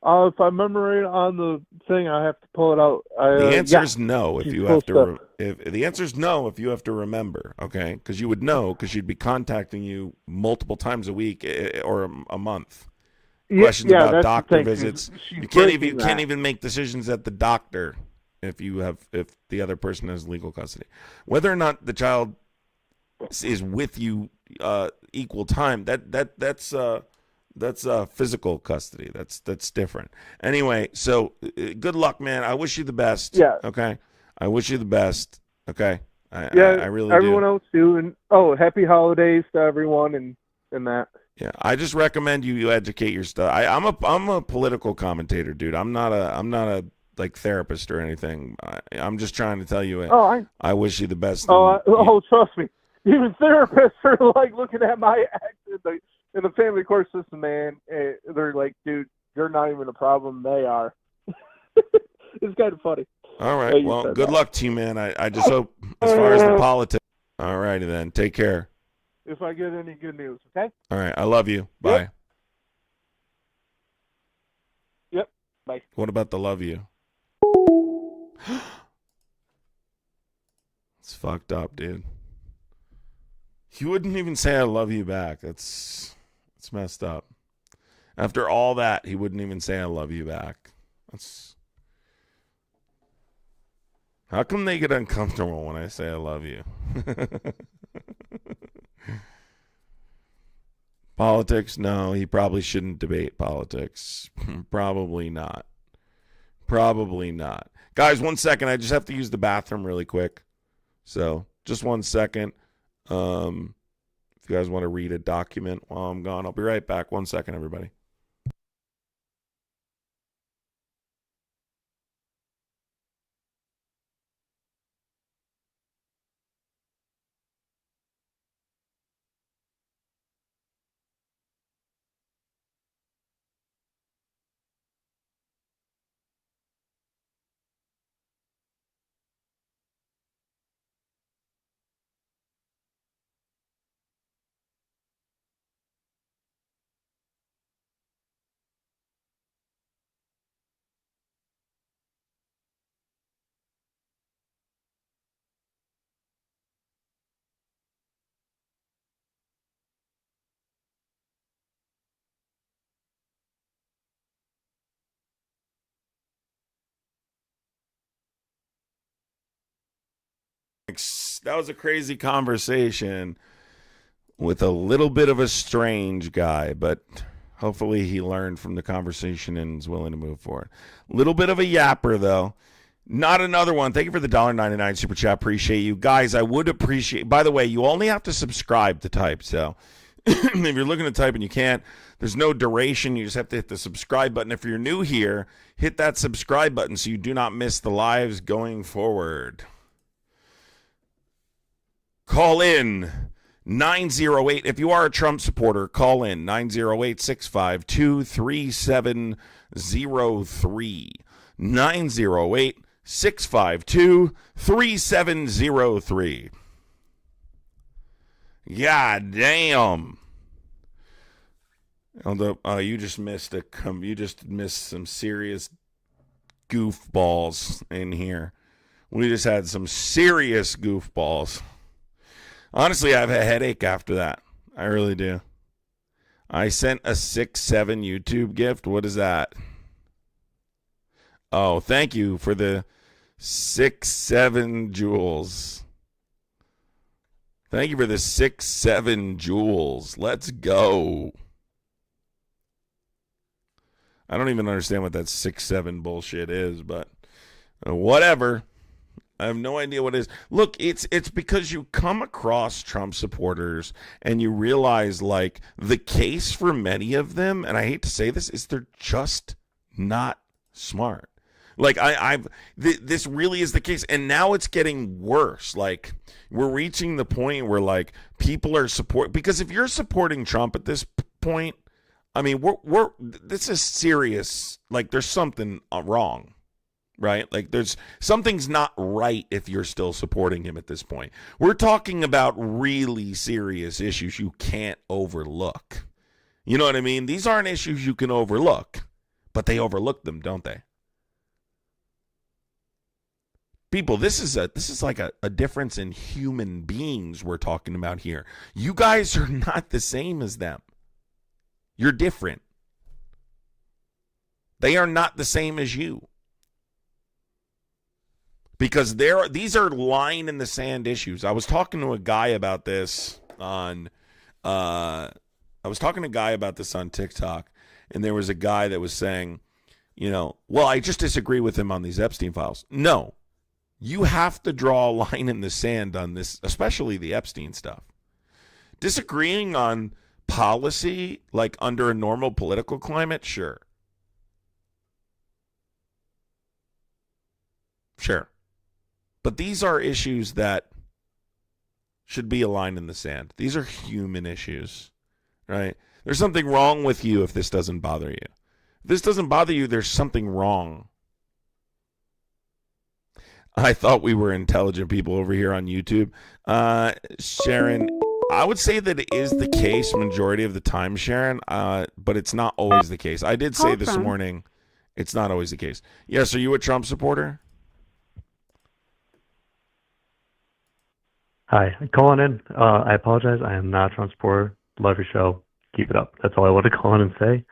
D: If I remember right on the thing, I have to pull it out.
B: The answer is no if you have to. The answer is no if you have to remember, okay? Because you would know because she'd be contacting you multiple times a week or a month. Questions about doctor visits. You can't even make decisions at the doctor if the other person has legal custody. Whether or not the child is with you equal time, that's physical custody. That's different. Anyway, so good luck, man. I wish you the best.
D: Yeah.
B: Okay. I wish you the best. Okay. I really
D: everyone
B: do.
D: else too. And happy holidays to everyone and that.
B: Yeah. I just recommend you educate your stuff. I'm a political commentator, dude. I'm not a therapist or anything. I'm just trying to tell you. I wish you the best.
D: Trust me. Even therapists are looking at my act in the family court system, man. They're like, dude, you're not even a problem. They are. It's kind of funny.
B: All right. Well, good luck to you, man. I just hope as far as the politics. All righty then. Take care.
D: If I get any good news, okay?
B: All right. I love you. Bye.
D: Yep. Bye.
B: What about the love you? It's fucked up, dude. He wouldn't even say I love you back. It's messed up. After all that, he wouldn't even say I love you back. How come they get uncomfortable when I say I love you? Politics? No, he probably shouldn't debate politics. Probably not. Guys, 1 second. I just have to use the bathroom really quick. So, just 1 second. If you guys want to read a document while I'm gone, I'll be right back. 1 second, everybody. That was a crazy conversation with a little bit of a strange guy, but hopefully he learned from the conversation and is willing to move forward. Little bit of a yapper, though. Not another one. Thank you for the $1.99 super chat. Appreciate you. Guys, I would appreciate, by the way, you only have to subscribe to type. So if you're looking to type and you can't, there's no duration. You just have to hit the subscribe button. If you're new here, hit that subscribe button so you do not miss the lives going forward. Call in 908. If you are a Trump supporter, call in 908-652-3703. 908-652-3703. God damn. You just missed some serious goofballs in here. We just had some serious goofballs. Honestly, I have a headache after that. I really do. I sent a 6-7 YouTube gift. What is that? Oh, thank you for the 6-7 jewels. Thank you for the 6-7 jewels. Let's go. I don't even understand what that 6-7 bullshit is, but whatever. I have no idea what it is. Look, it's because you come across Trump supporters and you realize, like, the case for many of them, and I hate to say this, is they're just not smart. Like, this really is the case, and now it's getting worse. Like, we're reaching the point where, like, people are because if you're supporting Trump at this point, I mean, this is serious. Like, there's something wrong. Right? Like something's not right if you're still supporting him at this point. We're talking about really serious issues you can't overlook. You know what I mean? These aren't issues you can overlook, but they overlook them, don't they? People, this is like a difference in human beings we're talking about here. You guys are not the same as them. You're different. They are not the same as you. Because these are line in the sand issues. I was talking to a guy about this on TikTok, and there was a guy that was saying, well, I just disagree with him on these Epstein files. No, you have to draw a line in the sand on this, especially the Epstein stuff. Disagreeing on policy, like under a normal political climate, sure. Sure. But these are issues that should be a line in the sand. These are human issues, right? There's something wrong with you if this doesn't bother you. If this doesn't bother you, there's something wrong. I thought we were intelligent people over here on YouTube. Sharon, I would say that it is the case majority of the time, Sharon, but it's not always the case. I did say this morning it's not always the case. Yes, are you a Trump supporter?
F: Hi, calling in. I apologize. I am not a Trump supporter. Love your show. Keep it up. That's all I wanted to call in and say.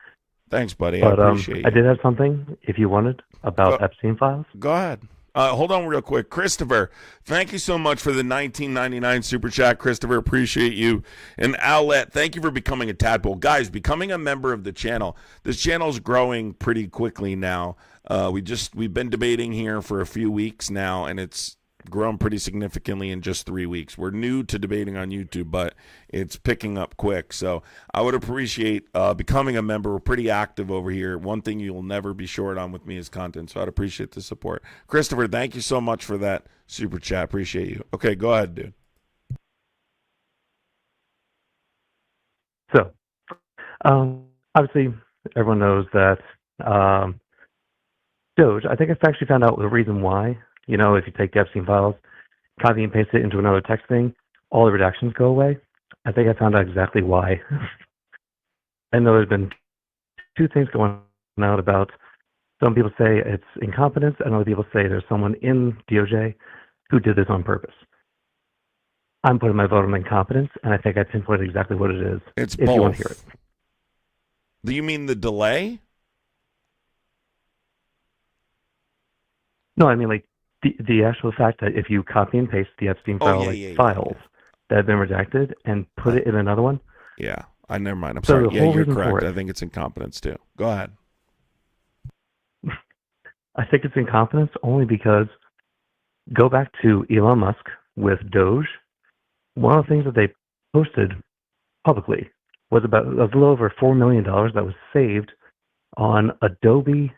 B: Thanks, buddy.
F: But,
B: I appreciate you.
F: I did have something, if you wanted, about Epstein files.
B: Go ahead. Hold on real quick. Christopher, thank you so much for the $19.99 super chat. Christopher, appreciate you. And Owlette, thank you for becoming a tadpole. Guys, becoming a member of the channel. This channel's growing pretty quickly now. We've been debating here for a few weeks now, and it's grown pretty significantly in just 3 weeks. We're new to debating on YouTube, but it's picking up quick. So I would appreciate becoming a member. We're pretty active over here. One thing you'll never be short on with me is content, so I'd appreciate the support. Christopher, thank you so much for that super chat. Appreciate you. Okay, go ahead, dude.
F: So, obviously, everyone knows that Doge, I think I've actually found out the reason why. If you take the Epstein files, copy and paste it into another text thing, all the redactions go away. I think I found out exactly why. I know there's been two things going on about, some people say it's incompetence, and other people say there's someone in DOJ who did this on purpose. I'm putting my vote on incompetence, and I think I pinpointed exactly what it is.
B: It's
F: if
B: both.
F: You want to hear it.
B: Do you mean the delay?
F: No, I mean, like, the actual fact that if you copy and paste the Epstein files that have been redacted and put it in another one.
B: Yeah. Never mind. I'm
F: so
B: sorry. Yeah, you're
F: correct.
B: correct. I think it's incompetence too. Go ahead.
F: I think it's incompetence only because go back to Elon Musk with Doge. One of the things that they posted publicly was a little over $4 million that was saved on Adobe,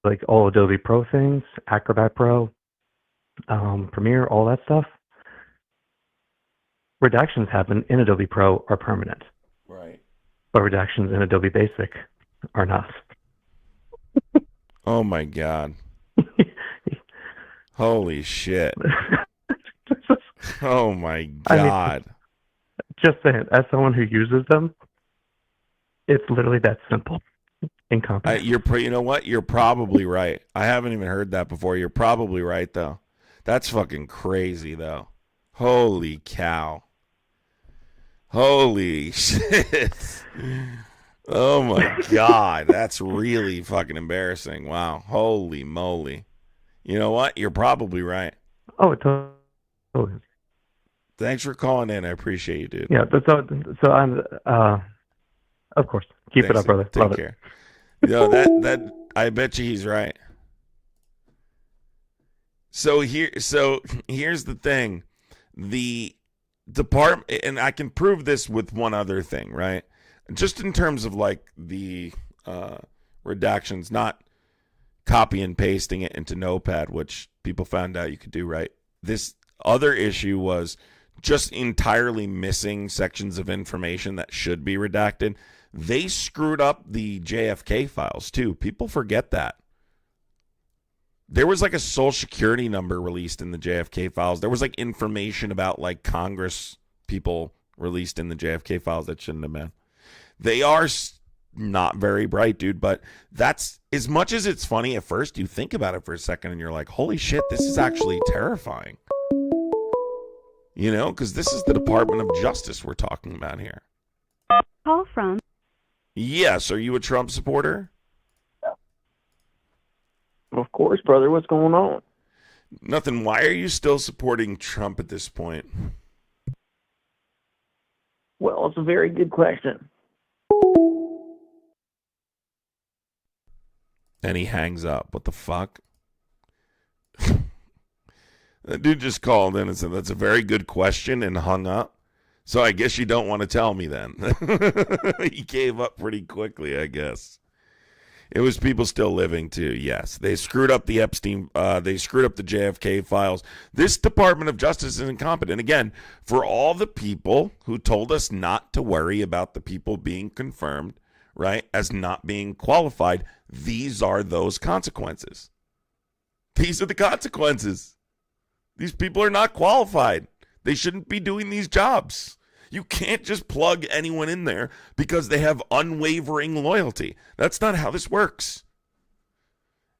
F: like all Adobe Pro things, Acrobat Pro, Premiere, all that stuff. Redactions happen in Adobe Pro are permanent.
B: Right.
F: But redactions in Adobe Basic are not.
B: Oh my God. Holy shit. Oh my God. I mean,
F: just saying, as someone who uses them, it's literally that simple. Incompetent.
B: You know what? You're probably right. I haven't even heard that before. You're probably right, though. That's fucking crazy, though. Holy cow. Holy shit. Oh my God. That's really fucking embarrassing. Wow. Holy moly. You know what? You're probably right.
F: Oh, it's totally.
B: Thanks for calling in. I appreciate you, dude.
F: Yeah, so I'm, of course. Keep it up, brother.
B: Take care. That I bet you he's right. So here's the thing. The department, and I can prove this with one other thing, right? Just in terms of like the redactions, not copy and pasting it into Notepad, which people found out you could do, right? This other issue was just entirely missing sections of information that should be redacted. They screwed up the JFK files too. People forget that. There was like a social security number released in the JFK files. There was like information about like Congress people released in the JFK files that shouldn't have been. They are not very bright, dude, but that's, as much as it's funny at first, you think about it for a second and you're like, holy shit, this is actually terrifying. You know, because this is the Department of Justice we're talking about here.
G: Call from.
B: Yes, are you a Trump supporter?
D: Of course, brother. What's going on?
B: Nothing. Why are you still supporting Trump at this point?
D: Well, it's a very good question.
B: And he hangs up. What the fuck? That dude just called in and said, that's a very good question, and hung up. So I guess you don't want to tell me then. He gave up pretty quickly, I guess. It was people still living too, yes. They screwed up the Epstein, they screwed up the JFK files. This Department of Justice is incompetent. Again, for all the people who told us not to worry about the people being confirmed, right, as not being qualified, these are those consequences. These are the consequences. These people are not qualified. They shouldn't be doing these jobs. You can't just plug anyone in there because they have unwavering loyalty. That's not how this works.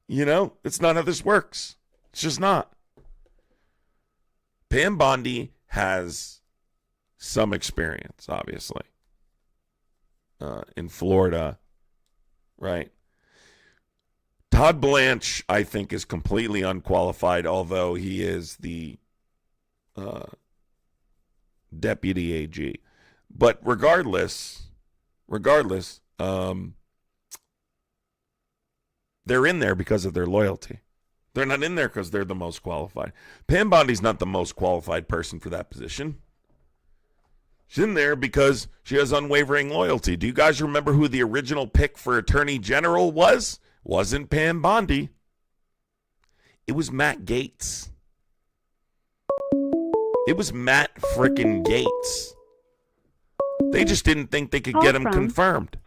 B: You know, it's not how this works. It's just not. Pam Bondi has some experience, obviously, in Florida, right? Todd Blanche, I think, is completely unqualified, although he is the deputy AG. But regardless, they're in there because of their loyalty. They're not in there because they're the most qualified. Pam Bondi's not the most qualified person for that position. She's in there because she has unwavering loyalty. Do you guys remember who the original pick for Attorney General was? Wasn't Pam Bondi. It was Matt Gaetz. It was Matt frickin' Gaetz. They just didn't think they could get him confirmed.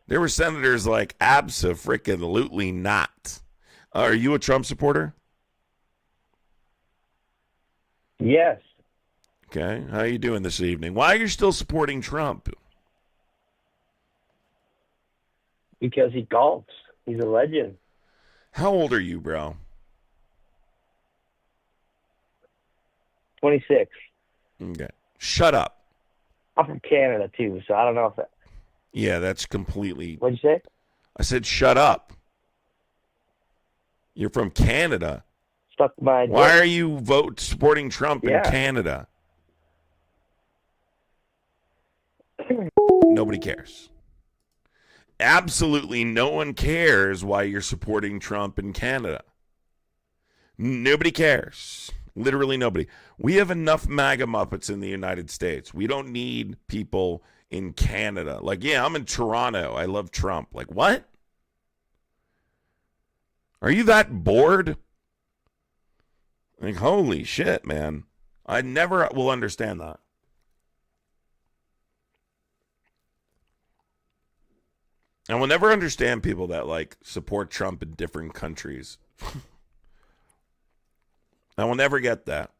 B: There were senators like, abso-frickin-lutely not. Are you a Trump supporter?
C: Yes.
B: Okay. How are you doing this evening? Why are you still supporting Trump?
C: Because he golfs. He's a legend.
B: How old are you, bro?
C: 26.
B: Okay. Shut up.
C: I'm from Canada, too, so I don't know if that...
B: Yeah, that's completely...
C: What'd you say?
B: I said shut up. You're from Canada.
C: Stuck by.
B: Why are you supporting Trump in Canada? Nobody cares. Absolutely no one cares why you're supporting Trump in Canada. Nobody cares. Literally nobody. We have enough MAGA Muppets in the United States. We don't need people in Canada. Like, yeah, I'm in Toronto. I love Trump. Like, what? Are you that bored? Like, holy shit, man. I never will understand that. I will never understand people that, like, support Trump in different countries. I will never get that.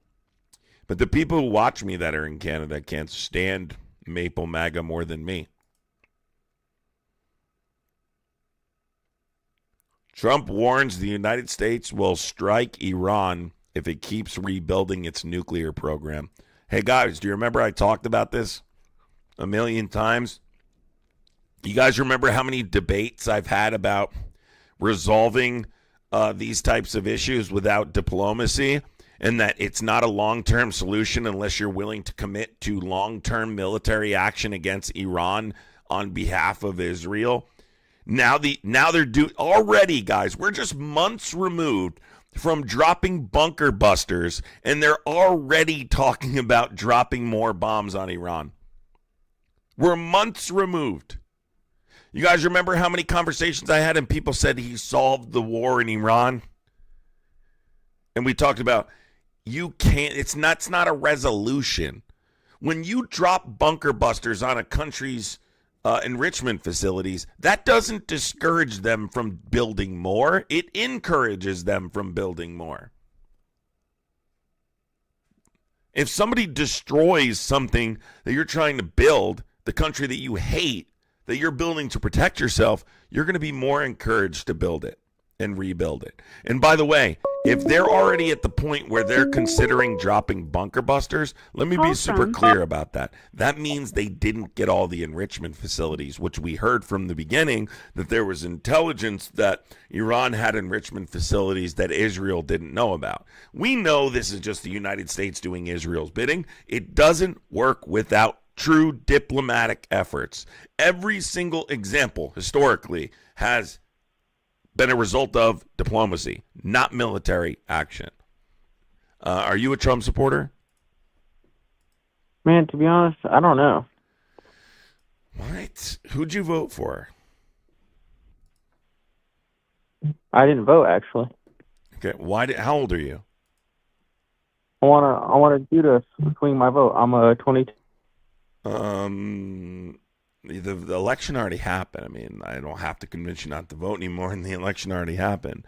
B: But the people who watch me that are in Canada can't stand Maple MAGA more than me. Trump warns the United States will strike Iran if it keeps rebuilding its nuclear program. Hey, guys, do you remember I talked about this a million times? You guys remember how many debates I've had about resolving these types of issues without diplomacy, and that it's not a long-term solution unless you're willing to commit to long-term military action against Iran on behalf of Israel? Now they're already, guys, we're just months removed from dropping bunker busters, and they're already talking about dropping more bombs on Iran. We're months removed. You guys remember how many conversations I had and people said he solved the war in Iran? And we talked about, you can't, it's not a resolution. When you drop bunker busters on a country's enrichment facilities, that doesn't discourage them from building more. It encourages them from building more. If somebody destroys something that you're trying to build, the country that you hate, that you're building to protect yourself, you're going to be more encouraged to build it and rebuild it. And by the way, if they're already at the point where they're considering dropping bunker busters, let me be super clear about that. That means they didn't get all the enrichment facilities, which we heard from the beginning that there was intelligence that Iran had enrichment facilities that Israel didn't know about. We know this is just the United States doing Israel's bidding. It doesn't work without true diplomatic efforts. Every single example historically has been a result of diplomacy, not military action. Are you a Trump supporter?
H: Man, to be honest, I don't know.
B: What? Who'd you vote for?
H: I didn't vote, actually.
B: Okay. How old are you?
H: I wanna do to swing my vote. I'm a 22.
B: The election already happened. I mean, I don't have to convince you not to vote anymore, and the election already happened.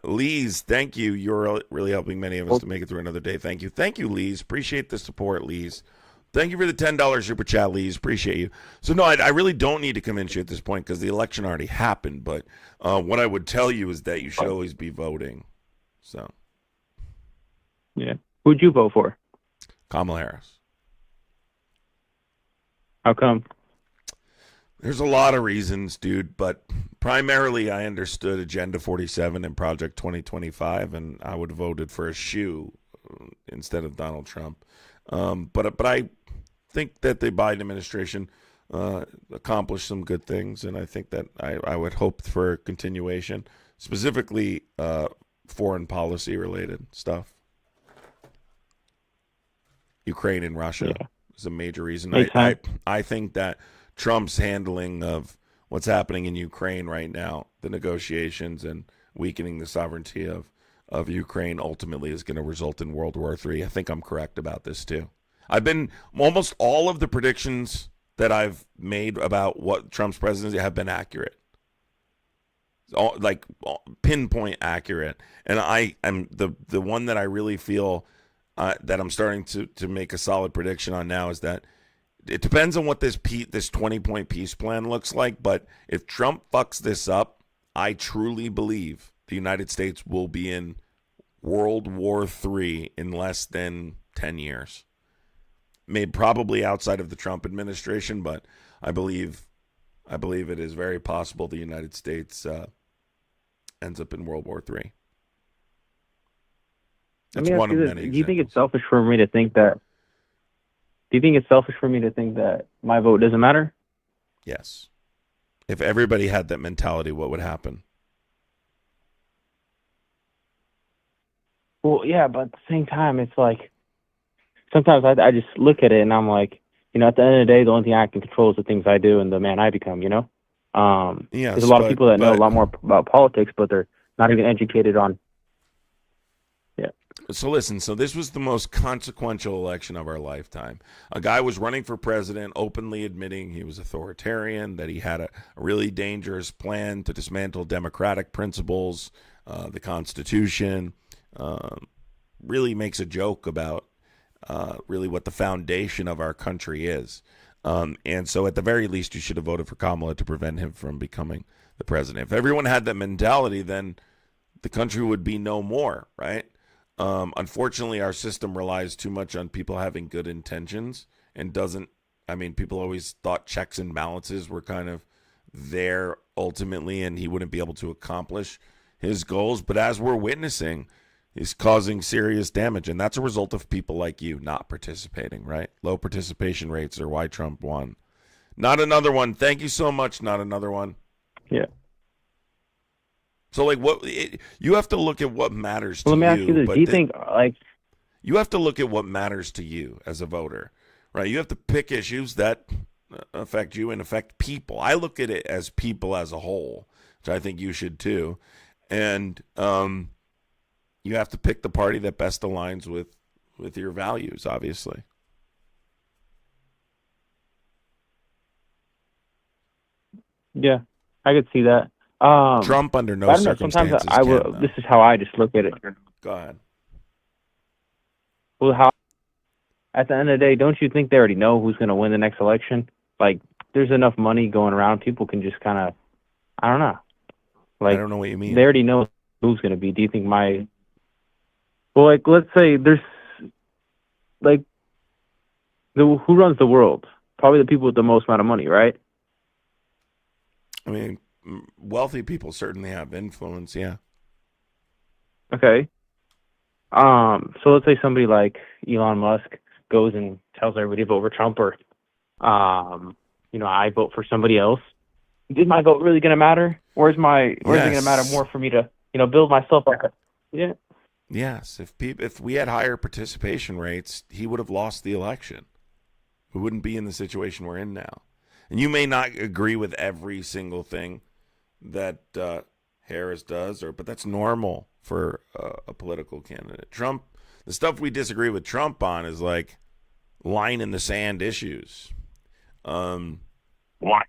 B: Lees, thank you. You're really helping many of us to make it through another day. Thank you. Thank you, Lees. Appreciate the support, Lees. Thank you for the $10 super chat, Lees. Appreciate you. So, no, I really don't need to convince you at this point because the election already happened. But what I would tell you is that you should always be voting. So,
H: yeah. Who'd you vote for?
B: Kamala Harris.
H: How come?
B: There's a lot of reasons, dude, but primarily I understood Agenda 47 and Project 2025, and I would have voted for a shoe instead of Donald Trump. But I think that the Biden administration accomplished some good things, and I think that I would hope for continuation, specifically foreign policy related stuff. Ukraine and Russia is a major reason. I think that Trump's handling of what's happening in Ukraine right now, the negotiations and weakening the sovereignty of Ukraine ultimately is going to result in World War III. I think I'm correct about this too. Almost all of the predictions that I've made about what Trump's presidency have been accurate. Like pinpoint accurate. And I am the one that I really feel that I'm starting to make a solid prediction on now is that it depends on what this 20-point peace plan looks like, but if Trump fucks this up, I truly believe the United States will be in World War III in less than 10 years. Maybe probably outside of the Trump administration, but I believe it is very possible the United States ends up in World War III. That's one of many examples.
H: Do you think it's selfish for me to think that? Do you think it's selfish for me to think that my vote doesn't matter?
B: Yes. If everybody had that mentality, what would happen?
H: Well, yeah, but at the same time, it's like sometimes I just look at it and I'm like, at the end of the day, the only thing I can control is the things I do and the man I become.
B: Yes,
H: there's a lot of people that know a lot more about politics, but they're not even educated on. Yeah.
B: So listen, this was the most consequential election of our lifetime. A guy was running for president, openly admitting he was authoritarian, that he had a really dangerous plan to dismantle democratic principles, the Constitution, really makes a joke about really what the foundation of our country is. And so at the very least, you should have voted for Kamala to prevent him from becoming the president. If everyone had that mentality, then the country would be no more, right? Unfortunately, our system relies too much on people having good intentions and people always thought checks and balances were kind of there ultimately, and he wouldn't be able to accomplish his goals. But as we're witnessing, he's causing serious damage, and that's a result of people like you not participating, right? Low participation rates are why Trump won. Not another one. Thank you so much. Not another one.
H: Yeah.
B: So, you have to look at what matters to you.
H: Let me ask you this. Do you think,
B: you have to look at what matters to you as a voter, right? You have to pick issues that affect you and affect people. I look at it as people as a whole, which I think you should too. And you have to pick the party that best aligns with your values, obviously.
H: Yeah, I could see that.
B: Trump under no circumstances
H: sometimes this is how I just look at it.
B: Go ahead.
H: Well, at the end of the day, don't you think they already know who's going to win the next election? Like, there's enough money going around, people can just kind of, I don't know.
B: I don't know what you mean.
H: They already know who's going to be. Do you think let's say there's, who runs the world? Probably the people with the most amount of money, right?
B: I mean, wealthy people certainly have influence, yeah.
H: Okay. So let's say somebody like Elon Musk goes and tells everybody to vote for Trump, or, I vote for somebody else. Is my vote really going to matter? Or is it going to matter more for me to, build myself up? Yeah.
B: Yes. If we had higher participation rates, he would have lost the election. We wouldn't be in the situation we're in now. And you may not agree with every single thing that Harris does, but that's normal for a political candidate. Trump, the stuff we disagree with Trump on is like line in the sand issues.
H: Why?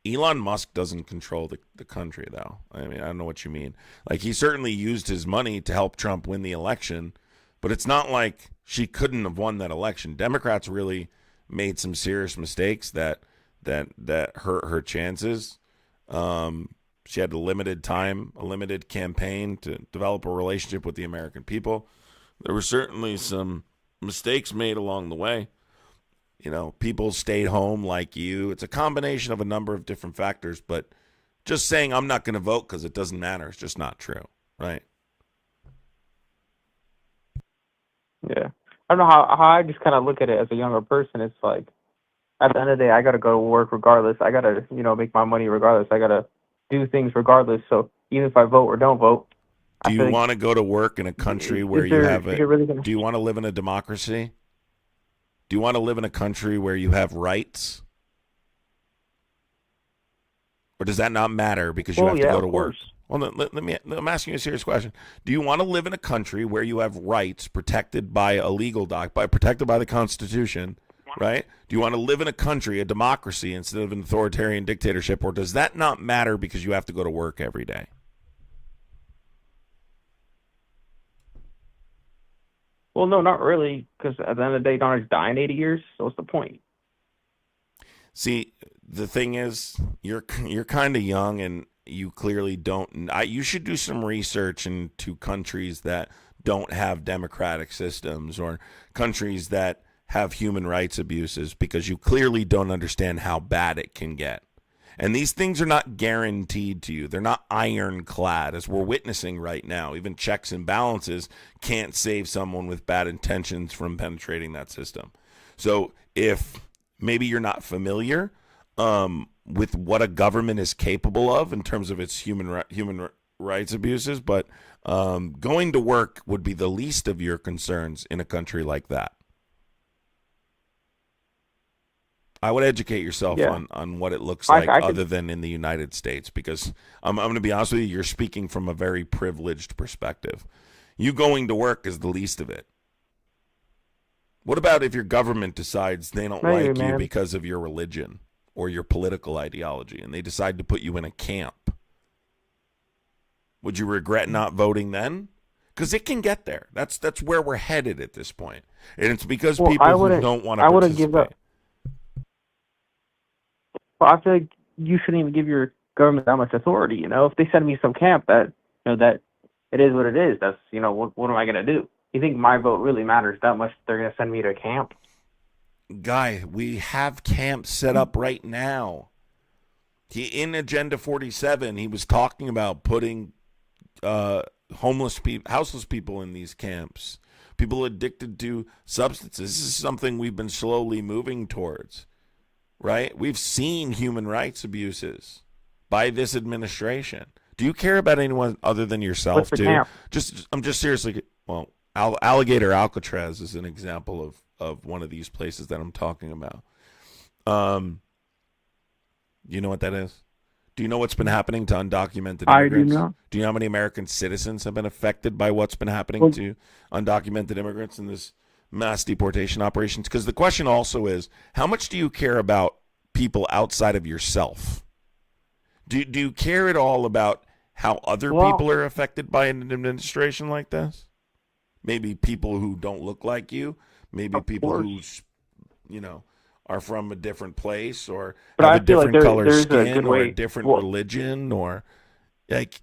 B: Elon Musk doesn't control the country, though. I mean, I don't know what you mean. Like, he certainly used his money to help Trump win the election, but it's not like she couldn't have won that election. Democrats really made some serious mistakes that hurt her chances. She had a limited time, a limited campaign to develop a relationship with the American people. There were certainly some mistakes made along the way. People stayed home like you. It's a combination of a number of different factors, but just saying I'm not going to vote because it doesn't matter is just not true, right?
H: Yeah. I don't know how I just kind of look at it as a younger person. It's like, at the end of the day, I got to go to work regardless. I got to, make my money regardless. I got to do things regardless. So even if I vote or don't vote.
B: Do you want to go to work in a country where you have it? Do you want to live in a democracy? Do you want to live in a country where you have rights? Or does that not matter because you have to go to work? Well, I'm asking you a serious question. Do you want to live in a country where you have rights protected by a legal protected by the Constitution, right? Do you want to live in a country, a democracy, instead of an authoritarian dictatorship, or does that not matter because you have to go to work every day?
H: Well, no, not really, because at the end of the day, Donald's dying 80 years, so what's the point?
B: See, the thing is, you're kind of young, and you clearly don't. You should do some research into countries that don't have democratic systems or countries that have human rights abuses, because you clearly don't understand how bad it can get. And these things are not guaranteed to you. They're not ironclad, as we're witnessing right now. Even checks and balances can't save someone with bad intentions from penetrating that system. So if maybe you're not familiar with what a government is capable of in terms of its human rights abuses, but going to work would be the least of your concerns in a country like that. I would educate yourself on what it looks like other than in the United States, because I'm going to be honest with you, you're speaking from a very privileged perspective. You going to work is the least of it. What about if your government decides they don't like you because of your religion or your political ideology, and they decide to put you in a camp? Would you regret not voting then? Because it can get there. That's where we're headed at this point. And it's because people who don't want to participate.
H: Give up. Well, I feel like you shouldn't even give your government that much authority. You know, if they send me some camp, that it is what it is. That's what am I gonna do? You think my vote really matters that much? They're gonna send me to a camp?
B: Guy, we have camps set up right now. In Agenda 47, he was talking about putting houseless people in these camps, people addicted to substances. This is something we've been slowly moving towards. Right? We've seen human rights abuses by this administration. Do you care about anyone other than yourself, too? I'm just seriously. Well, Alligator Alcatraz is an example of one of these places that I'm talking about. You know what that is? Do you know what's been happening to undocumented immigrants?
H: I do not.
B: Do you know how many American citizens have been affected by what's been happening to undocumented immigrants in this mass deportation operations? Because the question also is, how much do you care about people outside of yourself? Do you care at all about how other people are affected by an administration like this? Maybe people who don't look like you, maybe people who, are from a different place or have a different color skin or a different religion, or like,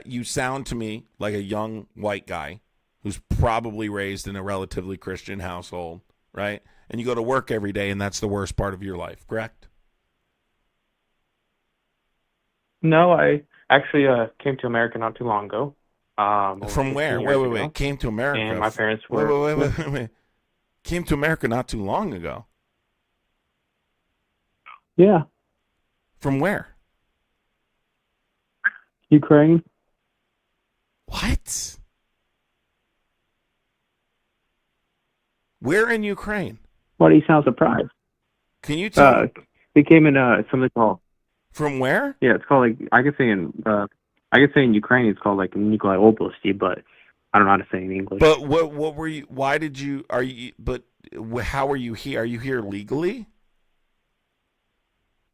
B: you sound to me like a young white guy who's probably raised in a relatively Christian household, right? And you go to work every day, and that's the worst part of your life, correct?
H: No, I actually came to America not too long ago.
B: From where? Wait. Came to America.
H: And my parents were...
B: Wait. Came to America not too long ago.
H: Yeah.
B: From where?
H: Ukraine.
B: What? Where in Ukraine?
H: Why do you sound surprised?
B: Can you tell?
H: We came in something called.
B: From where?
H: Yeah, it's called I could say in Ukraine it's called Nikolai Oblasti, but I don't know how to say it in English.
B: But what were you? Why did you? But how are you here? Are you here legally?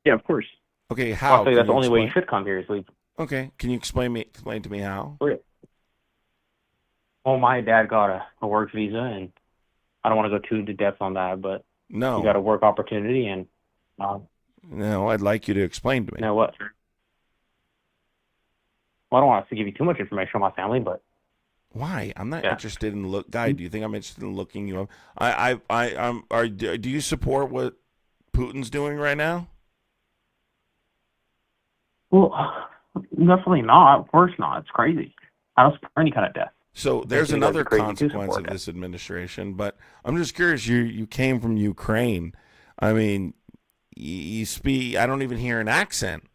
H: Yeah, of course.
B: Okay, how?
H: I'll say that's the only way you should come here is legally.
B: Okay, can you explain to me how?
H: Well, my dad got a work visa, and I don't want to go too into depth on that, but he got a work opportunity, and
B: no, I'd like you to explain to me.
H: You know what? Well, I don't want to give you too much information on my family, but
B: why? I'm not interested in Guy, do you think I'm interested in looking you up? Do you support what Putin's doing right now?
H: Well, definitely not. Of course not. It's crazy. I don't support any kind of death.
B: So there's another consequence of this administration, but I'm just curious. You came from Ukraine. I mean, you speak. I don't even hear an accent.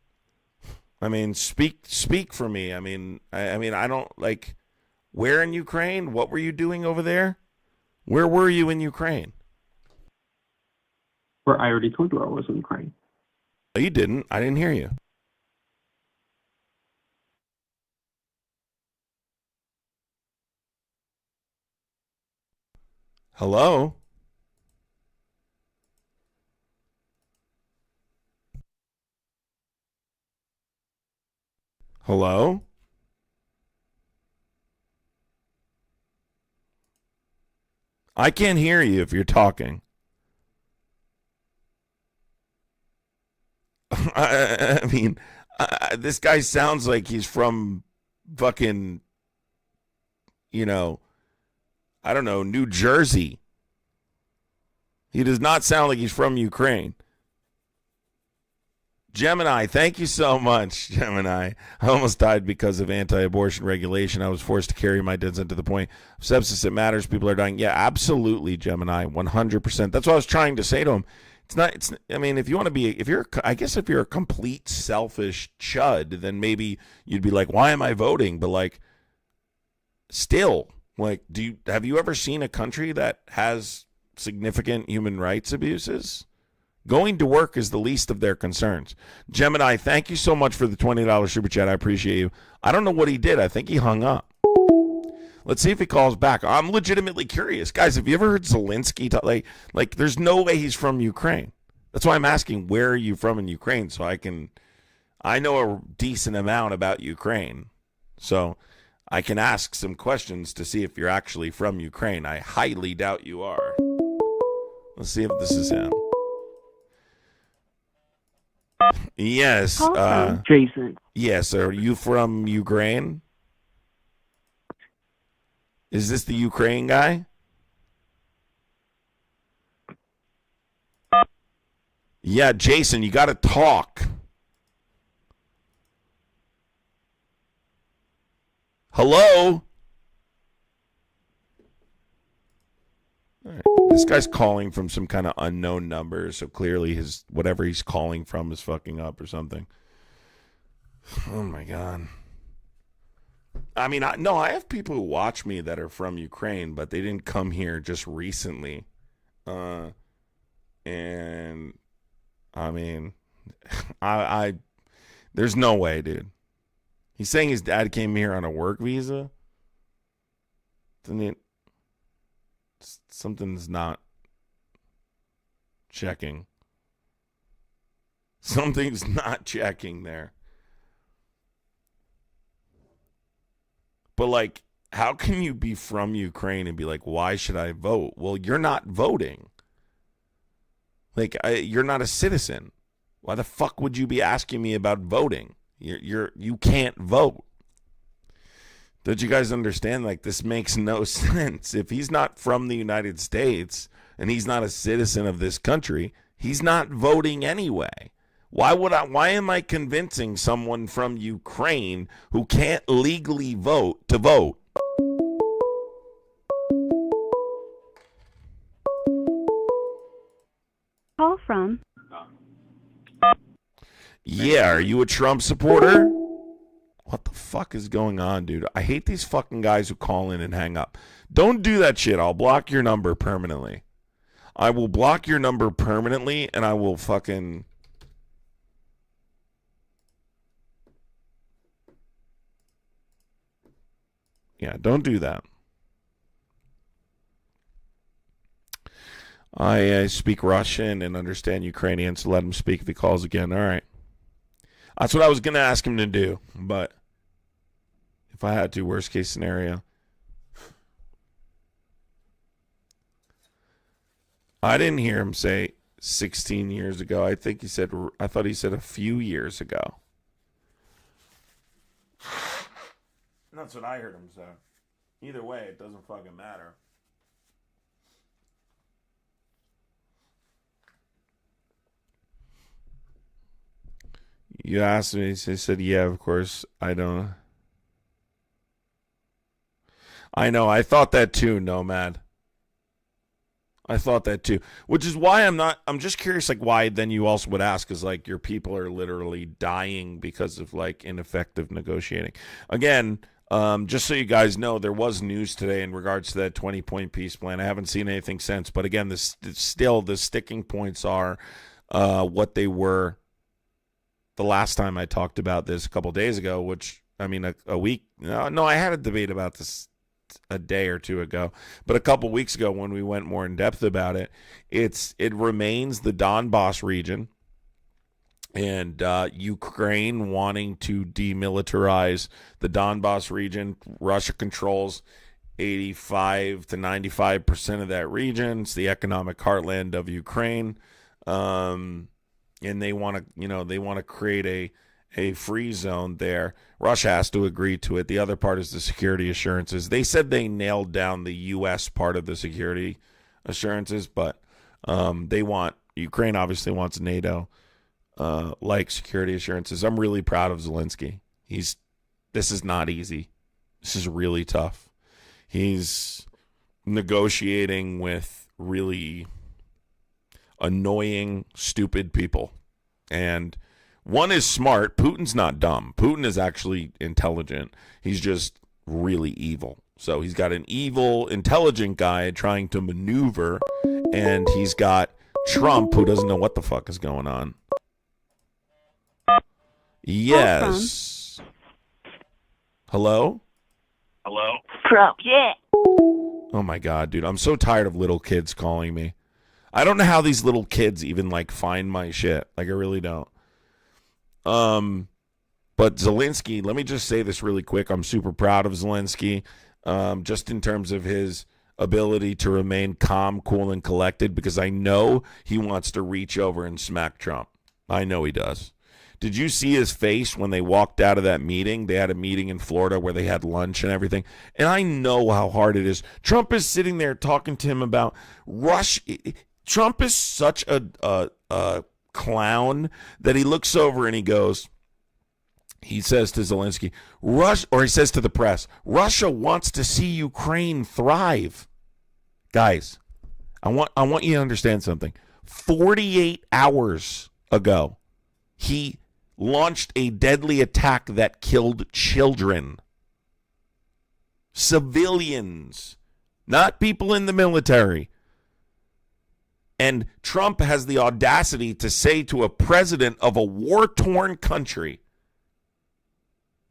B: I mean, speak for me. I mean, I don't like. Where in Ukraine? What were you doing over there? Where were you in Ukraine?
H: Where I already told you I was in Ukraine.
B: No, you didn't. I didn't hear you. Hello? Hello? I can't hear you if you're talking. I mean, this guy sounds like he's from fucking, I don't know, New Jersey. He does not sound like he's from Ukraine. Gemini, thank you so much, Gemini. I almost died because of anti-abortion regulation. I was forced to carry my son to the point of sepsis. It matters. People are dying. Yeah, absolutely, Gemini, 100%. That's what I was trying to say to him. I mean, if you want to be, if you're a complete selfish chud, then maybe you'd be like, why am I voting? But like, still, like, have you ever seen a country that has significant human rights abuses? Going to work is the least of their concerns. Gemini, thank you so much for the $20 super chat. I appreciate you. I don't know what he did. I think he hung up. Let's see if he calls back. I'm legitimately curious. Guys, have you ever heard Zelensky talk? Like there's no way he's from Ukraine. That's why I'm asking, where are you from in Ukraine? So I know a decent amount about Ukraine. So I can ask some questions to see if you're actually from Ukraine. I highly doubt you are. Let's see if this is him. Yes.
I: Jason.
B: Yes. Are you from Ukraine? Is this the Ukraine guy? Yeah, Jason, you got to talk. Hello? All right. This guy's calling from some kind of unknown number, so clearly whatever he's calling from is fucking up or something. Oh my God. I mean, I have people who watch me that are from Ukraine, but they didn't come here just recently. And I mean, there's no way, dude. He's saying his dad came here on a work visa. Something's not checking. Something's not checking there. But like, how can you be from Ukraine and be like, why should I vote? Well, you're not voting. Like, you're not a citizen. Why the fuck would you be asking me about voting? You can't vote. Don't you guys understand? Like, this makes no sense. If he's not from the United States and he's not a citizen of this country, he's not voting anyway. Why am I convincing someone from Ukraine who can't legally vote to vote?
G: Call from.
B: Yeah, are you a Trump supporter? What the fuck is going on, dude? I hate these fucking guys who call in and hang up. Don't do that shit. I'll block your number permanently. I will block your number permanently, and I will fucking... Yeah, don't do that. I speak Russian and understand Ukrainian, so let him speak if he calls again. All right. That's what I was going to ask him to do, but if I had to, worst case scenario. I didn't hear him say 16 years ago. I thought he said a few years ago. That's what I heard him say. Either way, it doesn't fucking matter. You asked me, he said, yeah, of course, I don't. I know, I thought that too, Nomad. I thought that too. Which is why I'm just curious, like, why then you also would ask, is like your people are literally dying because of like ineffective negotiating. Again, just so you guys know, there was news today in regards to that 20-point peace plan. I haven't seen anything since, but again, still the sticking points are what they were the last time I talked about this a couple days ago, which, I mean, a week. No, I had a debate about this a day or two ago, but a couple weeks ago when we went more in depth about it, it remains the Donbass region and Ukraine wanting to demilitarize the Donbass region. Russia controls 85 to 95% of that region. It's the economic heartland of Ukraine. And they want to create a free zone there. Russia has to agree to it. The other part is the security assurances. They said they nailed down the U.S. part of the security assurances, but Ukraine obviously wants NATO like security assurances. I'm really proud of Zelensky. This is not easy. This is really tough. He's negotiating with really annoying, stupid people. And one is smart. Putin's not dumb. Putin is actually intelligent. He's just really evil. So he's got an evil, intelligent guy trying to maneuver, and he's got Trump, who doesn't know what the fuck is going on. Yes. Hello?
I: Hello? Trump, yeah.
B: Oh my God, dude. I'm so tired of little kids calling me. I don't know how these little kids even like find my shit. Like, I really don't. But Zelensky, let me just say this really quick. I'm super proud of Zelensky, just in terms of his ability to remain calm, cool, and collected, because I know he wants to reach over and smack Trump. I know he does. Did you see his face when they walked out of that meeting? They had a meeting in Florida where they had lunch and everything. And I know how hard it is. Trump is sitting there talking to him about Russia. Trump is such a clown that he looks over and he says to Zelensky, he says to the press, Russia wants to see Ukraine thrive. Guys, I want you to understand something. 48 hours ago, he launched a deadly attack that killed children. Civilians, not people in the military. And Trump has the audacity to say to a president of a war-torn country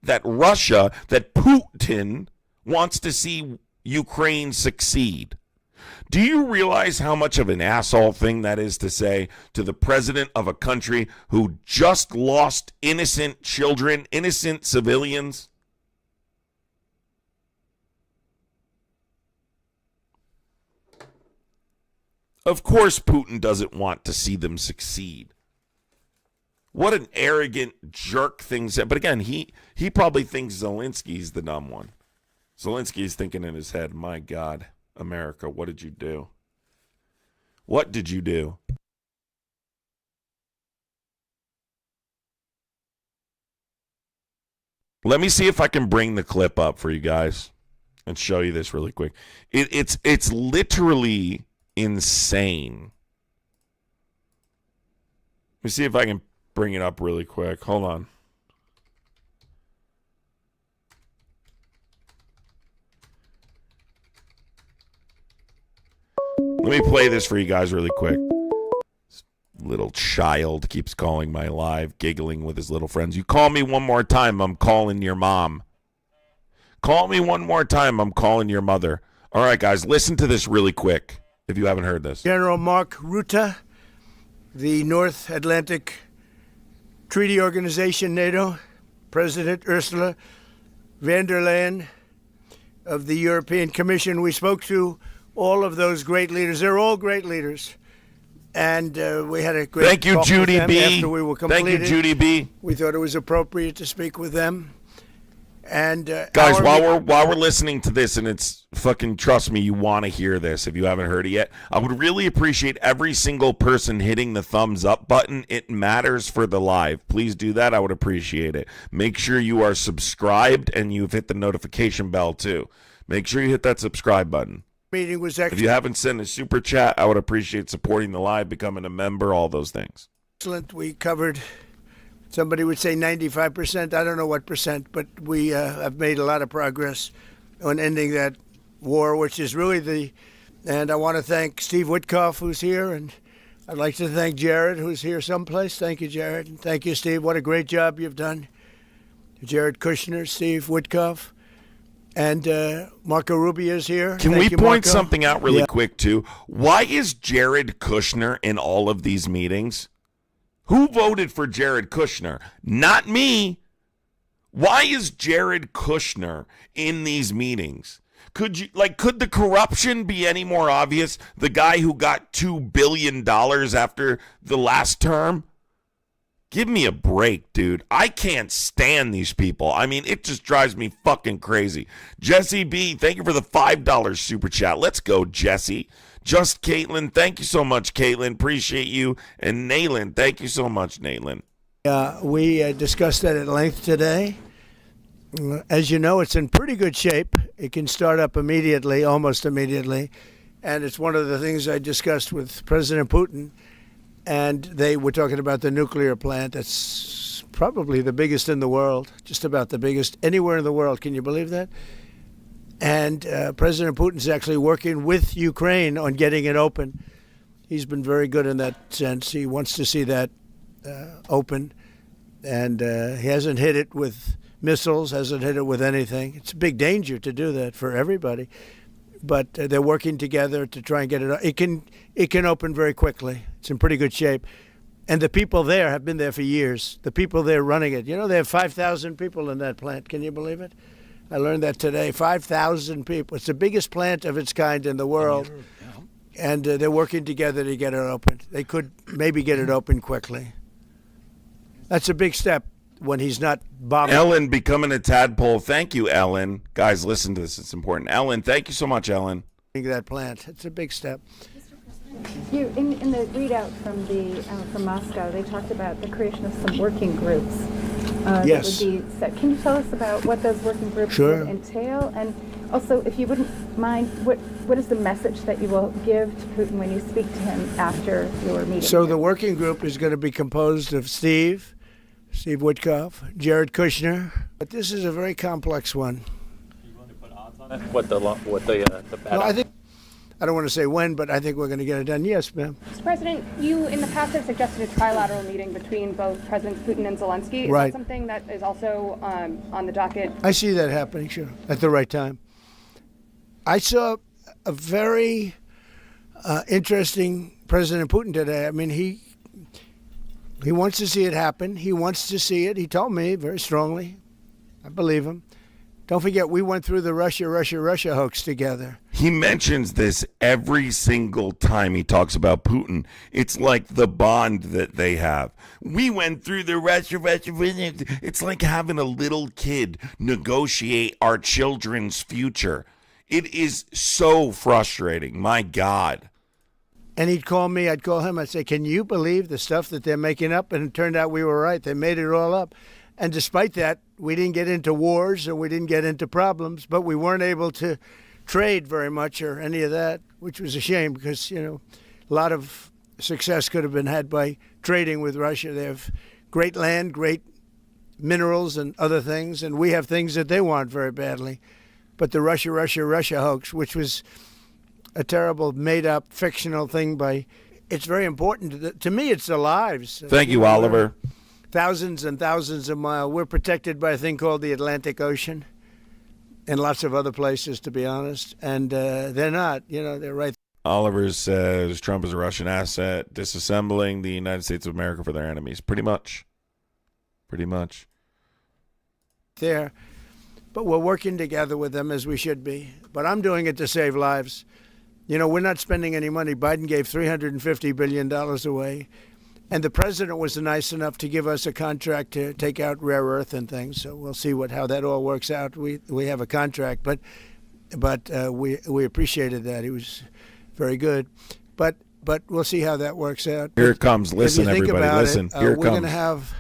B: that Putin wants to see Ukraine succeed. Do you realize how much of an asshole thing that is to say to the president of a country who just lost innocent children, innocent civilians? Of course Putin doesn't want to see them succeed. What an arrogant jerk thing. But again, he probably thinks Zelensky's the dumb one. Zelensky's thinking in his head, my God, America, what did you do? What did you do? Let me see if I can bring the clip up for you guys and show you this really quick. It's literally insane. Let me see if I can bring it up really quick. Hold on. Let me play this for you guys really quick. This little child keeps calling my live, giggling with his little friends. You call me one more time, I'm calling your mom. Call me one more time, I'm calling your mother. All right, guys, listen to this really quick if you haven't heard this.
J: General Mark Rutte, the North Atlantic Treaty Organization, NATO, President Ursula von der Leyen of the European Commission. We spoke to all of those great leaders. They're all great leaders. And we had a great
B: Thank you,
J: talk
B: Judy
J: with them
B: B.
J: after we were completed.
B: Thank you, Judy B.
J: We thought it was appropriate to speak with them. And
B: guys, while we're listening to this, and it's fucking, trust me, you want to hear this if you haven't heard it yet. I would really appreciate every single person hitting the thumbs up button. It matters for the live. Please do that. I would appreciate it. Make sure you are subscribed and you've hit the notification bell too. Make sure you hit that subscribe button.
J: Meeting was
B: If you haven't sent a super chat, I would appreciate supporting the live, becoming a member, all those things.
J: excellent. We covered, somebody would say 95%. I don't know what percent, but we have made a lot of progress on ending that war, which is really and I want to thank Steve Witkoff, who's here, and I'd like to thank Jared, who's here someplace. Thank you, Jared. And thank you, Steve. What a great job you've done. Jared Kushner, Steve Witkoff. And Marco Rubio is here.
B: Can we point something out really quick, too? Why is Jared Kushner in all of these meetings? Who voted for Jared Kushner? Not me. Why is Jared Kushner in these meetings? Could the corruption be any more obvious? The guy who got $2 billion after the last term? Give me a break, dude. I can't stand these people. I mean, it just drives me fucking crazy. Jesse B, thank you for the $5 super chat. Let's go, Jesse. Just Caitlin, thank you so much, Caitlin. Appreciate you. And Naylin, thank you so much, Naylin.
J: We discussed that at length today. As you know, it's in pretty good shape. It can start up immediately, almost immediately. And it's one of the things I discussed with President Putin. And they were talking about the nuclear plant. That's probably the biggest in the world, just about the biggest anywhere in the world. Can you believe that? And President Putin's actually working with Ukraine on getting it open. He's been very good in that sense. He wants to see that open. And he hasn't hit it with missiles, hasn't hit it with anything. It's a big danger to do that for everybody. But they're working together to try and get it. It can open very quickly. It's in pretty good shape, and the people there have been there for years. The people there running it, they have 5,000 people in that plant. Can you believe it? I learned that today. 5,000 people. It's the biggest plant of its kind in the world, and they're working together to get it open. They could maybe get it open quickly. That's a big step. When he's not bombing.
B: Ellen becoming a tadpole. Thank you, Ellen. Guys, listen to this. It's important. Ellen, thank you so much, Ellen.
J: That plant. It's a big step.
K: You in the readout from Moscow, they talked about the creation of some working groups.
J: Yes.
K: That would be set. Can you tell us about what those working groups would entail? And also, if you wouldn't mind, what is the message that you will give to Putin when you speak to him after your meeting?
J: So the working group is going to be composed of Steve Witkoff, Jared Kushner. But this is a very complex one.
L: Are you going to put odds on it? What the bad
J: I don't want to say when, but I think we're going to get it done. Yes, ma'am.
A: Mr. President, you in the past have suggested a trilateral meeting between both Presidents Putin and Zelensky. Is that something that is also on the docket?
J: I see that happening, sure, at the right time. I saw a very interesting President Putin today. I mean, he wants to see it happen. He wants to see it. He told me very strongly. I believe him. Don't forget, we went through the Russia hoax together.
B: He mentions this every single time he talks about Putin. It's like the bond that they have. We went through the Russia. It's like having a little kid negotiate our children's future. It is so frustrating. My God.
J: And he'd call me, I'd call him, I'd say, can you believe the stuff that they're making up? And it turned out we were right. They made it all up. And despite that, we didn't get into wars or we didn't get into problems, but we weren't able to trade very much or any of that, which was a shame because, a lot of success could have been had by trading with Russia. They have great land, great minerals and other things, and we have things that they want very badly. But the Russia hoax, which was a terrible made-up fictional thing it's very important. To me, it's the lives.
B: Thank you, Oliver.
J: Thousands and thousands of miles. We're protected by a thing called the Atlantic Ocean and lots of other places, to be honest. And they're not, they're right.
B: Oliver says Trump is a Russian asset, disassembling the United States of America for their enemies. Pretty much.
J: There. But we're working together with them as we should be. But I'm doing it to save lives. We're not spending any money. Biden gave $350 billion away. And the president was nice enough to give us a contract to take out rare earth and things. So we'll see how that all works out. We have a contract, but we appreciated that. He was very good. But we'll see how that works out.
B: Here it comes. Listen, everybody. Listen. Here it comes.
J: We're going to have.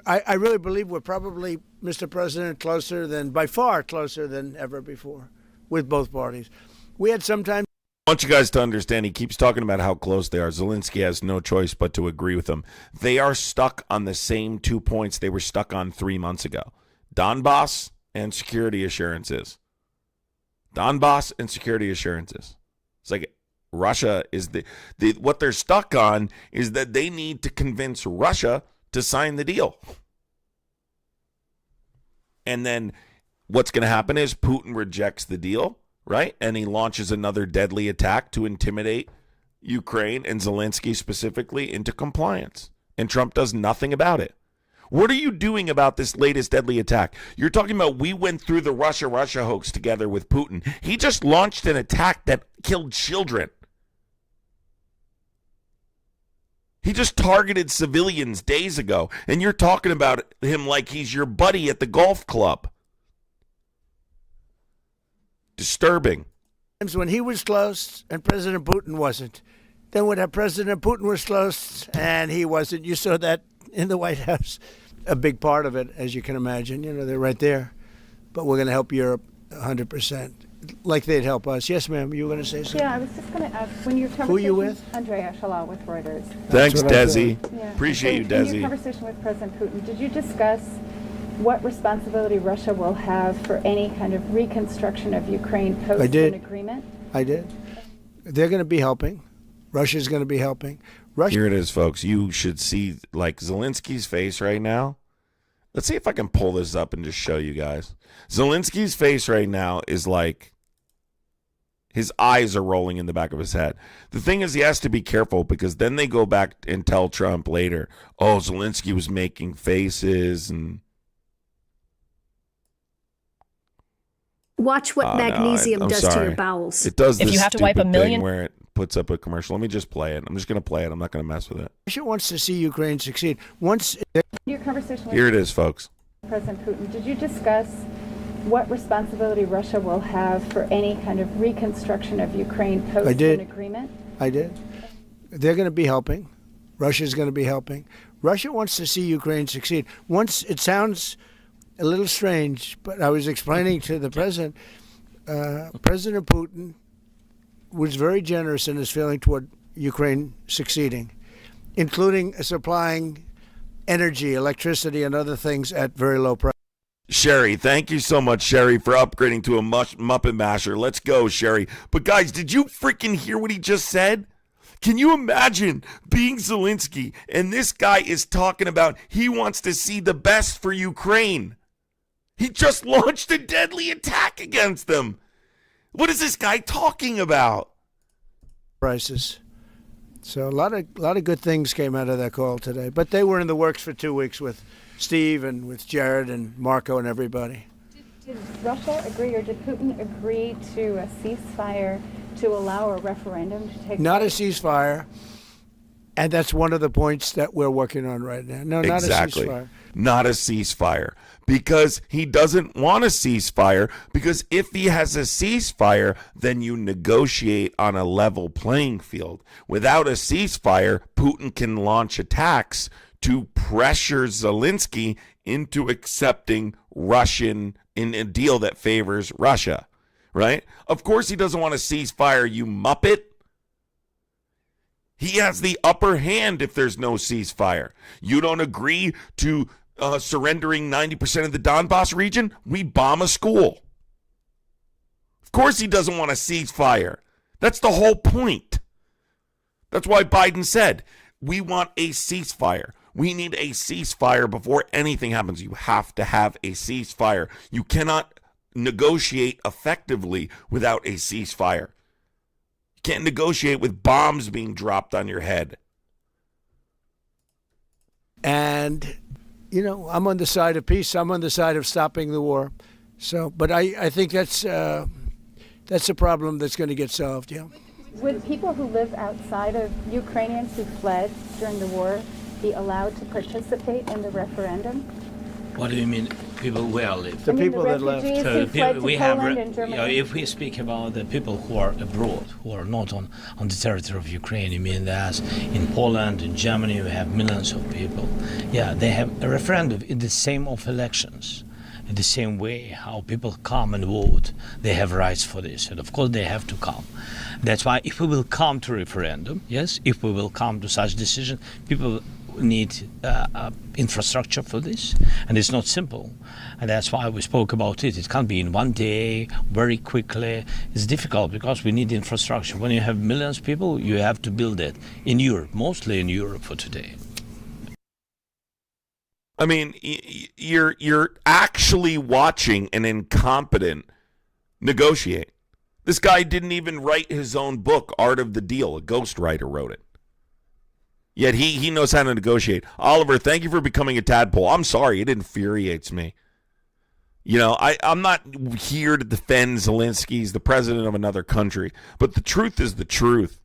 J: I really believe we're probably, Mr. President, by far closer than ever before with both parties. We had sometimes.
B: I want you guys to understand, he keeps talking about how close they are. Zelensky has no choice but to agree with him. They are stuck on the same 2 points they were stuck on 3 months ago. Donbass and security assurances. It's like Russia is what they're stuck on is that they need to convince Russia to sign the deal. And then what's going to happen is Putin rejects the deal. Right? And he launches another deadly attack to intimidate Ukraine and Zelensky specifically into compliance. And Trump does nothing about it. What are you doing about this latest deadly attack? You're talking about we went through the Russia hoax together with Putin. He just launched an attack that killed children. He just targeted civilians days ago, and you're talking about him like he's your buddy at the golf club. Disturbing.
J: When he was close and President Putin wasn't. Then when President Putin was close and he wasn't, you saw that in the White House. A big part of it, as you can imagine. You know, they're right there. But we're going to help Europe 100%, like they'd help us. Yes, ma'am, you were going to say something?
K: Yeah, I was just going to ask, when your conversation...
J: Who are you with?
K: Andrea Shalal with Reuters.
B: Thanks, Desi.
K: Yeah.
B: Appreciate you,
K: In
B: Desi.
K: your conversation with President Putin, did you discuss what responsibility Russia will have for any kind of reconstruction of Ukraine post an agreement?
J: I did. They're going to be helping. Russia's going to be helping.
B: Here it is, folks. You should see, like, Zelensky's face right now. Let's see if I can pull this up and just show you guys. Zelensky's face right now is like his eyes are rolling in the back of his head. The thing is, he has to be careful because then they go back and tell Trump later, oh, Zelensky was making faces and...
M: Watch what magnesium does to your bowels.
B: It does
N: if
B: this
N: you have to wipe a million
B: where it puts up a commercial. Let me just play it. I'm just going to play it. I'm not going to mess with it.
J: Russia wants to see Ukraine succeed.
K: Your conversation with
B: Here it is, folks.
K: President Putin, did you discuss what responsibility Russia will have for any kind of reconstruction of Ukraine post an agreement?
J: I did. They're going to be helping. Russia's going to be helping. Russia wants to see Ukraine succeed. Once it sounds a little strange, but I was explaining to the president, President Putin was very generous in his feeling toward Ukraine succeeding, including supplying energy, electricity, and other things at very low price.
B: Sherry, thank you so much, Sherry, for upgrading to a Muppet Masher. Let's go, Sherry. But guys, did you freaking hear what he just said? Can you imagine being Zelensky and this guy is talking about he wants to see the best for Ukraine? He just launched a deadly attack against them. What is this guy talking about?
J: Prices. So a lot of good things came out of that call today. But they were in the works for 2 weeks with Steve and with Jared and Marco and everybody.
K: Did Russia agree, or did Putin agree to a ceasefire to allow a referendum to take place?
J: Not a ceasefire. And that's one of the points that we're working on right now. No, not
B: exactly.
J: a ceasefire.
B: Not a ceasefire. Because he doesn't want a ceasefire. Because if he has a ceasefire, then you negotiate on a level playing field. Without a ceasefire, Putin can launch attacks to pressure Zelensky into accepting Russian in a deal that favors Russia. Right? Of course he doesn't want a ceasefire, you muppet. He has the upper hand if there's no ceasefire. You don't agree to surrendering 90% of the Donbass region? We bomb a school. Of course he doesn't want a ceasefire. That's the whole point. That's why Biden said, we want a ceasefire. We need a ceasefire before anything happens. You have to have a ceasefire. You cannot negotiate effectively without a ceasefire. Can't negotiate with bombs being dropped on your head.
J: And, you know, I'm on the side of peace. I'm on the side of stopping the war. So, but I think that's a problem that's going to get solved, yeah.
K: Would people who live outside of Ukrainians who fled during the war be allowed to participate in the referendum?
O: What do you mean, people where live?
J: The people that left.
K: So we have,
O: if we speak about the people who are abroad, who are not on the territory of Ukraine, you mean that in Poland, in Germany, we have millions of people. Yeah, they have a referendum in the same of elections. In the same way how people come and vote, they have rights for this. And of course they have to come. That's why if we will come to referendum, yes, if we will come to such decision, people need infrastructure for this, and it's not simple, and that's why we spoke about it. It can't be in one day, very quickly. It's difficult because we need infrastructure. When you have millions of people, you have to build it in Europe, mostly in Europe for today.
B: I mean, you're actually watching an incompetent negotiate. This guy didn't even write his own book, Art of the Deal. A ghostwriter wrote it. Yet he knows how to negotiate. Oliver, thank you for becoming a tadpole. I'm sorry, it infuriates me. You know, I'm not here to defend Zelensky. He's the president of another country. But the truth is the truth.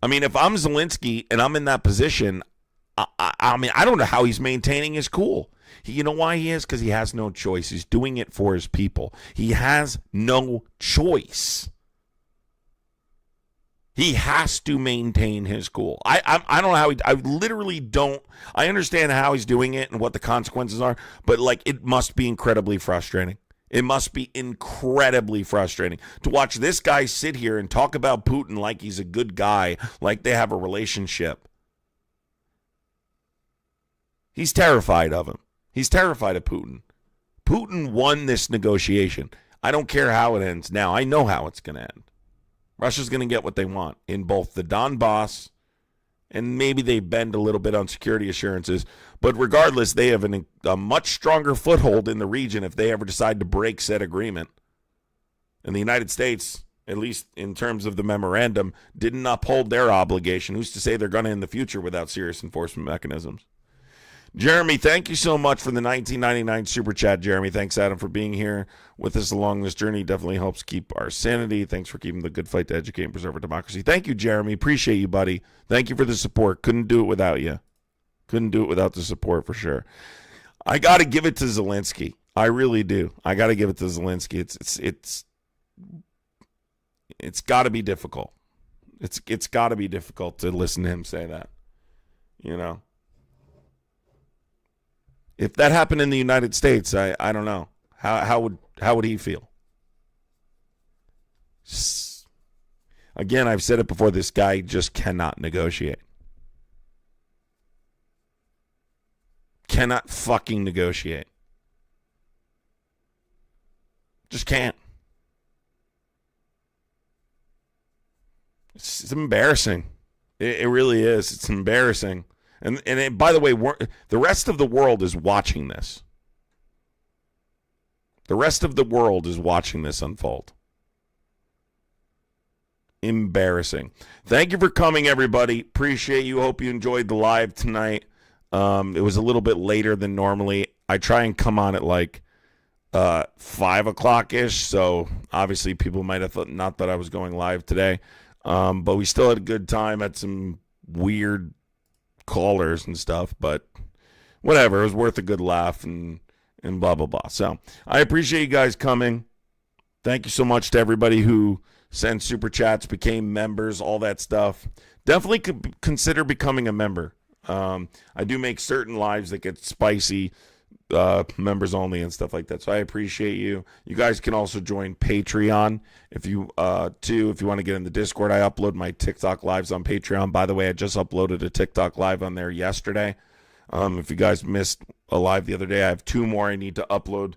B: I mean, if I'm Zelensky and I'm in that position, I mean, I don't know how he's maintaining his cool. You know why he is? Because he has no choice. He's doing it for his people. He has no choice. He has to maintain his cool. I don't know how I literally don't. I understand how he's doing it and what the consequences are, but like it must be incredibly frustrating. It must be incredibly frustrating to watch this guy sit here and talk about Putin like he's a good guy, like they have a relationship. He's terrified of him. He's terrified of Putin. Putin won this negotiation. I don't care how it ends now. I know how it's going to end. Russia's going to get what they want in both the Donbass, and maybe they bend a little bit on security assurances. But regardless, they have a much stronger foothold in the region if they ever decide to break said agreement. And the United States, at least in terms of the memorandum, didn't uphold their obligation. Who's to say they're going to in the future without serious enforcement mechanisms? Jeremy, thank you so much for the 1999 Super Chat, Jeremy. Thanks, Adam, for being here with us along this journey. Definitely helps keep our sanity. Thanks for keeping the good fight to educate and preserve our democracy. Thank you, Jeremy. Appreciate you, buddy. Thank you for the support. Couldn't do it without you. Couldn't do it without the support for sure. I got to give it to Zelensky. I really do. I got to give it to Zelensky. It's got to be difficult. It's got to be difficult to listen to him say that. You know. If that happened in the United States, I don't know. How would he feel? Again, I've said it before, this guy just cannot negotiate. Cannot fucking negotiate. Just can't. It's embarrassing. It really is. It's embarrassing. And by the way, the rest of the world is watching this. The rest of the world is watching this unfold. Embarrassing. Thank you for coming, everybody. Appreciate you. Hope you enjoyed the live tonight. It was a little bit later than normally. I try and come on at like 5 o'clock-ish, so obviously people might have not thought I was going live today. But we still had a good time. Had some weird callers and stuff, but whatever. It was worth a good laugh and blah, blah, blah. So I appreciate you guys coming. Thank you so much to everybody who sent super chats, became members, all that stuff. Definitely consider becoming a member. I do make certain lives that get spicy, members only and stuff like that. So I appreciate you. You guys can also join Patreon if you want to get in the Discord. I upload my TikTok lives on Patreon. By the way, I just uploaded a TikTok live on there yesterday. If you guys missed a live the other day, I have 2 more I need to upload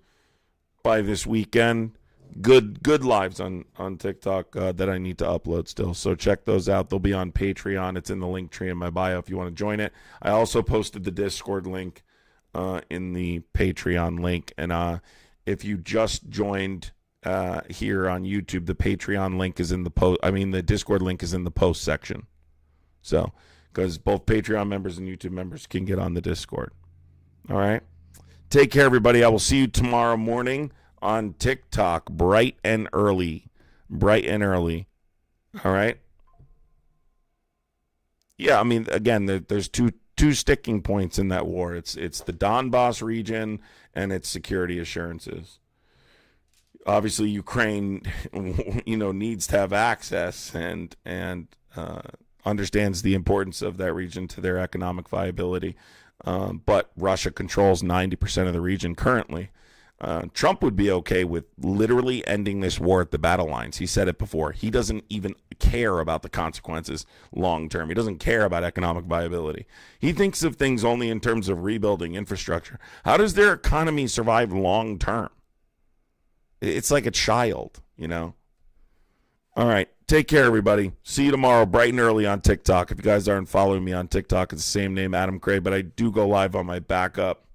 B: by this weekend. Good lives on TikTok that I need to upload still. So check those out. They'll be on Patreon. It's in the link tree in my bio if you want to join it. I also posted the Discord link in the Patreon link. And if you just joined here on YouTube, the Patreon link is in the post. I mean, the Discord link is in the post section. So, because both Patreon members and YouTube members can get on the Discord. All right. Take care, everybody. I will see you tomorrow morning on TikTok, bright and early. All right. Yeah, I mean, again, there's two sticking points in that war. It's the Donbass region and its security assurances. Obviously, Ukraine, needs to have access and understands the importance of that region to their economic viability. But Russia controls 90% of the region currently. Trump would be okay with literally ending this war at the battle lines. He said it before. He doesn't even care about the consequences long term. He doesn't care about economic viability. He thinks of things only in terms of rebuilding infrastructure. How does their economy survive long term? It's like a child, All right. Take care, everybody. See you tomorrow, bright and early on TikTok. If you guys aren't following me on TikTok, it's the same name, adamcrai, but I do go live on my backup.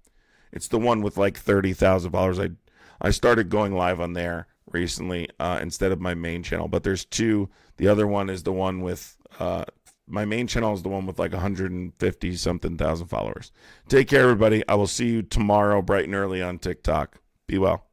B: It's the one with like 30,000 followers. I started going live on there recently instead of my main channel, but there's 2. The other one is the one with my main channel is the one with like 150 something thousand followers. Take care, everybody. I will see you tomorrow, bright and early on TikTok. Be well.